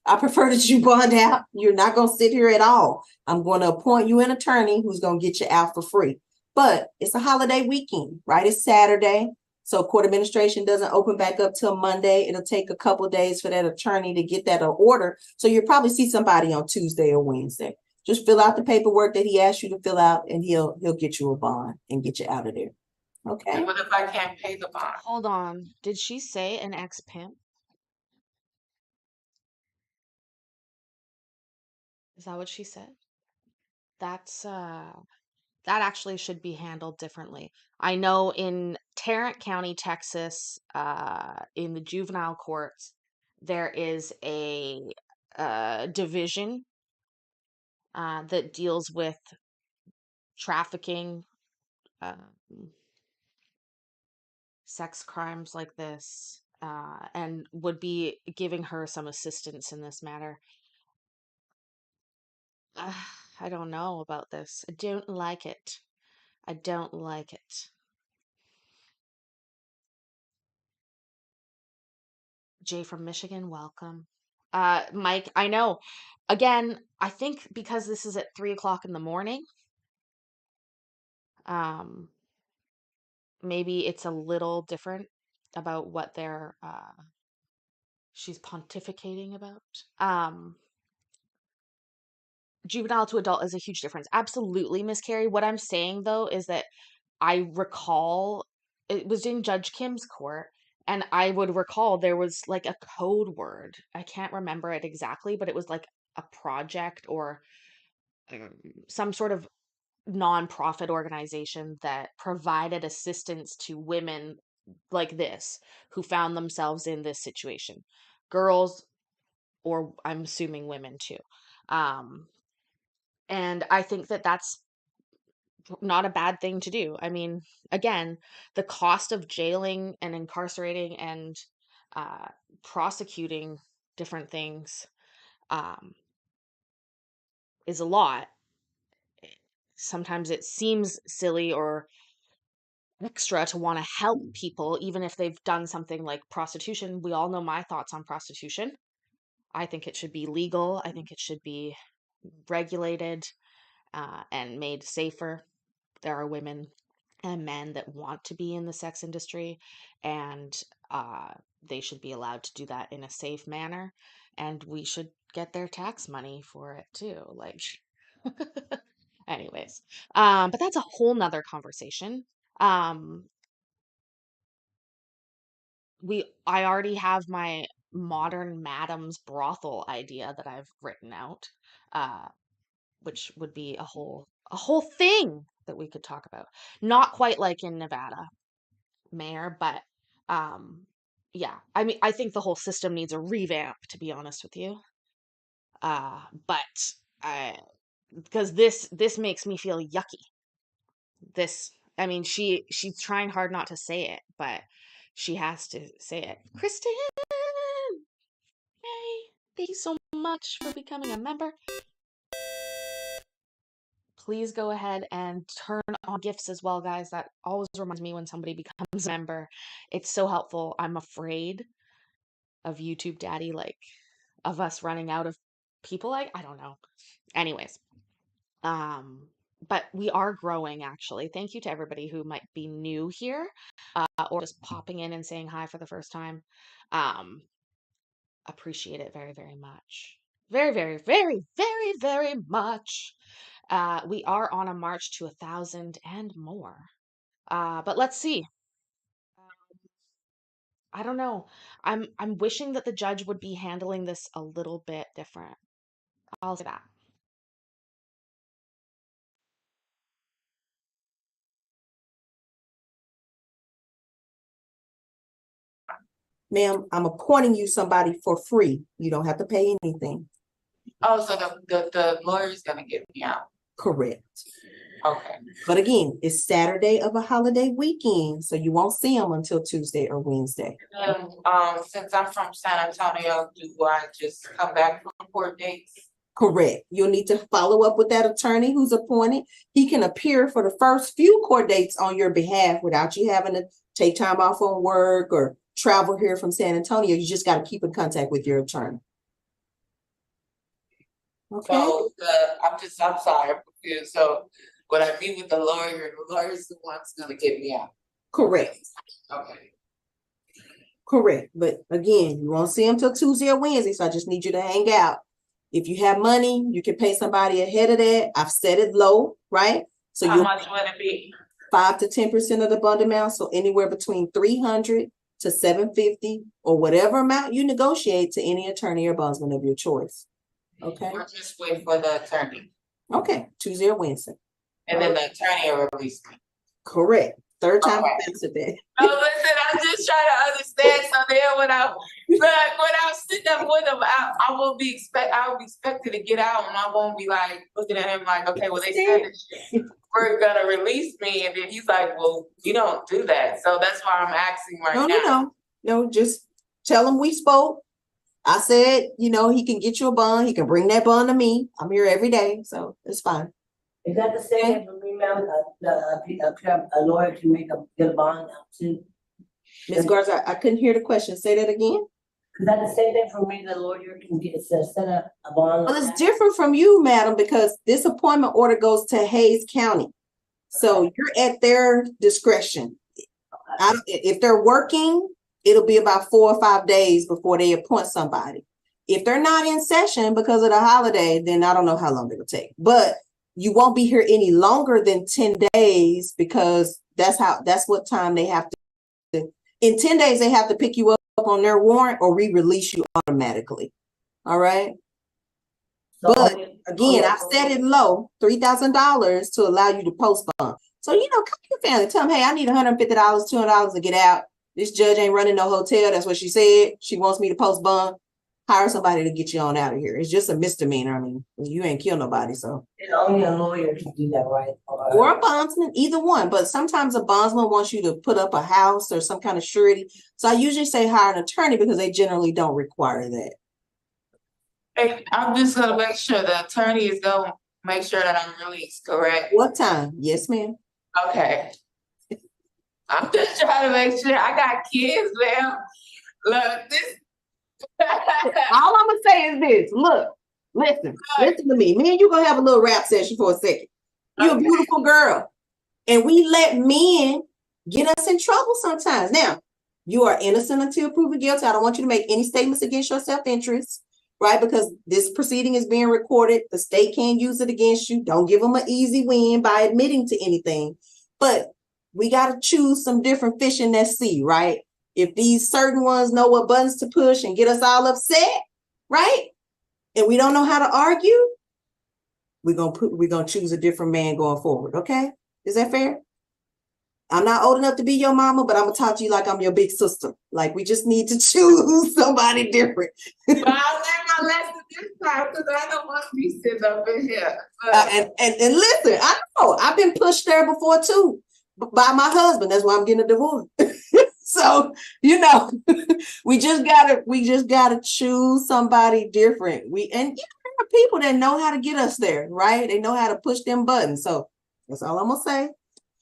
I prefer that you bond out. You're not going to sit here at all. I'm going to appoint you an attorney who's going to get you out for free. But it's a holiday weekend, right? It's Saturday. So court administration doesn't open back up till Monday. It'll take a couple of days for that attorney to get that order. So you'll probably see somebody on Tuesday or Wednesday. Just fill out the paperwork that he asked you to fill out and he'll get you a bond and get you out of there. Okay. And what if I can't pay the bond? Hold on. Did she say an ex-pimp? Is that what she said? That's that actually should be handled differently. I know in Tarrant County, Texas, in the juvenile courts, there is a division that deals with trafficking, sex crimes like this, and would be giving her some assistance in this matter. I don't know about this. I don't like it. I don't like it. Jay from Michigan, welcome. Mike, I know. Again, I think because this is at 3 o'clock in the morning, um, maybe it's a little different about what she's pontificating about. Juvenile to adult is a huge difference. Absolutely, Miss Carrie. What I'm saying though is that I recall it was in Judge Kim's court, and I would recall there was like a code word. I can't remember it exactly, but it was like a project or some sort of nonprofit organization that provided assistance to women like this who found themselves in this situation. Girls, or I'm assuming women too. And I think that that's not a bad thing to do. I mean, again, the cost of jailing and incarcerating and prosecuting different things is a lot. Sometimes it seems silly or extra to want to help people, even if they've done something like prostitution. We all know my thoughts on prostitution. I think it should be legal. I think it should be regulated and made safer. There are women and men that want to be in the sex industry, and they should be allowed to do that in a safe manner. And we should get their tax money for it too. Like, anyways, but that's a whole nother conversation. I already have my modern madam's brothel idea that I've written out, which would be a whole thing that we could talk about. Not quite like in Nevada, Mayor, but yeah. I mean, I think the whole system needs a revamp, to be honest with you. But because this makes me feel yucky. I mean, she's trying hard not to say it, but she has to say it. Kristen, yay! Thank you so much for becoming a member. Please go ahead and turn on gifts as well, guys. That always reminds me when somebody becomes a member. It's so helpful. I'm afraid of YouTube Daddy, like of us running out of people. I don't know. Anyways, but we are growing actually. Thank you to everybody who might be new here, or just popping in and saying hi for the first time. Appreciate it very, very much. Very, very, very, very, very much. We are on a march to 1,000 and more. But let's see. I don't know. I'm wishing that the judge would be handling this a little bit different. I'll say that. Ma'am, I'm appointing you somebody for free. You don't have to pay anything. Oh, so the lawyer's gonna get me out. Correct. Okay. But again, it's Saturday of a holiday weekend, so you won't see them until Tuesday or Wednesday. And since I'm from San Antonio, do I just come back for court dates? Correct. You'll need to follow up with that attorney who's appointed. He can appear for the first few court dates on your behalf without you having to take time off on work or travel here from San Antonio. You just got to keep in contact with your attorney. Okay. So I'm sorry, I'm confused. So when I meet with the lawyer's the one that's gonna get me out. Correct. Okay. Correct. But again, you won't see them till Tuesday or Wednesday. So I just need you to hang out. If you have money, you can pay somebody ahead of that. I've set it low, right? So how much would it be? 5 to 10% of the bond amount. So anywhere between $300 to $750 or whatever amount you negotiate to any attorney or bondsman of your choice. Okay. Or just wait for the attorney. Okay. Tuesday or Wednesday. And then the attorney will release me. Correct. Third time Okay. offense today. No, listen, I'm just trying to understand. So then when I'm sitting up with him, I will be expected to get out, and I won't be like looking at him like, okay, well they said that we're gonna release me, and then he's like, well, you don't do that. So that's why I'm asking right now. No, just tell him we spoke. I said, he can get you a bond. He can bring that bond to me. I'm here every day, so it's fine. Is that the same for me, ma'am? A lawyer can get a bond out too? Ms. Garza, I couldn't hear the question. Say that again. Is that the same thing for me? The lawyer can set up a bond? Well, it's different from you, madam, because this appointment order goes to Hayes County. So you're at their discretion. If they're working, it'll be about 4 or 5 days before they appoint somebody. If they're not in session because of the holiday, then I don't know how long it'll take. But you won't be here any longer than 10 days because that's what time they have to. In 10 days, they have to pick you up on their warrant or release you automatically. All right. So but again, I've set it low, $3,000 to allow you to postpone. So, come to your family, tell them, hey, I need $150, $200 to get out. This judge ain't running no hotel. That's what she said. She wants me to post bond. Hire somebody to get you on out of here. It's just a misdemeanor. I mean, you ain't killed nobody, so. And only a lawyer can do that, right? Or a bondsman, either one. But sometimes a bondsman wants you to put up a house or some kind of surety. So I usually say hire an attorney because they generally don't require that. Hey, I'm just gonna make sure the attorney is gonna make sure that I'm released, correct? What time? Yes, ma'am. Okay. I'm just trying to make sure I got kids, man. Look, this. All I'm gonna say is this. Look, listen to me. Me and you gonna have a little rap session for a second. You're a beautiful girl. And we let men get us in trouble sometimes. Now, you are innocent until proven guilty. I don't want you to make any statements against your self-interest, right? Because this proceeding is being recorded. The state can't use it against you. Don't give them an easy win by admitting to anything. But we got to choose some different fish in that sea, right? If these certain ones know what buttons to push and get us all upset, right? And we don't know how to argue, we're gonna choose a different man going forward, okay? Is that fair? I'm not old enough to be your mama, but I'm gonna talk to you like I'm your big sister. Like we just need to choose somebody different. But I'll learn my lesson this time because I don't want to be sitting up in here. And listen, I know I've been pushed there before too by my husband. That's why I'm getting a divorce. So we just gotta choose somebody different. There are people that know how to get us there, right? They know how to push them buttons. So that's all I'm gonna say.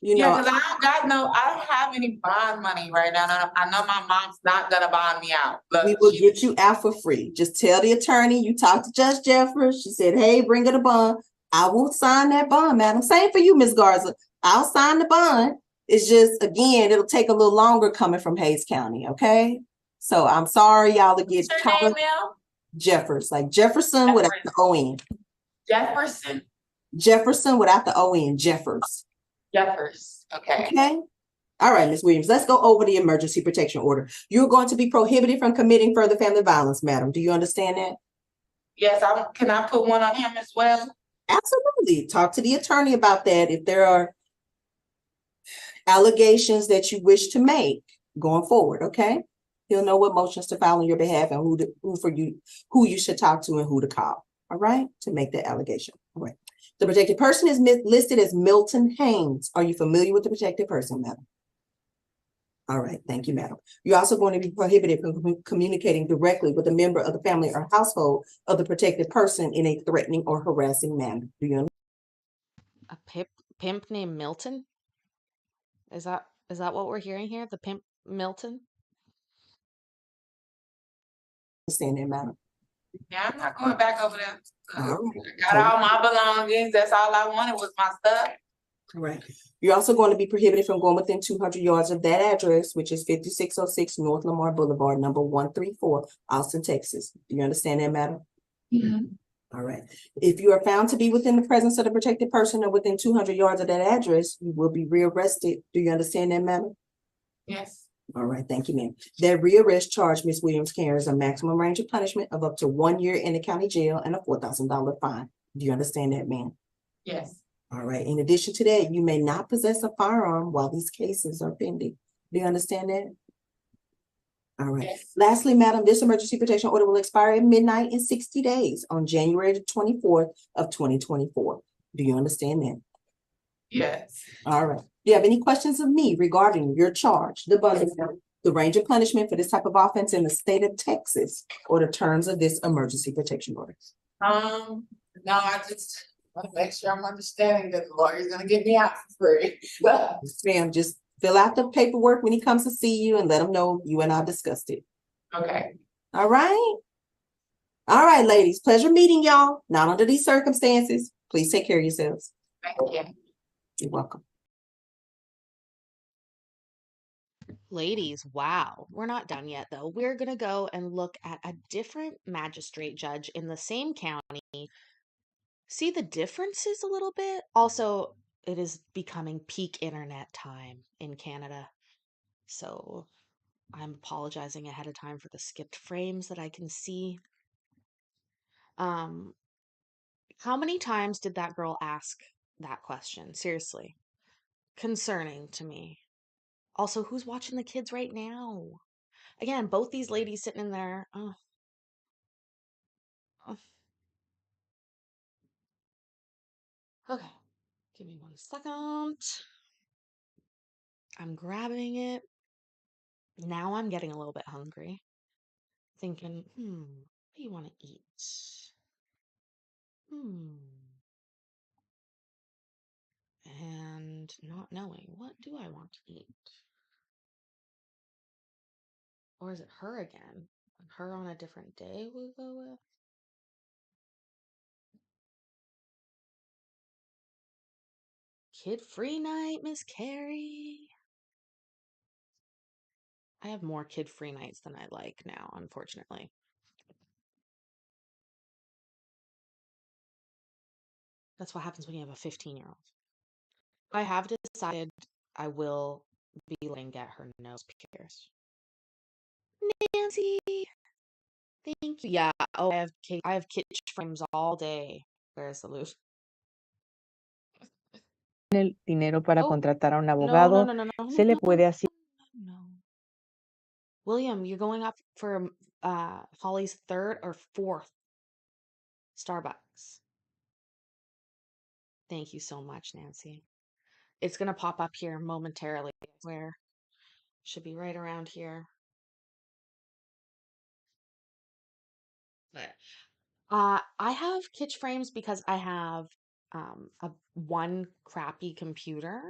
Yeah, because I don't have any bond money right now. And I know my mom's not gonna bond me out. Look, we will get you out for free. Just tell the attorney you talked to Judge Jeffers. She said, hey, bring her the bond. I will sign that bond, madam. Same for you, Ms. Garza. I'll sign the bond. It's just, again, it'll take a little longer coming from Hayes County, okay? So I'm sorry, y'all to get what's your name now? Jeffers, like Jefferson without the O-N. Jefferson? Jefferson without the O-N, Jeffers. Jeffers, okay. Okay. All right, Ms. Williams, let's go over the emergency protection order. You're going to be prohibited from committing further family violence, madam. Do you understand that? Yes, can I put one on him as well? Absolutely. Talk to the attorney about that. If there are allegations that you wish to make going forward, okay? He'll know what motions to file on your behalf and who you should talk to and who to call, all right? To make that allegation, all right. The protected person is listed as Milton Haynes. Are you familiar with the protected person, madam? All right, thank you, madam. You're also going to be prohibited from communicating directly with a member of the family or household of the protected person in a threatening or harassing manner. Do you A pimp named Milton? Is that what we're hearing here? The pimp Milton? understand that, madam? Yeah, I'm not going back over there. All right. I got all my belongings. That's all I wanted was my stuff. Correct. You're also going to be prohibited from going within 200 yards of that address, which is 5606 North Lamar Boulevard, number 134, Austin, Texas. Do you understand that, madam? Mm-hmm. All right. If you are found to be within the presence of the protected person or within 200 yards of that address, you will be rearrested. Do you understand that, madam? Yes. All right. Thank you, ma'am. That rearrest charge, Ms. Williams, carries a maximum range of punishment of up to 1 year in the county jail and a $4,000 fine. Do you understand that, ma'am? Yes. All right. In addition to that, you may not possess a firearm while these cases are pending. Do you understand that? All right. Yes. Lastly, madam, this emergency protection order will expire at midnight in 60 days on January the 24th of 2024. Do you understand that? Yes. All right. Do you have any questions of me regarding your charge, the range of punishment for this type of offense in the state of Texas, or the terms of this emergency protection order? No, I just want to make sure I'm understanding that the lawyer's gonna get me out for free. Ma'am, just fill out the paperwork when he comes to see you and let him know you and I discussed it. Okay. All right. All right, ladies. Pleasure meeting y'all. Not under these circumstances. Please take care of yourselves. Thank you. You're welcome. Ladies, wow. We're not done yet, though. We're going to go and look at a different magistrate judge in the same county. See the differences a little bit? Also, it is becoming peak internet time in Canada. So I'm apologizing ahead of time for the skipped frames that I can see. How many times did that girl ask that question? Seriously. Concerning to me. Also, who's watching the kids right now? Again, both these ladies sitting in there. Okay, give me 1 second. I'm grabbing it. Now I'm getting a little bit hungry. Thinking, what do you want to eat? And not knowing, what do I want to eat? Or is it her again? Her on a different day we'll go with? Kid-free night, Miss Carrie. I have more kid-free nights than I like now, unfortunately. That's what happens when you have a 15-year-old. I have decided I will be letting get her nose pierced. Nancy, thank you. Yeah. Oh, I have kitchen frames all day. Where's the loot? El dinero para Oh, contratar a un no, abogado, no, se le puede así. no. William, you're going up for Holly's 3rd or 4th Starbucks. Thank you so much, Nancy. It's gonna pop up here momentarily. Where should be right around here. But I have kitchen frames because I have one crappy computer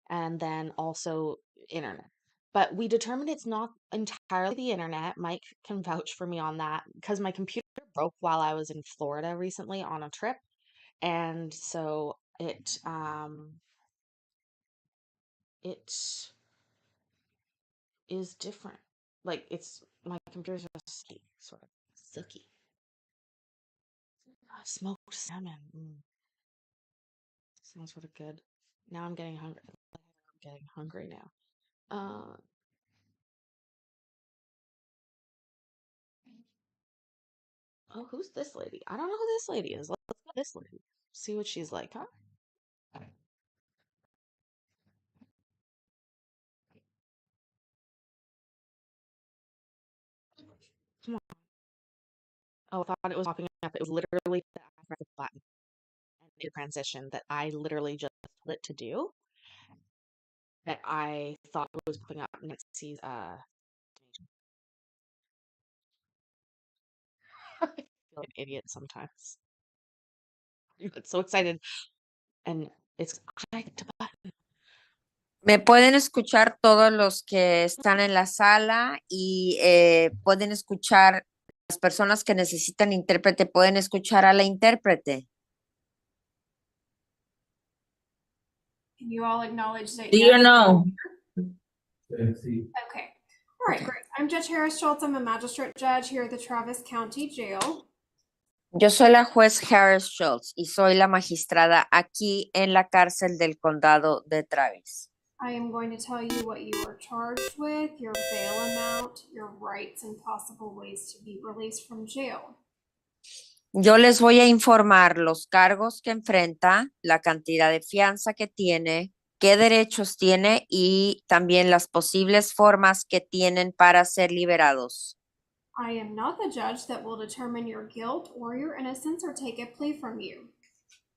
and then also internet. But we determined it's not entirely the internet. Mike can vouch for me on that because my computer broke while I was in Florida recently on a trip. And so it is different. Like my computer's just sort of sucky. Smoked salmon. Sounds sort of good. Now I'm getting hungry. I'm getting hungry now. Oh, who's this lady? I don't know who this lady is. Let's get this lady. See what she's like, huh? Come on. Oh, I thought it was popping up. It was literally the button and a transition that I literally just told it to do. That I thought was popping up Nancy's I feel like an idiot sometimes. It's so excited. And it's I to button. Me pueden escuchar todos los que están en la sala y pueden escuchar las personas que necesitan intérprete, pueden escuchar a la intérprete. Can you all acknowledge that? Do Yes, you know? Okay. All right, great. I'm Judge Harris Schultz. I'm a magistrate judge here at the Travis County Jail. Yo soy la juez Harris Schultz y soy la magistrada aquí en la cárcel del condado de Travis. I am going to tell you what you are charged with, your bail amount, your rights, and possible ways to be released from jail. Yo les voy a informar los cargos que enfrenta, la cantidad de fianza que tiene, qué derechos tiene y también las posibles formas que tienen para ser liberados. I am not the judge that will determine your guilt or your innocence or take a plea from you.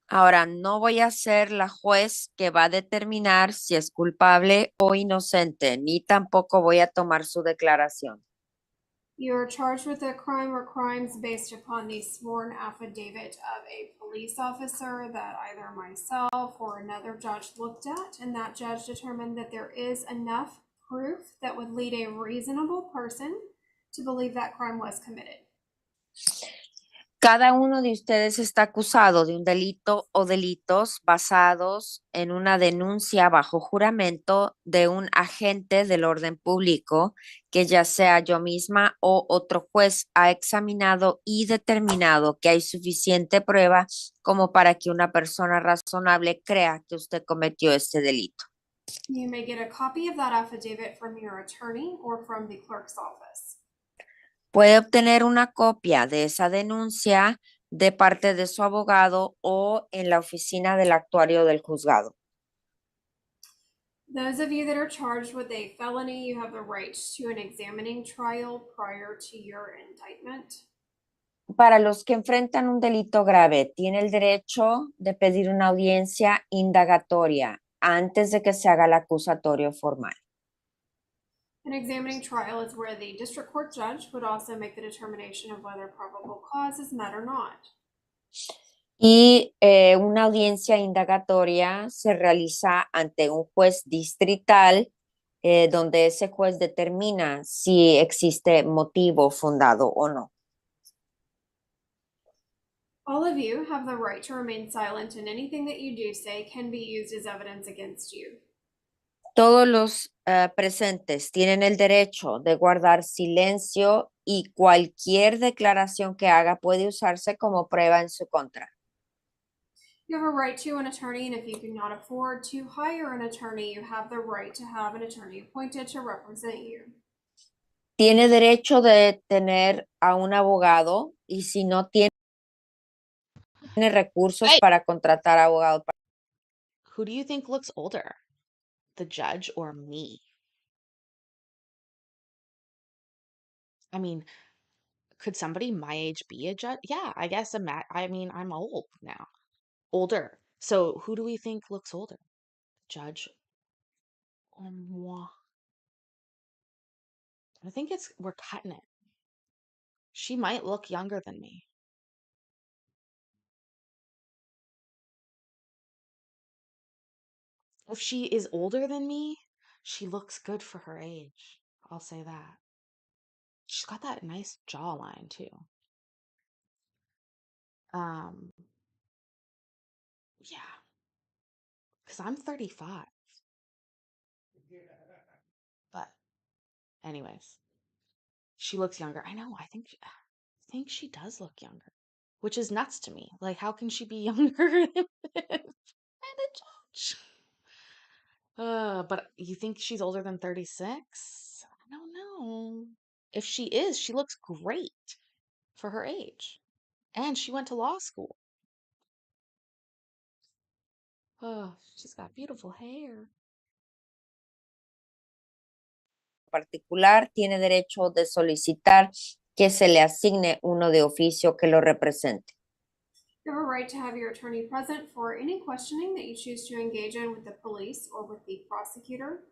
Ahora, no voy a ser la juez que va a determinar si es culpable o inocente, ni tampoco voy a tomar su declaración. You are charged with a crime or crimes based upon the sworn affidavit of a police officer that either myself or another judge looked at, and that judge determined that there is enough proof that would lead a reasonable person to believe that crime was committed. Cada uno de ustedes está acusado de un delito o delitos basados en una denuncia bajo juramento de un agente del orden público que ya sea yo misma o otro juez ha examinado y determinado que hay suficiente prueba como para que una persona razonable crea que usted cometió este delito. You may get a copy of that affidavit from your attorney or from the clerk's office. Puede obtener una copia de esa denuncia de parte de su abogado o en la oficina del actuario del juzgado. Those of you that are charged with a felony, you have the right to an examining trial prior to your indictment. Para los que enfrentan un delito grave, tiene el derecho de pedir una audiencia indagatoria antes de que se haga el acusatorio formal. An examining trial is where the district court judge would also make the determination of whether probable cause is met or not. Y una audiencia indagatoria se realiza ante un juez distrital donde ese juez determina si existe motivo fundado o no. All of you have the right to remain silent, and anything that you do say can be used as evidence against you. Todos los presentes tienen el derecho de guardar silencio y cualquier declaración que haga puede usarse como prueba en su contra. You have a right to an attorney, and if you cannot afford to hire an attorney, you have the right to have an attorney appointed to represent you. Tiene derecho de tener a un abogado y si no tiene recursos Hey. para contratar abogado. Who do you think looks older? The judge or me? I mean, could somebody my age be a judge? Yeah, I guess I'm old now. Older. So who do we think looks older? Judge or moi? I think we're cutting it. She might look younger than me. If she is older than me, she looks good for her age. I'll say that. She's got that nice jawline too. Yeah. Because I'm 35. But anyways, she looks younger. I know. I think she does look younger, which is nuts to me. Like, how can she be younger than a judge? But you think she's older than 36? I don't know. If she is, she looks great for her age. And she went to law school. Oh, she's got beautiful hair. Particular tiene derecho de solicitar que se le asigne uno de oficio que lo represente. You have a right to have your attorney present for any questioning that you choose to engage in with the police or with the prosecutor.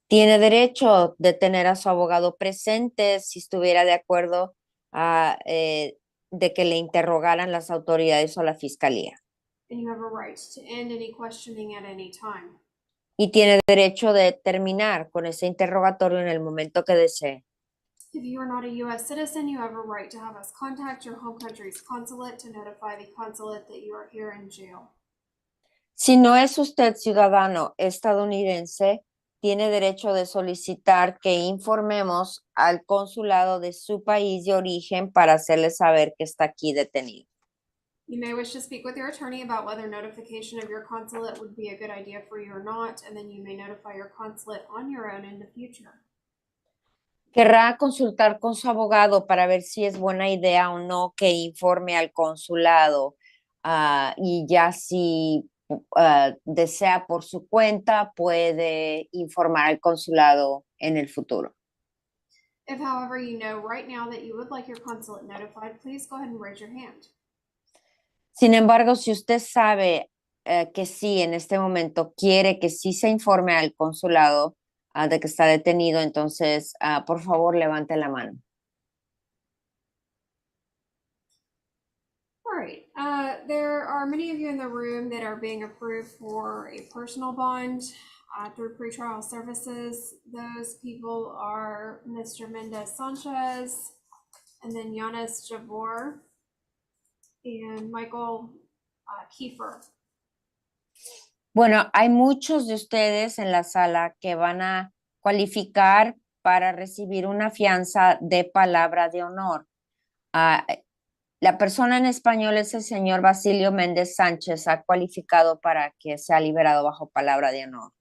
Tiene derecho de tener a su abogado presente si estuviera de acuerdo de que le interrogaran las autoridades o la fiscalía. And you have a right to end any questioning at any time. Y tiene derecho de terminar con ese interrogatorio en el momento que desee. If you are not a U.S. citizen, you have a right to have us contact your home country's consulate to notify the consulate that you are here in jail. Si no es usted ciudadano estadounidense, tiene derecho de solicitar que informemos al consulado de su país de origen para hacerle saber que está aquí detenido. You may wish to speak with your attorney about whether notification of your consulate would be a good idea for you or not, and then you may notify your consulate on your own in the future. Querrá consultar con su abogado para ver si es buena idea o no que informe al consulado y ya si desea por su cuenta puede informar al consulado en el futuro. If, however, you know right now that you would like your consulate notified, please go ahead and raise your hand. Sin embargo, si usted sabe que sí, en este momento quiere que sí se informe al consulado de que está detenido, entonces, por favor, levante la mano. All right. There are many of you in the room that are being approved for a personal bond through pretrial services. Those people are Mr. Mendez Sanchez, and then Yanis Javor, and Michael Kiefer. Bueno, hay muchos de ustedes en la sala que van a cualificar para recibir una fianza de palabra de honor. La persona en español es el señor Basilio Méndez Sánchez, ha cualificado para que sea liberado bajo palabra de honor.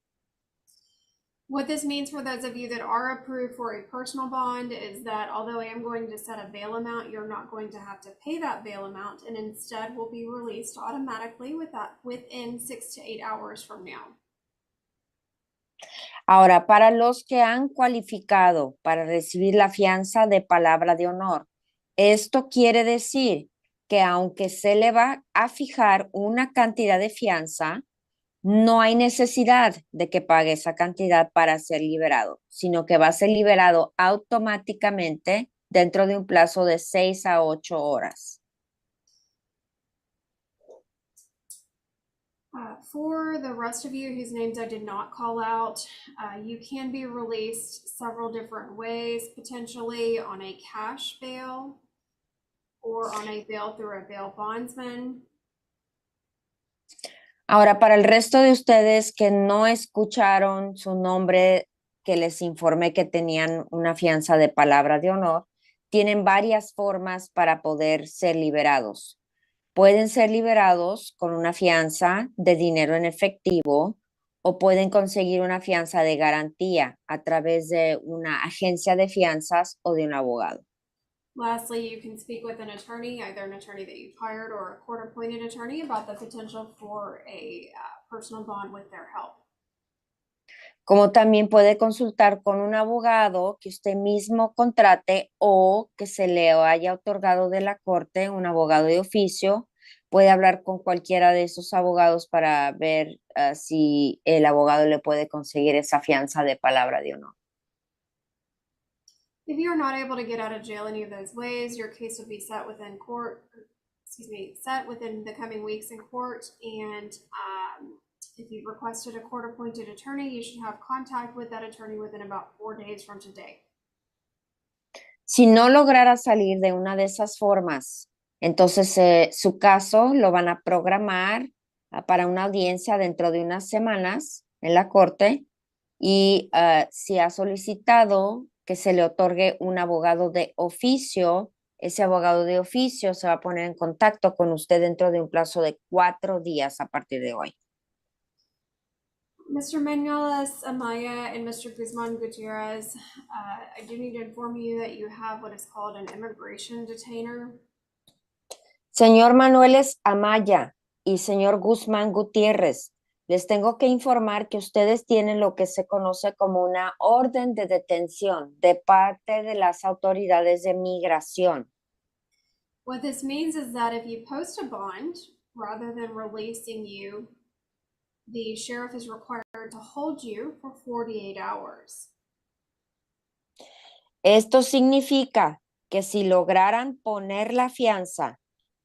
What this means for those of you that are approved for a personal bond is that although I am going to set a bail amount, you're not going to have to pay that bail amount, and instead will be released automatically within 6 to 8 hours from now. Ahora, para los que han cualificado para recibir la fianza de palabra de honor, esto quiere decir que aunque se le va a fijar una cantidad de fianza, no hay necesidad de que pague esa cantidad para ser liberado, sino que va a ser liberado automáticamente dentro de un plazo de 6 a 8 horas. For the rest of you whose names I did not call out, you can be released several different ways, potentially on a cash bail or on a bail through a bail bondsman. Ahora, para el resto de ustedes que no escucharon su nombre, que les informé que tenían una fianza de palabra de honor, tienen varias formas para poder ser liberados. Pueden ser liberados con una fianza de dinero en efectivo o pueden conseguir una fianza de garantía a través de una agencia de fianzas o de un abogado. Lastly, you can speak with an attorney, either an attorney that you've hired or a court-appointed attorney, about the potential for a personal bond with their help. Como también puede consultar con un abogado que usted mismo contrate o que se le haya otorgado de la corte, un abogado de oficio. Puede hablar con cualquiera de esos abogados para ver si el abogado le puede conseguir esa fianza de palabra de honor. If you are not able to get out of jail any of those ways, your case will be set within set within the coming weeks in court. And if you've requested a court-appointed attorney, you should have contact with that attorney within about 4 days from today. Si no lograra salir de una de esas formas, entonces su caso lo van a programar para una audiencia dentro de unas semanas en la corte y si ha solicitado que se le otorgue un abogado de oficio, ese abogado de oficio se va a poner en contacto con usted dentro de un plazo de 4 días a partir de hoy. Mr. Manuelas Amaya and Mr. Guzman Gutierrez, I do need to inform you that you have what is called an immigration detainer. Señor Manueles Amaya y señor Guzmán Gutiérrez, les tengo que informar que ustedes tienen lo que se conoce como una orden de detención de parte de las autoridades de migración. What this means is that if you post a bond, rather than releasing you, the sheriff is required to hold you for 48 hours. Esto significa que si lograran poner la fianza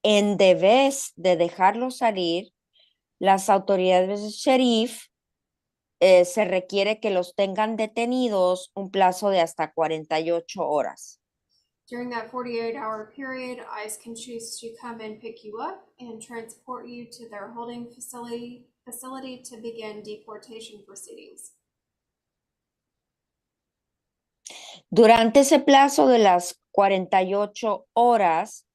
en vez de dejarlo salir, las autoridades del sheriff se requiere que los tengan detenidos un plazo de hasta 48 horas. During that 48-hour period, ICE can choose to come and pick you up and transport you to their holding facility to begin deportation proceedings. Durante ese plazo de las 48 horas,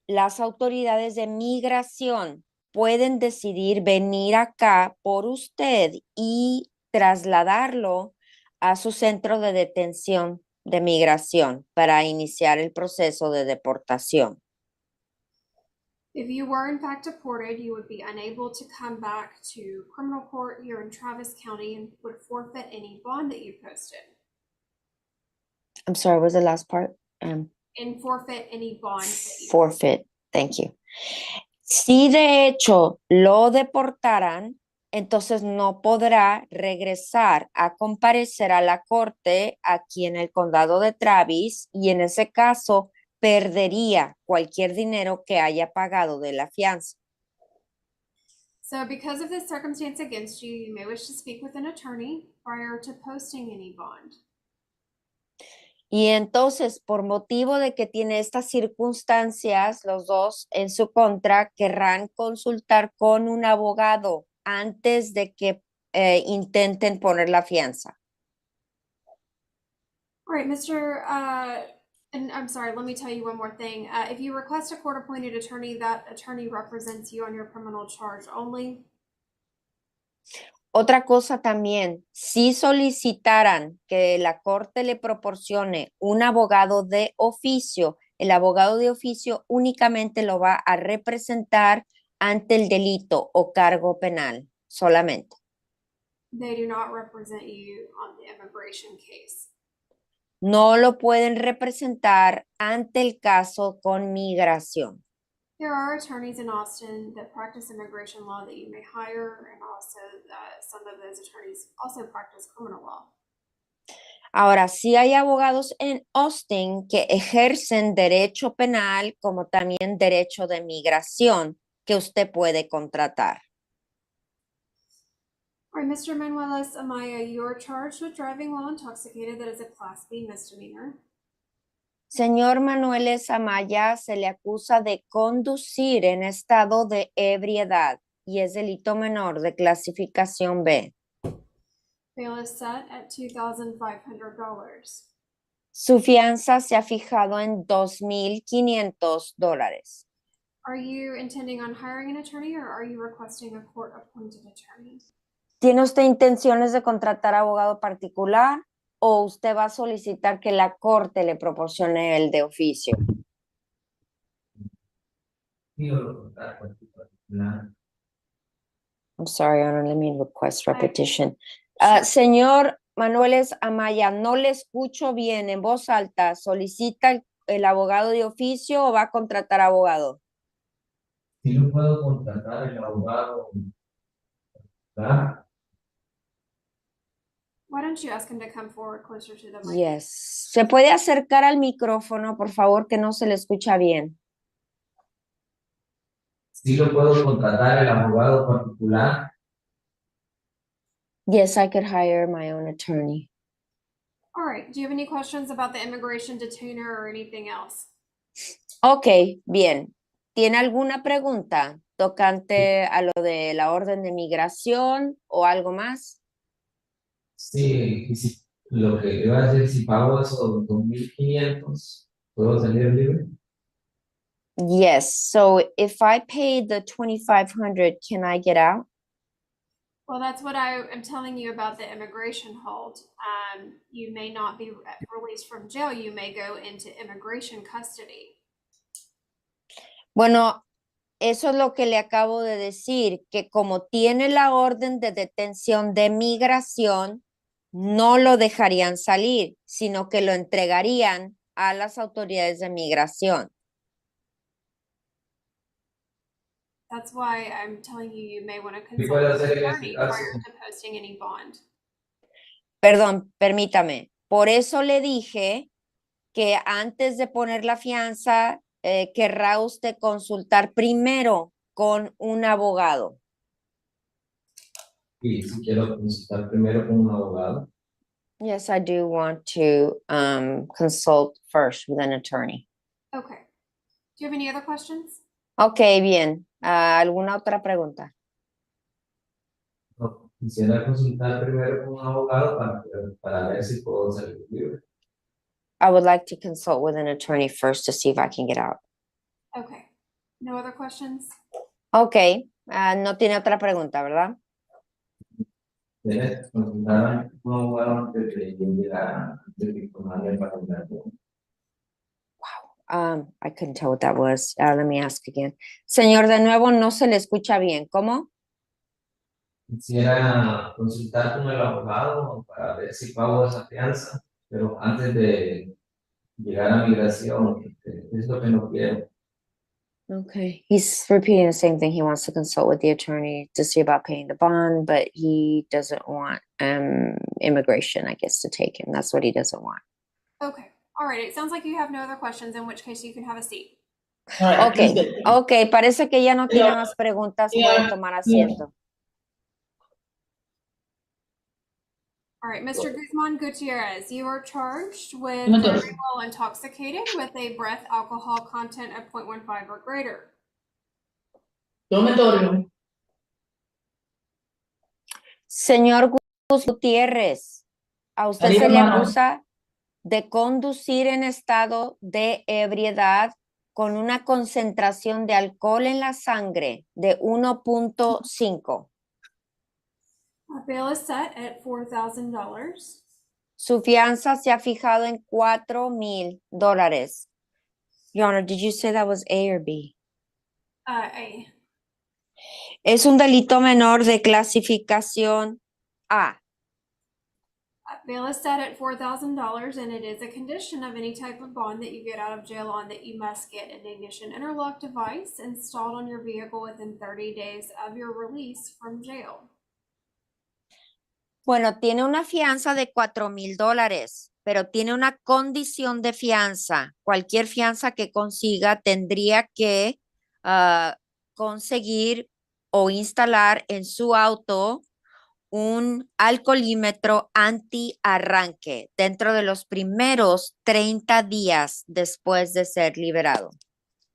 las autoridades de migración pueden decidir venir acá por usted y trasladarlo a su centro de detención de migración para iniciar el proceso de deportación. If you were in fact deported, you would be unable to come back to criminal court here in Travis County and would forfeit any bond that you posted. I'm sorry, what was the last part? And forfeit any bond that you Forfeit, thank you. Si de hecho lo deportaran, entonces no podrá regresar a comparecer a la corte aquí en el condado de Travis y en ese caso perdería cualquier dinero que haya pagado de la fianza. So because of this circumstance against you, you may wish to speak with an attorney prior to posting any bond. Y entonces, por motivo de que tiene estas circunstancias, los dos en su contra querrán consultar con un abogado antes de que intenten poner la fianza. All right, Mr. And I'm sorry, let me tell you one more thing. If you request a court-appointed attorney, that attorney represents you on your criminal charge only. Otra cosa también, si solicitaran que la corte le proporcione un abogado de oficio, el abogado de oficio únicamente lo va a representar ante el delito o cargo penal solamente. They do not represent you on the immigration case. No lo pueden representar ante el caso con migración. There are attorneys in Austin that practice immigration law that you may hire, and also some of those attorneys also practice criminal law. Ahora, sí hay abogados en Austin que ejercen derecho penal como también derecho de migración que usted puede contratar. right, Mr. Manuelis Amaya, you're charged with driving while intoxicated. That is a Class B misdemeanor. Señor Manuel Amaya se le acusa de conducir en estado de ebriedad y es delito menor de clasificación B. Bail is set at $2,500. Su fianza se ha fijado en $2,500. Are you intending on hiring an attorney or are you requesting a court-appointed attorney? ¿Tiene usted intenciones de contratar abogado particular o usted va a solicitar que la corte le proporcione el de oficio? I'm sorry, Honor, let me request repetition. Señor Manuel Amaya, no le escucho bien en voz alta. ¿Solicita el abogado de oficio o va a contratar abogado? Si no puedo contratar el abogado, ¿verdad? Why don't you ask him to come forward closer to the mic? Yes. ¿Se puede acercar al micrófono, por favor, que no se le escucha bien? Si lo puedo contratar el abogado particular. Yes, I could hire my own attorney. All right, do you have any questions about the immigration detainer or anything else? Ok, bien. ¿Tiene alguna pregunta tocante a lo de la orden de migración o algo más? Sí, y si, lo que iba a decir, si pago esos 2,500, ¿puedo salir libre? Yes, so if I pay the 2,500, can I get out? Well, that's what I am telling you about the immigration hold. You may not be released from jail. You may go into immigration custody. Bueno, eso es lo que le acabo de decir, que como tiene la orden de detención de migración, no lo dejarían salir, sino que lo entregarían a las autoridades de migración. That's why I'm telling you, you may want to ¿Qué consult puedo with hacer an en attorney este caso? prior to posting any bond. Perdón, permítame. Por eso le dije que antes de poner la fianza, querrá usted consultar primero con un abogado. Y si quiero consultar primero con un abogado. Yes, I do want to consult first with an attorney. Okay. Do you have any other questions? Ok, bien. ¿Alguna otra pregunta? No, quisiera consultar primero con un abogado para ver si puedo salir libre. I would like to consult with an attorney first to see if I can get out. Okay. No other questions? Ok, no tiene otra pregunta, ¿verdad? ¿Quieres consultar con un abogado antes de llegar antes de tomarle para el I couldn't tell what that was. Let me ask again. Señor, de nuevo no se le escucha bien. ¿Cómo? Quisiera consultar con el abogado para ver si pago esa fianza, pero antes de llegar a migración, es lo que no quiero. Okay, he's repeating the same thing. He wants to consult with the attorney to see about paying the bond, but he doesn't want immigration, I guess, to take him. That's what he doesn't want. Okay. All right. It sounds like you have no other questions, in which case you can have a seat. Okay, parece que ya no tiene más preguntas. Puede tomar asiento. All right, Mr. Guzman Gutierrez, you are charged with driving while intoxicated with a breath alcohol content of 0.15 or greater. Señor Gutiérrez, a usted se le acusa de conducir en estado de ebriedad con una concentración de alcohol en la sangre de 1.5. Bail is set at $4,000. Su fianza se ha fijado en $4,000. Your Honor, did you say that was A or B? A. Es un delito menor de clasificación A. Bail is set at $4,000, and it is a condition of any type of bond that you get out of jail on that you must get an ignition interlock device installed on your vehicle within 30 days of your release from jail. Bueno, tiene una fianza de $4,000, pero tiene una condición de fianza. Cualquier fianza que consiga tendría que conseguir o instalar en su auto un alcoholímetro anti-arranque dentro de los primeros 30 días después de ser liberado.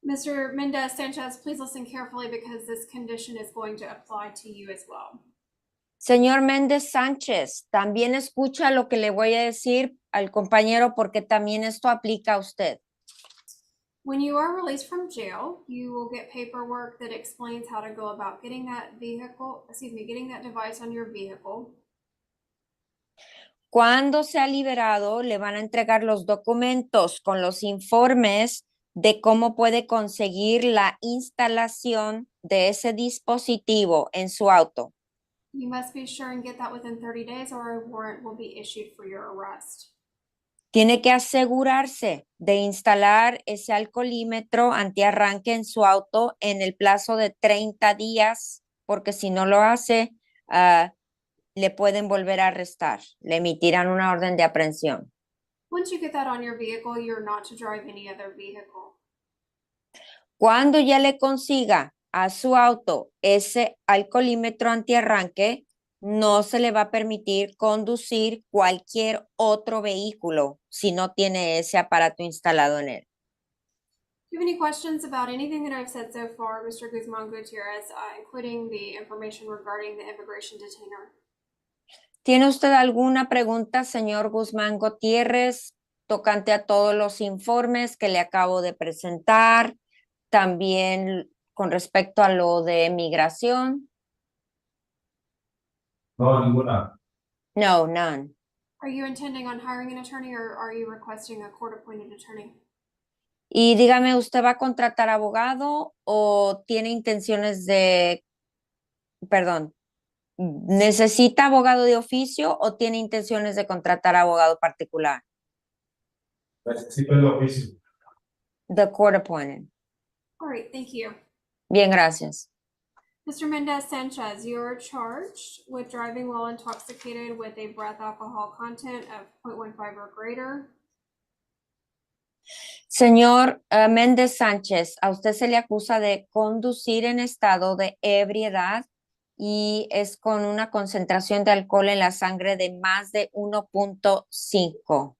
Mr. Mendez Sanchez, please listen carefully because this condition is going to apply to you as well. Señor Méndez Sánchez, también escucha lo que le voy a decir al compañero porque también esto aplica a usted. When you are released from jail, you will get paperwork that explains how to go about getting that getting that device on your vehicle. Cuando sea liberado, le van a entregar los documentos con los informes de cómo puede conseguir la instalación de ese dispositivo en su auto. You must be sure and get that within 30 days or a warrant will be issued for your arrest. Tiene que asegurarse de instalar ese alcoholímetro antiarranque en su auto en el plazo de 30 días, porque si no lo hace, le pueden volver a arrestar. Le emitirán una orden de aprehensión. Once you get that on your vehicle, you're not to drive any other vehicle. Cuando ya le consiga a su auto ese alcoholímetro antiarranque, no se le va a permitir conducir cualquier otro vehículo si no tiene ese aparato instalado en él. Do you have any questions about anything that I've said so far, Mr. Guzman Gutierrez, including the information regarding the immigration detainer? ¿Tiene usted alguna pregunta, señor Guzmán Gutiérrez, tocante a todos los informes que le acabo de presentar? También con respecto a lo de migración. No, ninguna. No, none. Are you intending on hiring an attorney or are you requesting a court-appointed attorney? Y dígame, ¿usted va a contratar abogado o tiene intenciones de, perdón, necesita abogado de oficio o tiene intenciones de contratar abogado particular? Necesito el oficio. The court appointed. All right, thank you. Bien, gracias. Mr. Mendez Sanchez, you're charged with driving while intoxicated with a breath alcohol content of 0.15 or greater. Señor Méndez Sánchez, a usted se le acusa de conducir en estado de ebriedad y es con una concentración de alcohol en la sangre de más de 1.5.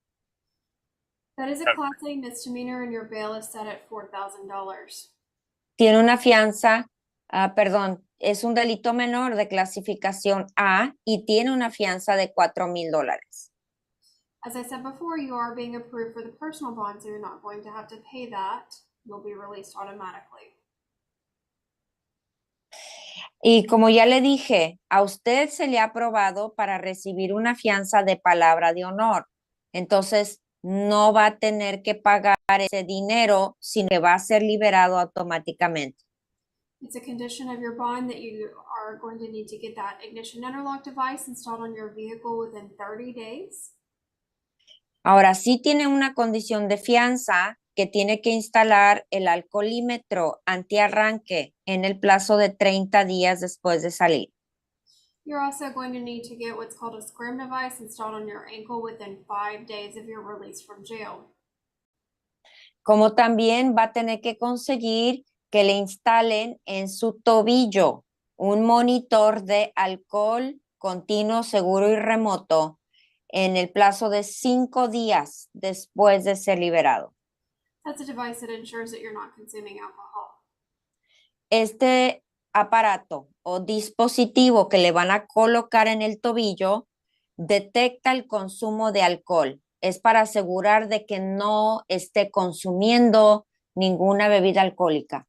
That is a Class A misdemeanor and your bail is set at $4,000. Tiene una fianza, es un delito menor de clasificación A y tiene una fianza de $4,000. As I said before, you are being approved for the personal bond, so you're not going to have to pay that. You'll be released automatically. Y como ya le dije, a usted se le ha aprobado para recibir una fianza de palabra de honor. Entonces, no va a tener que pagar ese dinero, sino que va a ser liberado automáticamente. It's a condition of your bond that you are going to need to get that ignition interlock device installed on your vehicle within 30 days. Ahora sí tiene una condición de fianza que tiene que instalar el alcoholímetro antiarranque en el plazo de 30 días después de salir. You're also going to need to get what's called a scrim device installed on your ankle within 5 days of your release from jail. Como también va a tener que conseguir que le instalen en su tobillo un monitor de alcohol continuo, seguro y remoto en el plazo de 5 días después de ser liberado. That's a device that ensures that you're not consuming alcohol. Este aparato o dispositivo que le van a colocar en el tobillo detecta el consumo de alcohol. Es para asegurar de que no esté consumiendo ninguna bebida alcohólica.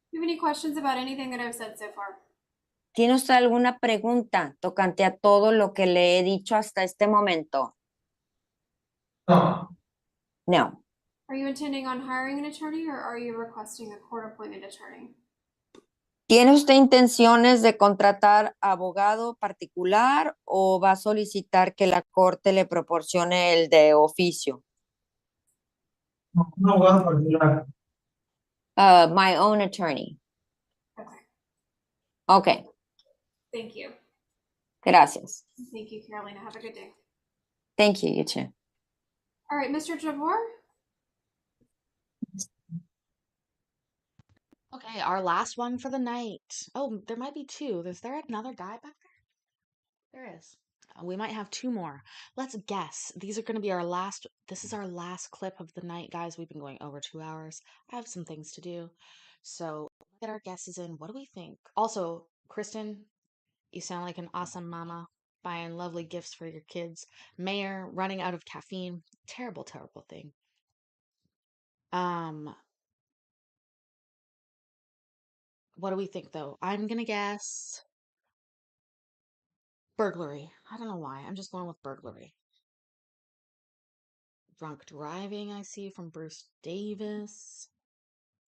Do you have any questions about anything that I've said so far? ¿Tiene usted alguna pregunta tocante a todo lo que le he dicho hasta este momento? No. No. Are you intending on hiring an attorney or are you requesting a court-appointed attorney? ¿Tiene usted intenciones de contratar abogado particular o va a solicitar que la corte le proporcione el de oficio? Un abogado particular. My own attorney. Okay, Okay, thank you. gracias. Thank you, Carolina. Have a good day. Thank you, you too. All right, Mr. Jabor? Okay, our last one for the night. Oh, there might be two. Is there another guy back there? There is. We might have two more. Let's guess. These are going to be our last. This is our last clip of the night, guys. We've been going over 2 hours. I have some things to do. So get our guesses in. What do we think? Also, Kristen, you sound like an awesome mama, buying lovely gifts for your kids. Mayor, running out of caffeine. Terrible, terrible thing. What do we think, though? I'm going to guess burglary. I don't know why. I'm just going with burglary. Drunk driving, I see from Bruce Davis.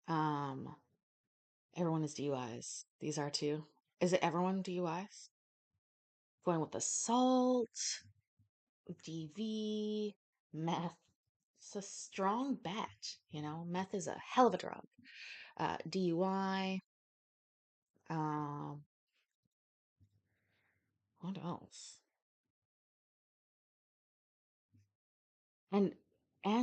Everyone is DUIs. These are two. Is it everyone DUIs? Going with assault, DV, meth. It's a strong bet, you know. Meth is a hell of a drug. DUI. What else? And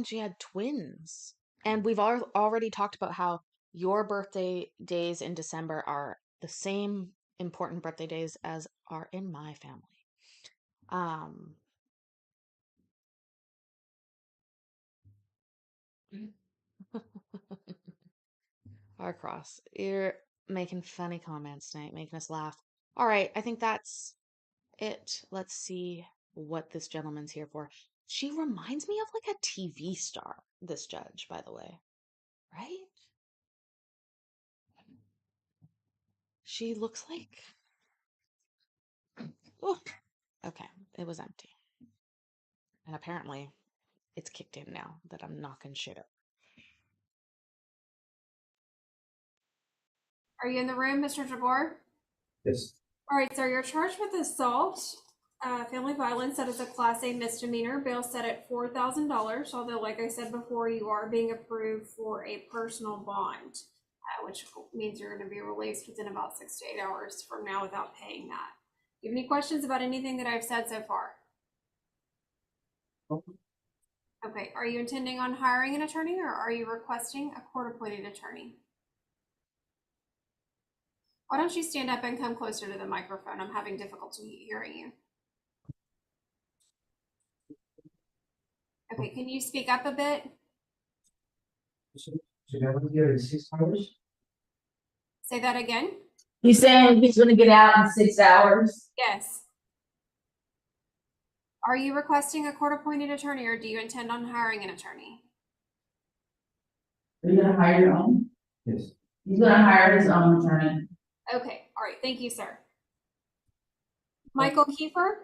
she had twins. And we've already talked about how your birthday days in December are the same important birthday days as are in my family. Cross, you're making funny comments tonight, making us laugh. All right, I think that's it. Let's see what this gentleman's here for. She reminds me of like a TV star, this judge, by the way. Right? She looks like... Oh, okay, it was empty. And apparently, it's kicked in now that I'm knocking shit up. Are you in the room, Mr. Jabor? Yes. All right, sir, you're charged with assault, family violence. That is a Class A misdemeanor. Bail set at $4,000, although, like I said before, you are being approved for a personal bond, which means you're going to be released within about 6 to 8 hours from now without paying that. Do you have any questions about anything that I've said so far? Okay, are you intending on hiring an attorney, or are you requesting a court-appointed attorney? Why don't you stand up and come closer to the microphone? I'm having difficulty hearing you. Okay, can you speak up a bit? Should I be here in 6 hours? Say that again? He's saying he's gonna get out in 6 hours. Yes. Are you requesting a court-appointed attorney, or do you intend on hiring an attorney? Are you gonna hire your own? Yes. He's gonna hire his own attorney. Okay, all right, thank you, sir. Michael Kiefer?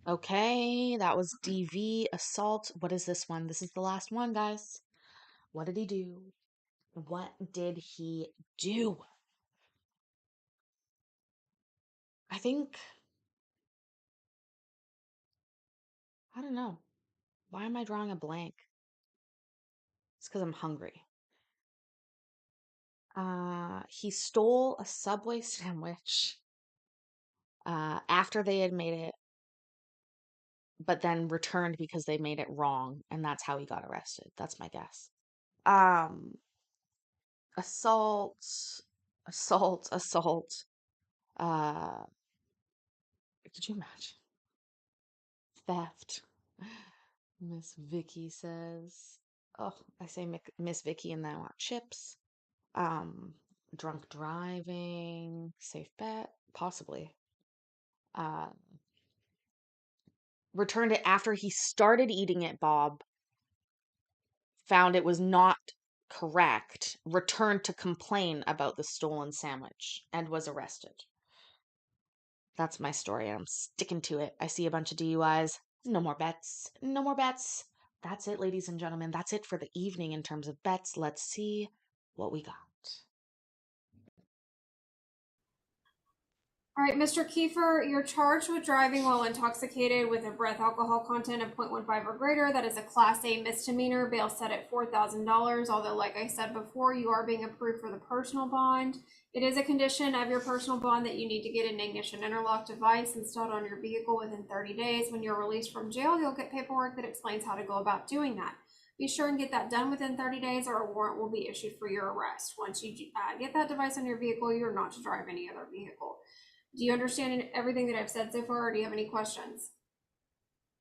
Okay, that was DV, assault. What is this one? This is the last one, guys. What did he do? What did he do? I don't know. Why am I drawing a blank? It's because I'm hungry. He stole a Subway sandwich after they had made it, but then returned because they made it wrong, and that's how he got arrested. That's my guess. Assault. Could you imagine? Theft. Miss Vicky says. Oh, I say Miss Vicky and then I want chips. Drunk driving. Safe bet. Possibly. Returned it after he started eating it, Bob. Found it was not correct. Returned to complain about the stolen sandwich and was arrested. That's my story. I'm sticking to it. I see a bunch of DUIs. No more bets. No more bets. That's it, ladies and gentlemen. That's it for the evening in terms of bets. Let's see what we got. All right, Mr. Kiefer, you're charged with driving while intoxicated with a breath alcohol content of 0.15 or greater. That is a Class A misdemeanor. Bail set at $4,000. Although, like I said before, you are being approved for the personal bond. It is a condition of your personal bond that you need to get an ignition interlock device installed on your vehicle within 30 days. When you're released from jail, you'll get paperwork that explains how to go about doing that. Be sure and get that done within 30 days or a warrant will be issued for your arrest. Once you get that device on your vehicle, you're not to drive any other vehicle. Do you understand everything that I've said so far, or do you have any questions?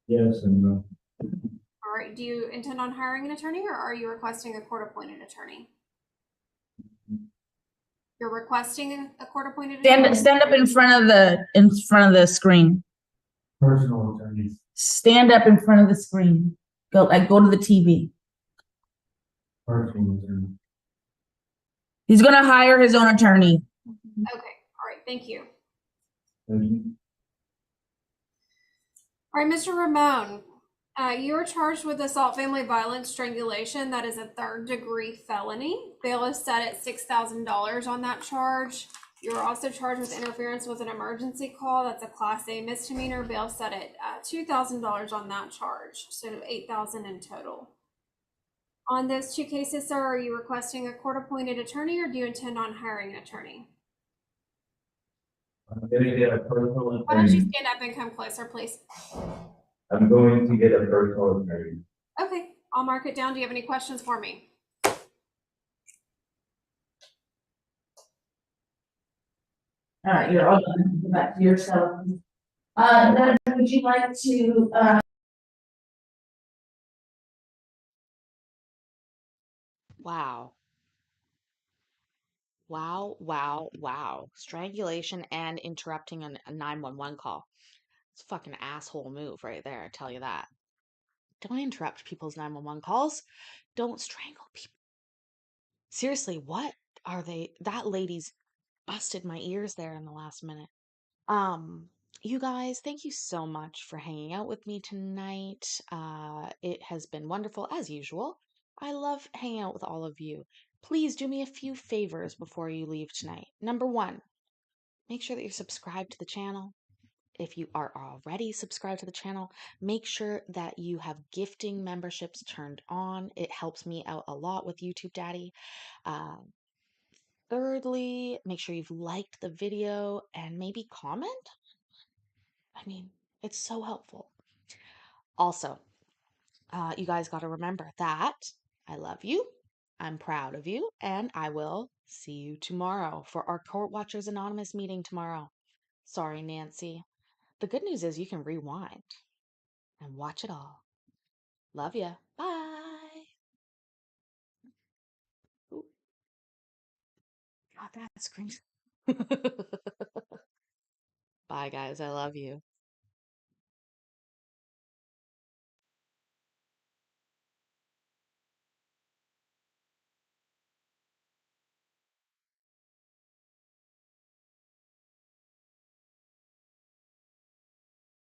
Yes and no. All right, do you intend on hiring an attorney or are you requesting a court-appointed attorney? You're requesting a court-appointed attorney? Stand up in front of the screen. Personal attorneys. Stand up in front of the screen. Go to the TV. Personal attorney. He's gonna hire his own attorney. Okay, all right, thank you. Thank you. All right, Mr. Ramon, you are charged with assault, family violence, strangulation. That is a third-degree felony. Bail is set at $6,000 on that charge. You're also charged with interference with an emergency call. That's a Class A misdemeanor. Bail set at $2,000 on that charge, so $8,000 in total. On those two cases, sir, are you requesting a court-appointed attorney or do you intend on hiring an attorney? I'm gonna get a personal attorney. Why don't you stand up and come closer, please? I'm going to get a personal attorney. Okay, I'll mark it down. Do you have any questions for me? All right, you're all done. Go back to yourself. Then would you like to, Wow. Wow, wow, wow. Strangulation and interrupting a 911 call. It's a fucking asshole move right there, I tell you that. Don't interrupt people's 911 calls. Don't strangle people. Seriously, what are they? That lady's busted my ears there in the last minute. You guys, thank you so much for hanging out with me tonight. It has been wonderful as usual. I love hanging out with all of you. Please do me a few favors before you leave tonight. Number one, make sure that you're subscribed to the channel. If you are already subscribed to the channel, make sure that you have gifting memberships turned on. It helps me out a lot with YouTube Daddy. Thirdly, make sure you've liked the video and maybe comment. I mean, it's so helpful. Also, you guys got to remember that I love you, I'm proud of you, and I will see you tomorrow for our Court Watchers Anonymous meeting tomorrow. Sorry, Nancy. The good news is you can rewind and watch it all. Love ya. Bye. Ooh. God, that screen. Bye, guys. I love you.